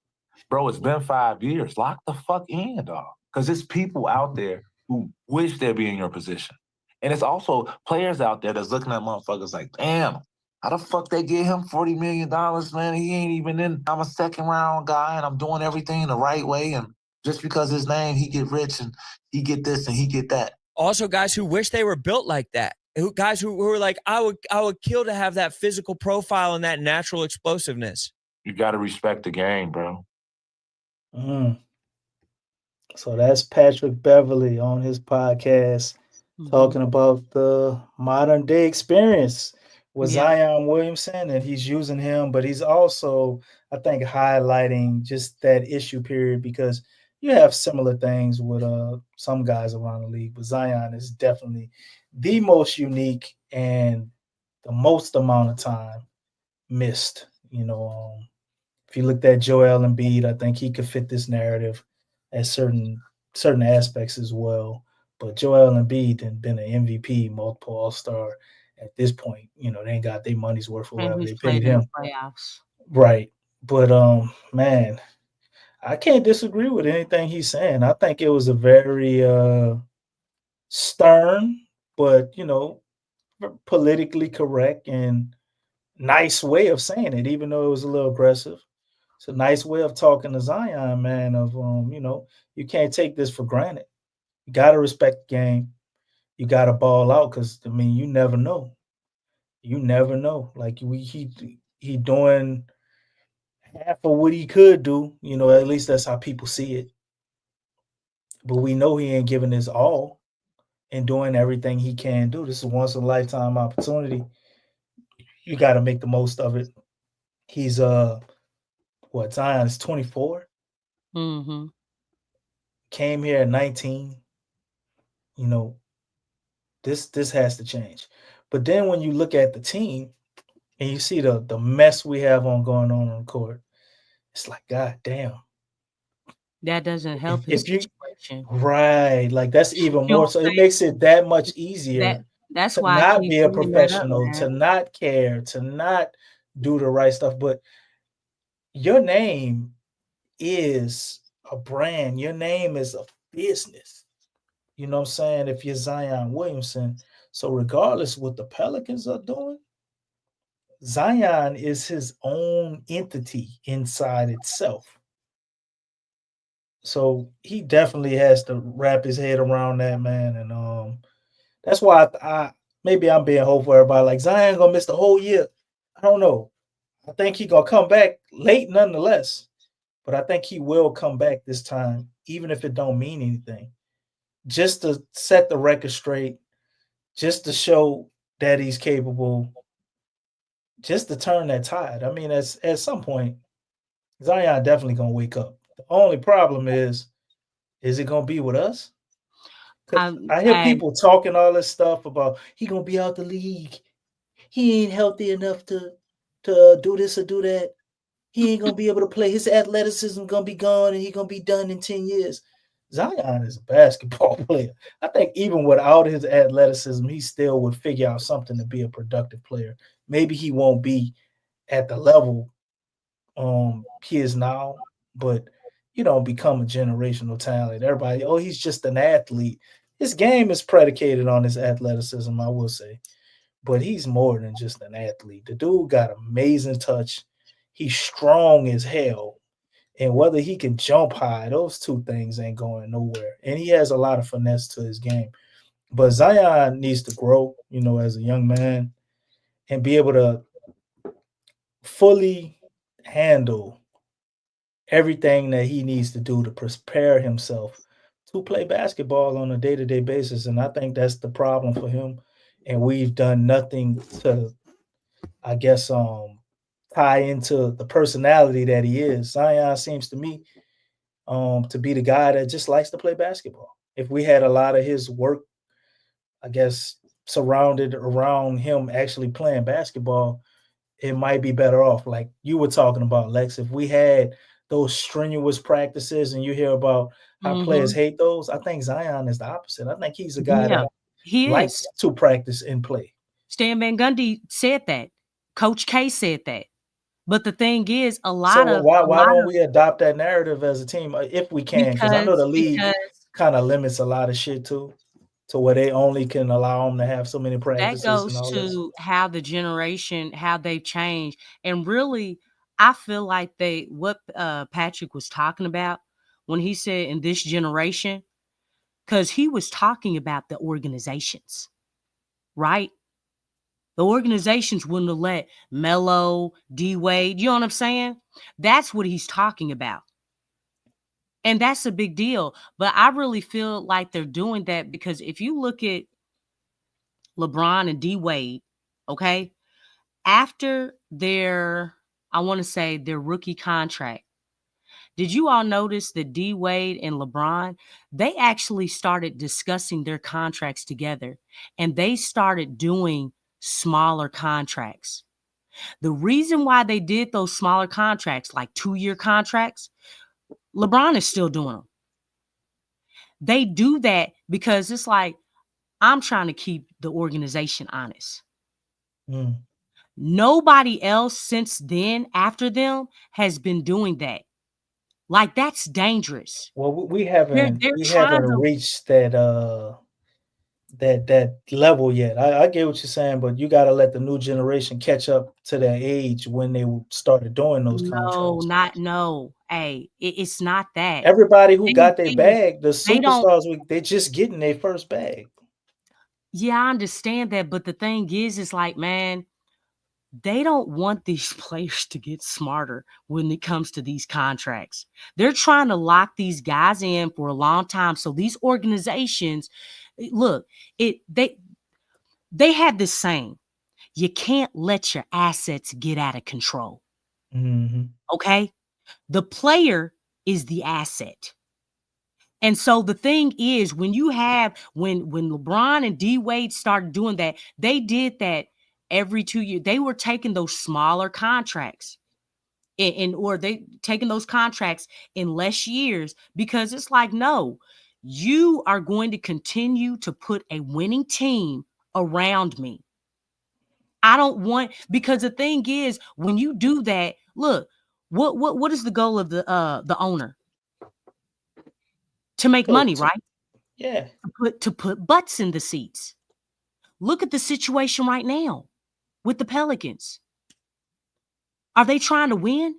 bro, it's been 5 years. Lock the fuck in, dog. Because there's people out there who wish they'd be in your position. And it's also players out there that's looking at motherfuckers like, damn, how the fuck they get him $40 million, man? He ain't even in. I'm a second round guy, and I'm doing everything the right way. And just because his name, he get rich, and he get this, and he get that. Also, guys who wish they were built like that. Guys who were like, I would kill to have that physical profile and that natural explosiveness. You got to respect the game, bro. So that's Patrick Beverly on his podcast talking about the modern day experience with Zion Williamson, and he's using him, but he's also, I think, highlighting just that issue period because you have similar things with some guys around the league, but Zion is definitely the most unique and the most amount of time missed. If you looked at Joel Embiid, I think he could fit this narrative at certain aspects as well. But Joel Embiid had been an MVP, multiple All-Star. At this point, they ain't got their money's worth for whatever they paid him. Playoffs. Right. But man, I can't disagree with anything he's saying. I think it was a very stern, but politically correct and nice way of saying it, even though it was a little aggressive. It's a nice way of talking to Zion, man, of you can't take this for granted. You gotta respect the game. You gotta ball out because you never know. You never know. Like he doing half of what he could do, at least that's how people see it. But we know he ain't giving his all and doing everything he can do. This is once in a lifetime opportunity. You gotta make the most of it. He's Zion is 24. Came here at 19. This has to change. But then when you look at the team and you see the mess we have going on the court, it's like, God damn. That doesn't help his situation. Right. Like that's even more. So it makes it that much easier that's to why not be a professional, to not care, to not do the right stuff. But your name is a brand. Your name is a business. You know what I'm saying? If you're Zion Williamson. So regardless what the Pelicans are doing, Zion is his own entity inside itself. So he definitely has to wrap his head around that, man. And that's why I maybe I'm being hopeful for everybody. Like Zion gonna miss the whole year. I don't know. I think he gonna come back late nonetheless. But I think he will come back this time, even if it don't mean anything. Just to set the record straight, just to show that he's capable, just to turn that tide. At some point, Zion definitely gonna wake up. The only problem is it gonna be with us? I hear people talking all this stuff about he gonna be out the league. He ain't healthy enough to do this or do that. He ain't gonna be able to play. His athleticism gonna be gone, and he gonna be done in 10 years. Zion is a basketball player. I think even without his athleticism, he still would figure out something to be a productive player. Maybe he won't be at the level he is now, but become a generational talent. Everybody, he's just an athlete. His game is predicated on his athleticism, I will say. But he's more than just an athlete. The dude got amazing touch. He's strong as hell. And whether he can jump high, those two things ain't going nowhere. And he has a lot of finesse to his game. But Zion needs to grow, as a young man and be able to fully handle everything that he needs to do to prepare himself to play basketball on a day-to-day basis. And I think that's the problem for him. And we've done nothing to, I guess, tie into the personality that he is. Zion seems to me to be the guy that just likes to play basketball. If we had a lot of his work, I guess, surrounded around him actually playing basketball, it might be better off. Like you were talking about, Lex, if we had those strenuous practices and you hear about how players hate those, I think Zion is the opposite. I think he's a guy Yeah, that he likes is. to practice and play. Stan Van Gundy said that. Coach K said that. But the thing is, So why don't we adopt that narrative as a team if we can? Because I know the league kind of limits a lot of shit too, to where they only can allow them to have so many that practices and goes all this. to how the generation, how they've changed. And really, I feel like what Patrick was talking about when he said in this generation, because he was talking about the organizations, right? The organizations wouldn't have let Melo, D-Wade, you know what I'm saying? That's what he's talking about. And that's a big deal. But I really feel like they're doing that because if you look at LeBron and D-Wade, okay, after their rookie contract, did you all notice that D-Wade and LeBron, they actually started discussing their contracts together and they started doing smaller contracts. The reason why they did those smaller contracts, like 2-year contracts, LeBron is still doing them. They do that because it's like, I'm trying to keep the organization honest. Nobody else since then, after them, has been doing that. Like, that's dangerous. Well, we haven't trying to reached that that level yet. I get what you're saying, but you got to let the new generation catch up to their age when they started doing those contracts. Hey, it's not that. Everybody who got their bag, the superstars, they just getting their first bag. Yeah, I understand that, but the thing is like, man, they don't want these players to get smarter when it comes to these contracts. They're trying to lock these guys in for a long time. So these organizations, look, they had this saying, you can't let your assets get out of control. Okay? The player is the asset. And so the thing is, when LeBron and D-Wade started doing that, they did that every 2 years. They were taking those smaller contracts or they taking those contracts in less years because it's like, no, you are going to continue to put a winning team around me. I don't want, because the thing is, when you do that, look, what is the goal of the owner? To make money, right? Yeah. To put butts in the seats. Look at the situation right now with the Pelicans. Are they trying to win?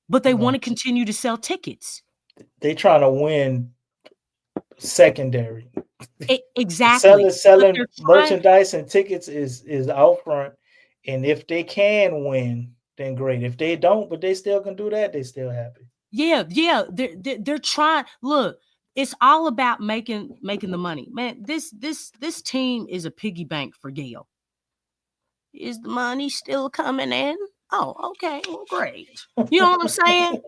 But they want to continue to sell tickets. They trying to win secondary. Exactly. Selling merchandise and tickets is out front. And if they can win, then great. If they don't, but they still can do that, they still happy. Yeah. They're trying. Look, it's all about making the money. Man, this team is a piggy bank for Gail. Is the money still coming in? Oh, okay. Well, great. You know what I'm saying?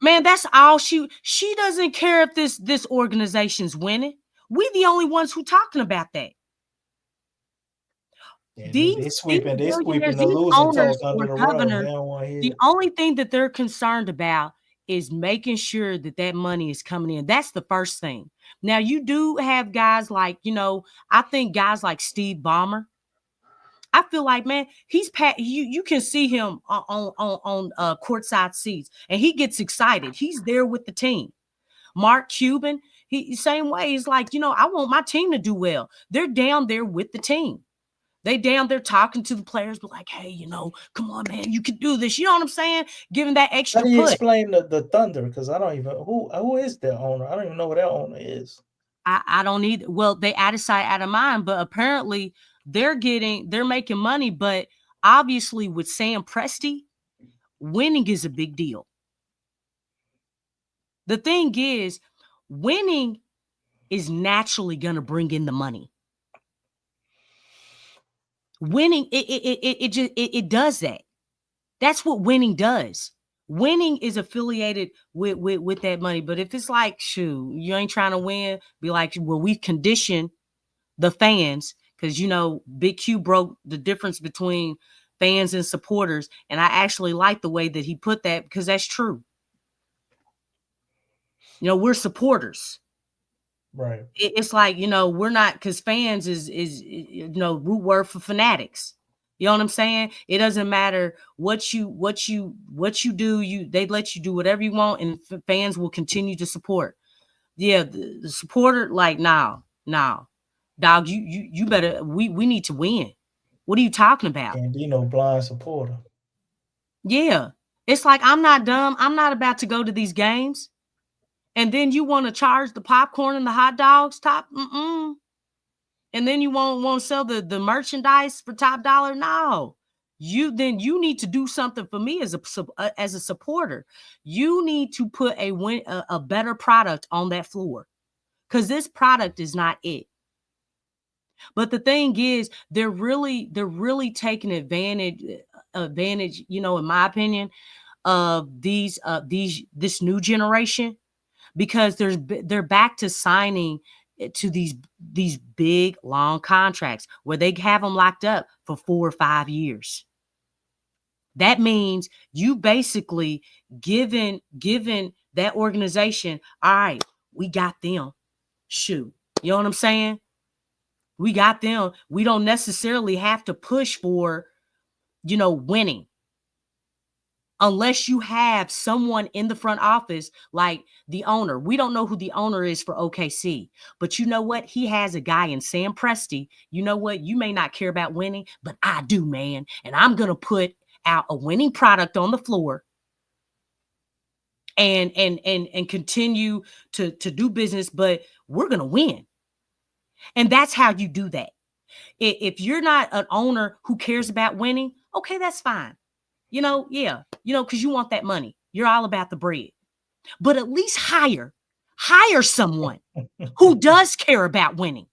Man, that's all she doesn't care if this organization's winning. We the only ones who talking about that. Yeah, they sweeping the losing talk under the rug. They don't want to hear the only thing that they're concerned about is making sure that money is coming in. That's the first thing. Now, you do have guys like, I think guys like Steve Ballmer. I feel like, man, you can see him on courtside seats, and he gets excited. He's there with the team. Mark Cuban, he same way. He's like, I want my team to do well. They're down there with the team. They down there talking to the players, but like, hey, come on, man, you can do this. You know what I'm saying? Giving that extra push. How do you push. explain the Thunder? Because I don't even who is their owner. I don't even know who their owner is. I don't either. Well, they out of sight, out of mind, but apparently they're making money. But obviously, with Sam Presti, winning is a big deal. The thing is, winning is naturally going to bring in the money. Winning, it does that. That's what winning does. Winning is affiliated with that money. But if it's like, shoot, you ain't trying to win, be like, well, we condition the fans, because Big Q broke the difference between fans and supporters. And I actually like the way that he put that, because that's true. We're supporters. Right. It's like, we're not, because fans is root word for fanatics. You know what I'm saying? It doesn't matter what you do. They let you do whatever you want, and fans will continue to support. Yeah, the supporter, like, no, dog, you better. We need to win. What are you talking about? And be no blind supporter. Yeah, it's like, I'm not dumb. I'm not about to go to these games, and then you want to charge the popcorn and the hot dogs top. And then you won't sell the merchandise for top dollar. No, you need to do something for me as a supporter. You need to put a better product on that floor, because this product is not it. But the thing is, they're really taking advantage, in my opinion, of this new generation, because they're back to signing to these big long contracts where they have them locked up for 4 or 5 years. That means you basically given that organization, all right, we got them. Shoot, you know what I'm saying? We got them. We don't necessarily have to push for, winning, unless you have someone in the front office like the owner. We don't know who the owner is for OKC, but you know what? He has a guy in Sam Presti. You know what? You may not care about winning, but I do, man. And I'm going to put out a winning product on the floor and continue to do business, but we're going to win. And that's how you do that. If you're not an owner who cares about winning, okay, that's fine. Because you want that money. You're all about the bread. But at least hire someone who does care about winning.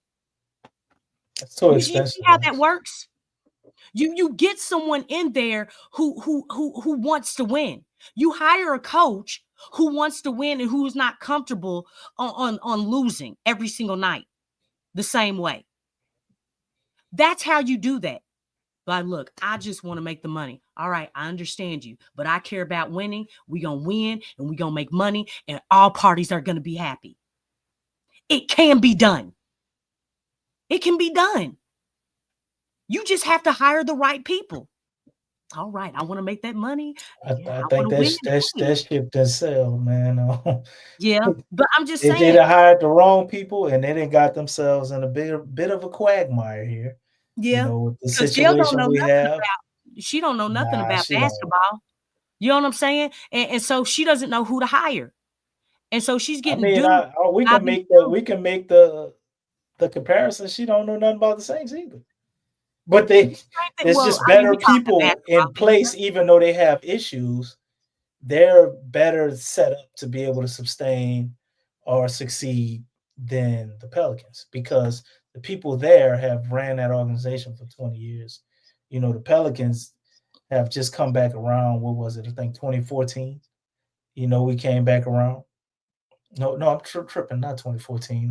That's so You expensive. see how that works? You get someone in there who wants to win. You hire a coach who wants to win and who's not comfortable on losing every single night the same way. That's how you do that. Like, look, I just want to make the money. All right, I understand you, but I care about winning. We're going to win and we're going to make money, and all parties are going to be happy. It can be done. It can be done. You just have to hire the right people. All right, I want to make that money. I think that ship does sell, man. Yeah, but I'm just they saying. They hired the wrong people, and they didn't got themselves in a bit of a quagmire here. Yeah, with the situation we have. She don't know nothing about basketball. You know what I'm saying? And so she doesn't know who to hire. And so she's getting we can make the comparison. She don't know nothing about the Saints either. But there's just better people in place, even though they have issues. They're better set up to be able to sustain or succeed than the Pelicans, because the people there have ran that organization for 20 years. The Pelicans have just come back around. What was it? I think 2014. We came back around. No, I'm tripping. Not 2014.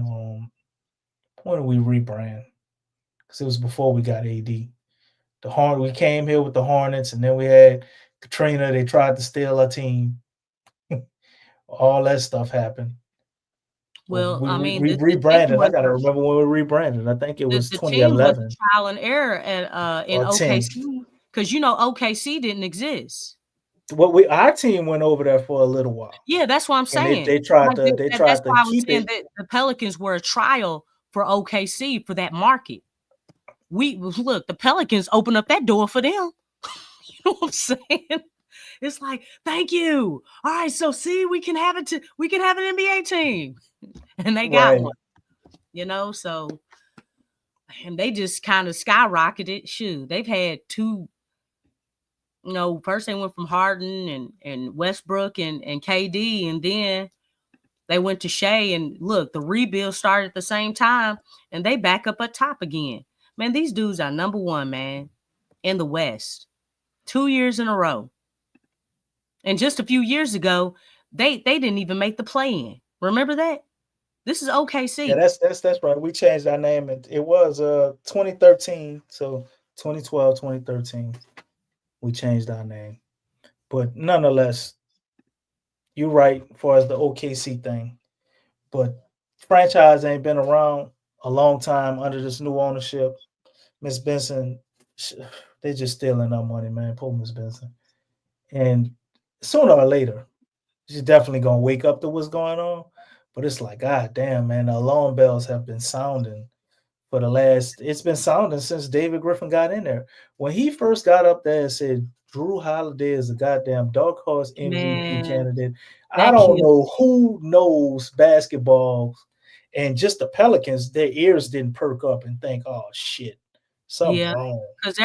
When did we rebrand? Because it was before we got AD. We came here with the Hornets, and then we had Katrina. They tried to steal our team. All that stuff happened. Well, we rebranded. I gotta remember when we rebranded. I think it was 2011. The team was trial and error in OKC, because OKC didn't exist. Our team went over there for a little while. Yeah, that's what I'm saying. They tried to keep it. That the Pelicans were a trial for OKC for that market. Look, the Pelicans opened up that door for them. You know what I'm saying? It's like, thank you. All right, so see, we can have an NBA team. And they got one. So, and they just kind of skyrocketed. Shoot, they've had two. First they went from Harden and Westbrook and KD, and then they went to Shea. And look, the rebuild started at the same time, and they back up at top again. Man, these dudes are number one, man, in the West. 2 years in a row. And just a few years ago, they didn't even make the play-in. Remember that? This is OKC. Yeah, that's right. We changed our name. It was 2013, so 2012, 2013. We changed our name. But nonetheless, you're right as far as the OKC thing. But franchise ain't been around a long time under this new ownership. Miss Benson, they just stealing our money, man. Poor Miss Benson. And sooner or later, she's definitely gonna wake up to what's going on. But it's like, God damn, man, the alarm bells have been sounding for it's been sounding since David Griffin got in there. When he first got up there and said Drew Holiday is a goddamn dark horse MVP candidate, I don't know who knows basketball, and just the Pelicans, their ears didn't perk up and think, oh shit, something's wrong. Because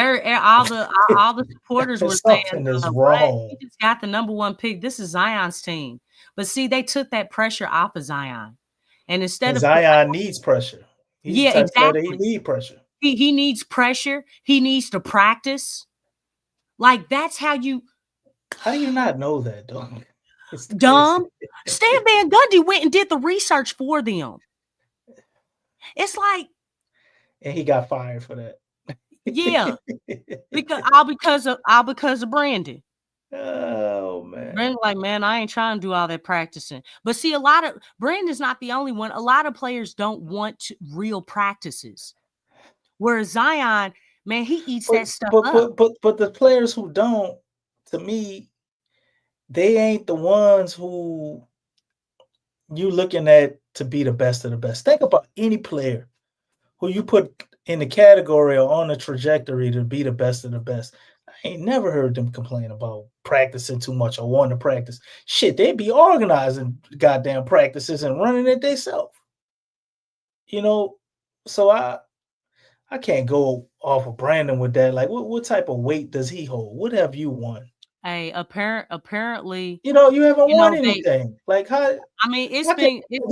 all the supporters were saying, something is wrong. He just got the number one pick. This is Zion's team. But see, they took that pressure off of Zion. And instead of Zion needs pressure. He's exactly. He needs pressure. He needs pressure. He needs to practice. Like, that's how you. How do you not know that, though? Dumb. Stan Van Gundy went and did the research for them. It's like. And he got fired for that. Yeah. because of Brandon. Oh man. Brandon's like, man, I ain't trying to do all that practicing. But see, Brandon's not the only one. A lot of players don't want real practices. Whereas Zion, man, he eats that stuff up. But the players who don't, to me, they ain't the ones who you looking at to be the best of the best. Think about any player who you put in the category or on the trajectory to be the best of the best. I ain't never heard them complain about practicing too much or wanting to practice. Shit, they be organizing goddamn practices and running it themselves. You know, so I can't go off of Brandon with that. Like, what type of weight does he hold? What have you won? Hey, apparently, you haven't won anything. Like, how? I mean, it's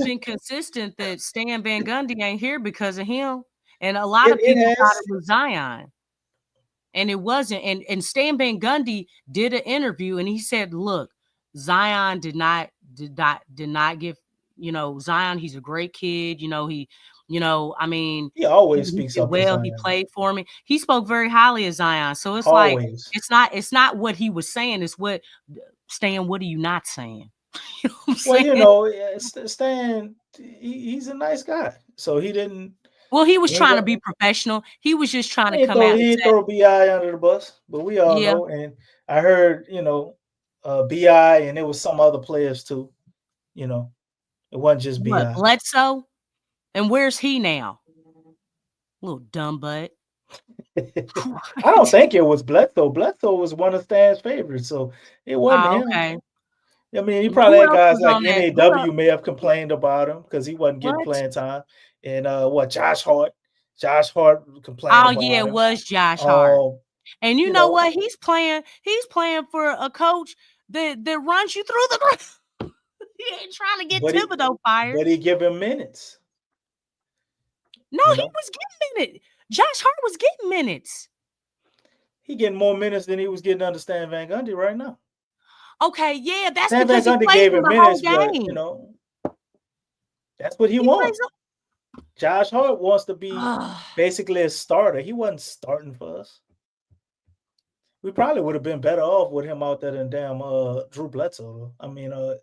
been consistent that Stan Van Gundy ain't here because of him, and a lot of people thought it was Zion, and it wasn't. And Stan Van Gundy did an interview, and he said, "Look, Zion did not give Zion. He's a great kid. I mean, he always speaks up well. He played for me. He spoke very highly of Zion. So it's always. Like it's not what he was saying. It's what Stan. What are you not saying? Stan. He's a nice guy. So he didn't. Well, he was trying to be professional. He was just trying to come out. He didn't throw BI under the bus, but we all know. And I heard, BI, and there was some other players too. It wasn't just BI. Bledsoe. And where's he now? Little dumb butt. I don't think it was Bledsoe. Bledsoe was one of Stan's favorites, so it wasn't him. Okay. I mean, he probably had guys like NAW may have complained about him because he wasn't getting playing time. And Josh Hart. Josh Hart complained about him. It was Josh Hart. And you know what? He's playing for a coach that runs you through the ground. He ain't trying to get Thibodeau fired. But he give him minutes. No, he was getting minutes. Josh Hart was getting minutes. He getting more minutes than he was getting under Stan Van Gundy right now. Okay, yeah, that's Stan because Van Gundy he played gave him minutes, game. But that's what he wants. Josh Hart wants to be basically a starter. He wasn't starting for us. We probably would have been better off with him out there than damn Drew Bledsoe. I mean, but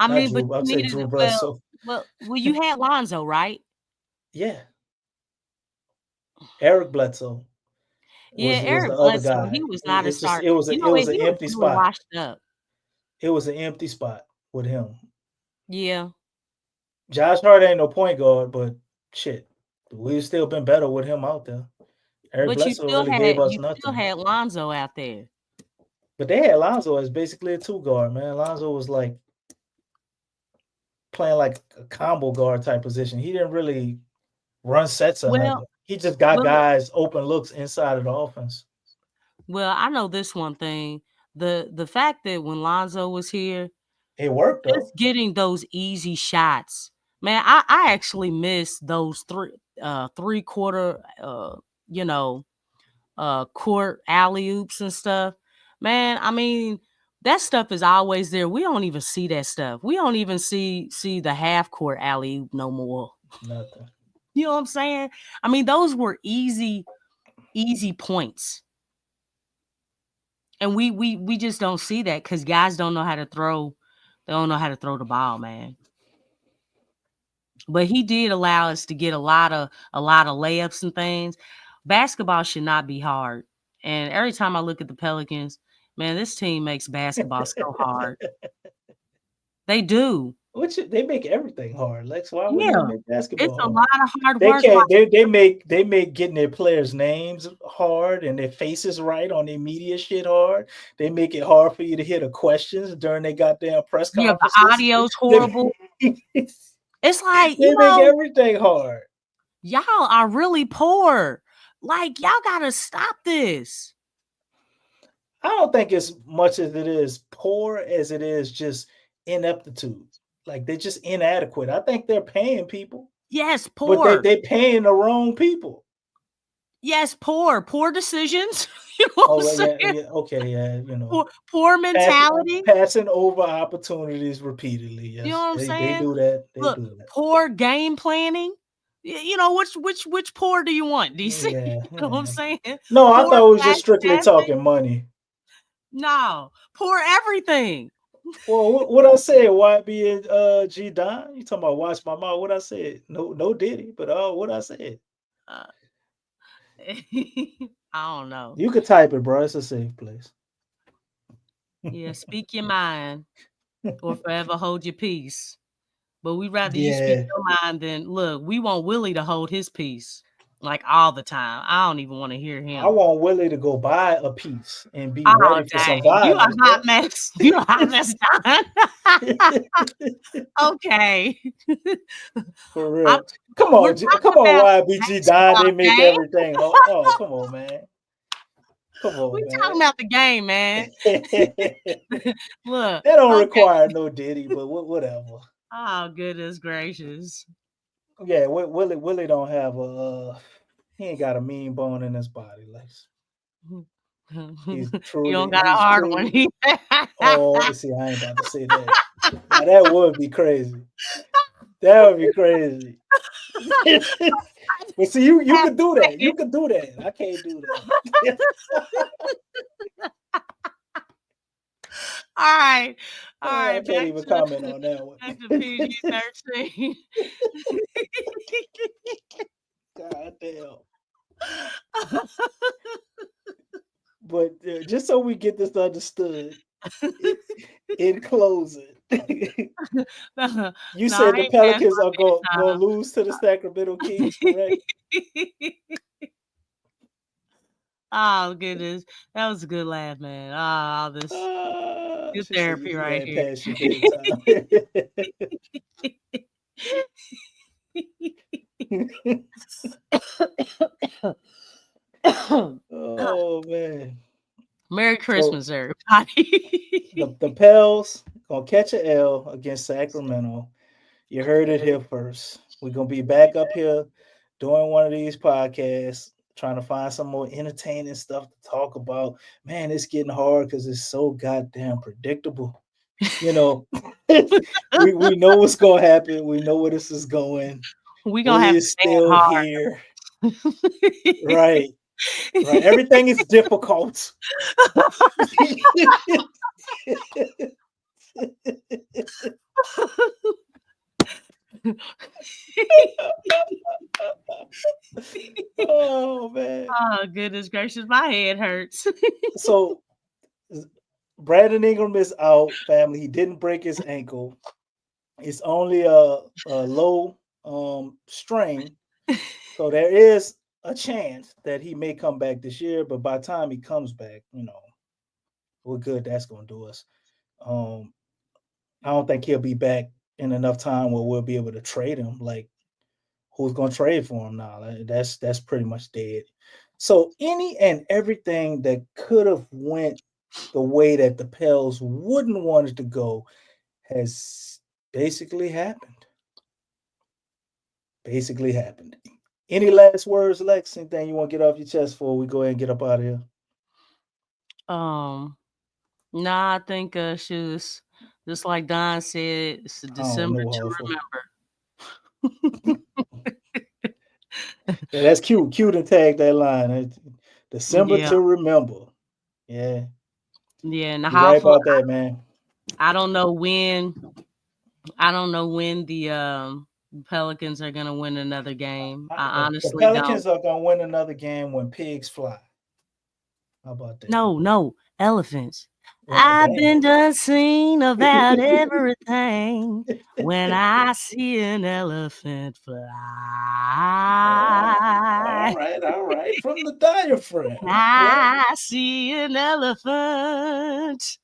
you needed Drew Bledsoe. Well, you had Lonzo, right? Yeah. Eric Bledsoe. Eric Bledsoe. He was not a starter. It was an empty spot. Washed up. It was an empty spot with him. Yeah. Josh Hart ain't no point guard, but shit, we've still been better with him out there. Eric Bledsoe really gave us nothing. You still had Lonzo out there. But they had Lonzo as basically a two guard, man. Lonzo was like playing like a combo guard type position. He didn't really run sets or nothing. He just got guys open looks inside of the offense. Well, I know this one thing. The fact that when Lonzo was here, it worked. Just getting those easy shots. Man, I actually miss those three-quarter court alley oops and stuff. Man, I mean, that stuff is always there. We don't even see that stuff. We don't even see the half court alley oop no more. Nothing. You know what I'm saying? I mean, those were easy points. And we just don't see that because guys don't know how to throw. They don't know how to throw the ball, man. But he did allow us to get a lot of layups and things. Basketball should not be hard. And every time I look at the Pelicans, man, this team makes basketball so hard. They do. Which they make everything hard. Lex, why would they make basketball? It's a hard? lot of hard They work. can't. They make getting their players' names hard and their faces right on their media shit hard. They make it hard for you to hear the questions during their goddamn press conferences. Yeah, the audio's horrible. It's like they make everything hard. Y'all are really poor. Like, y'all gotta stop this. I don't think as much as it is poor as it is just ineptitude. Like, they're just inadequate. I think they're paying people. Yes, poor. But they're paying the wrong people. Yes, poor decisions. You know what I'm saying? Yeah, okay, yeah, you know. Poor mentality. Passing over opportunities repeatedly. Yes. You know what I'm saying? They do that. Look, poor game planning. You know, which poor do you want, DC? Yeah, you know what I'm saying? No, I thought we was just strictly talking money. No, poor everything. Well, what I said, YB and G Don, you talking about watch my mouth? What I said? No Diddy, but what I said. I don't know. You could type it, bro. It's a safe place. Yeah, speak your mind or forever hold your peace. But we'd rather you speak your mind than look. We want Willie to hold his peace like all the time. I don't even want to hear him. I want Willie to go buy a piece and be ready for some violence. You a hot mess. You a hot mess, Don. Okay. For real. Come on, YBG Don. They make everything. Oh, come on, man. Come on, we talking about the game, man. Look, that don't require no Diddy, but whatever. Oh, goodness gracious. Yeah, Willie don't have he ain't got a mean bone in his body, Lex. He's truly, you don't got a hard one. See, I ain't about to say that. Now, that would be crazy. That would be crazy. But see, you could do that. You could do that. I can't do that. All right. I can't even comment on that one. Back to PG-13. God damn. But just so we get this understood, in closing, you said the Pelicans are going to lose to the Sacramento Kings, correct? Oh, goodness. That was a good laugh, man. All this good therapy right here. Oh, man. Merry Christmas, everybody. the Pels going to catch an L against Sacramento. You heard it here first. We're going to be back up here doing one of these podcasts, trying to find some more entertaining stuff to talk about. Man, it's getting hard because it's so goddamn predictable. You know, we know what's going to happen. We know where this is going. We're going to have to still hard. Here. Right. Everything is difficult. Oh, man. Oh, goodness gracious. My head hurts. So, Brandon Ingram is out, family. He didn't break his ankle. It's only a low strain. So, there is a chance that he may come back this year, but by the time he comes back, you know, what good that's going to do us. I don't think he'll be back in enough time where we'll be able to trade him. Like, who's going to trade for him now? That's pretty much dead. So any and everything that could have went the way that the Pels wouldn't want it to go has basically happened. Any last words, Lex? Anything you want to get off your chest before we go ahead and get up out of here? Nah, I think shoes, just like Don said, it's December to remember. Yeah, that's cute. Cute and tag that line. December to remember. Yeah. Yeah, and you're right about that, man. I don't know when the Pelicans are gonna win another game. I honestly the Pelicans are gonna win another game when pigs fly. How about that? No, elephants. I've been done seen about everything when I see an elephant fly. All right. From the diaphragm. I see an elephant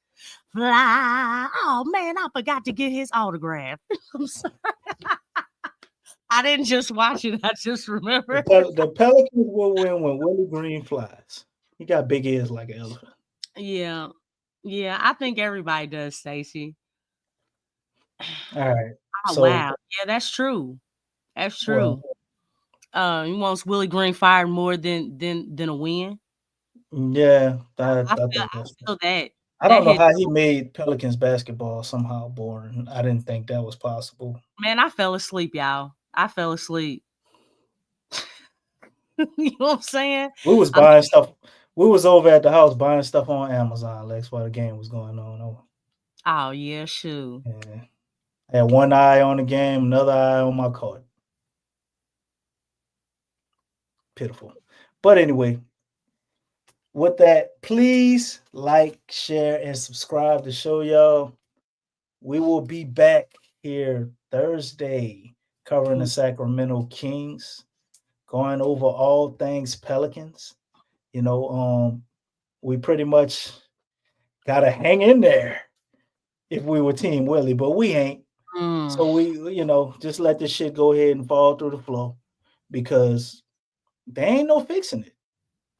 fly. Oh man, I forgot to get his autograph. I'm sorry. I didn't just watch it. I just remember. The Pelicans will win when Willie Green flies. He got big ears like an elephant. Yeah, I think everybody does, Stacey. All right. Oh, wow. Yeah, that's true. That's true. Well, he wants Willie Green fired more than a win. Yeah, I feel that. I don't know how he made Pelicans basketball somehow boring. I didn't think that was possible. Man, I fell asleep, y'all. I fell asleep. You know what I'm saying? We was buying stuff. We was over at the house buying stuff on Amazon, Lex, while the game was going on. Oh, yeah, shoot. Yeah. I had one eye on the game, another eye on my card. Pitiful. But anyway, with that, please like, share, and subscribe to the show, y'all. We will be back here Thursday covering the Sacramento Kings, going over all things Pelicans. You know, we pretty much got to hang in there if we were Team Willie, but we ain't. So we, just let this shit go ahead and fall through the floor because there ain't no fixing it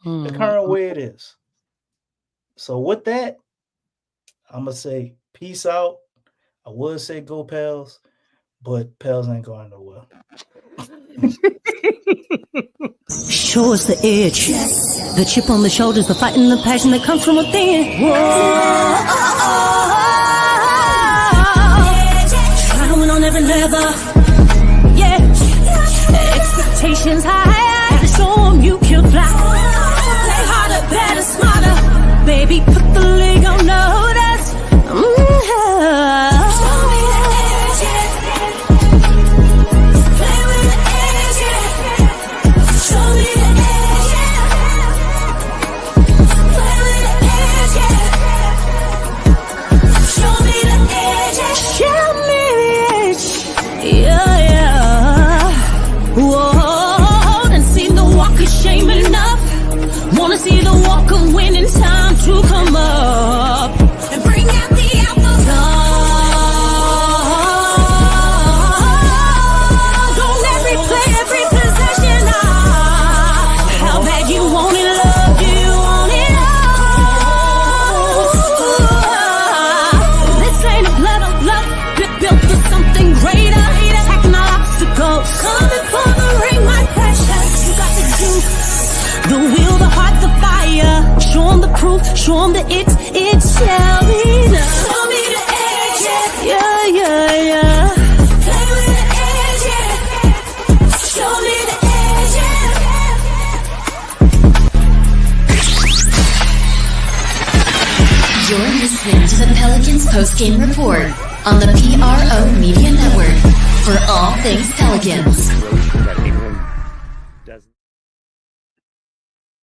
the current way it is. So with that, I'm going to say peace out. I would say go Pels, but Pels ain't going nowhere. Show us the edge, the chip on the shoulders, the fight and the passion that comes from within. Try to win on every level, yeah. Expectations high, to show them you can fly. Play harder, better, smarter, baby. Put the league on notice. Wanna see the walk of winning, time to come up and bring out the alcohol. Don't let replay every possession. How bad you want it, love you want it all. This ain't a blood of love, built for something greater. Tackling our obstacles, coming for the ring, my precious. You got the juice. The will, the heart, the fire. Show them the proof, show them the it shall be done. Show me the edge, yeah. Play with the edge, yeah. Show me the edge, yeah. You're listening to the Pelicans postgame report on the PRO Media Network for all things Pelicans.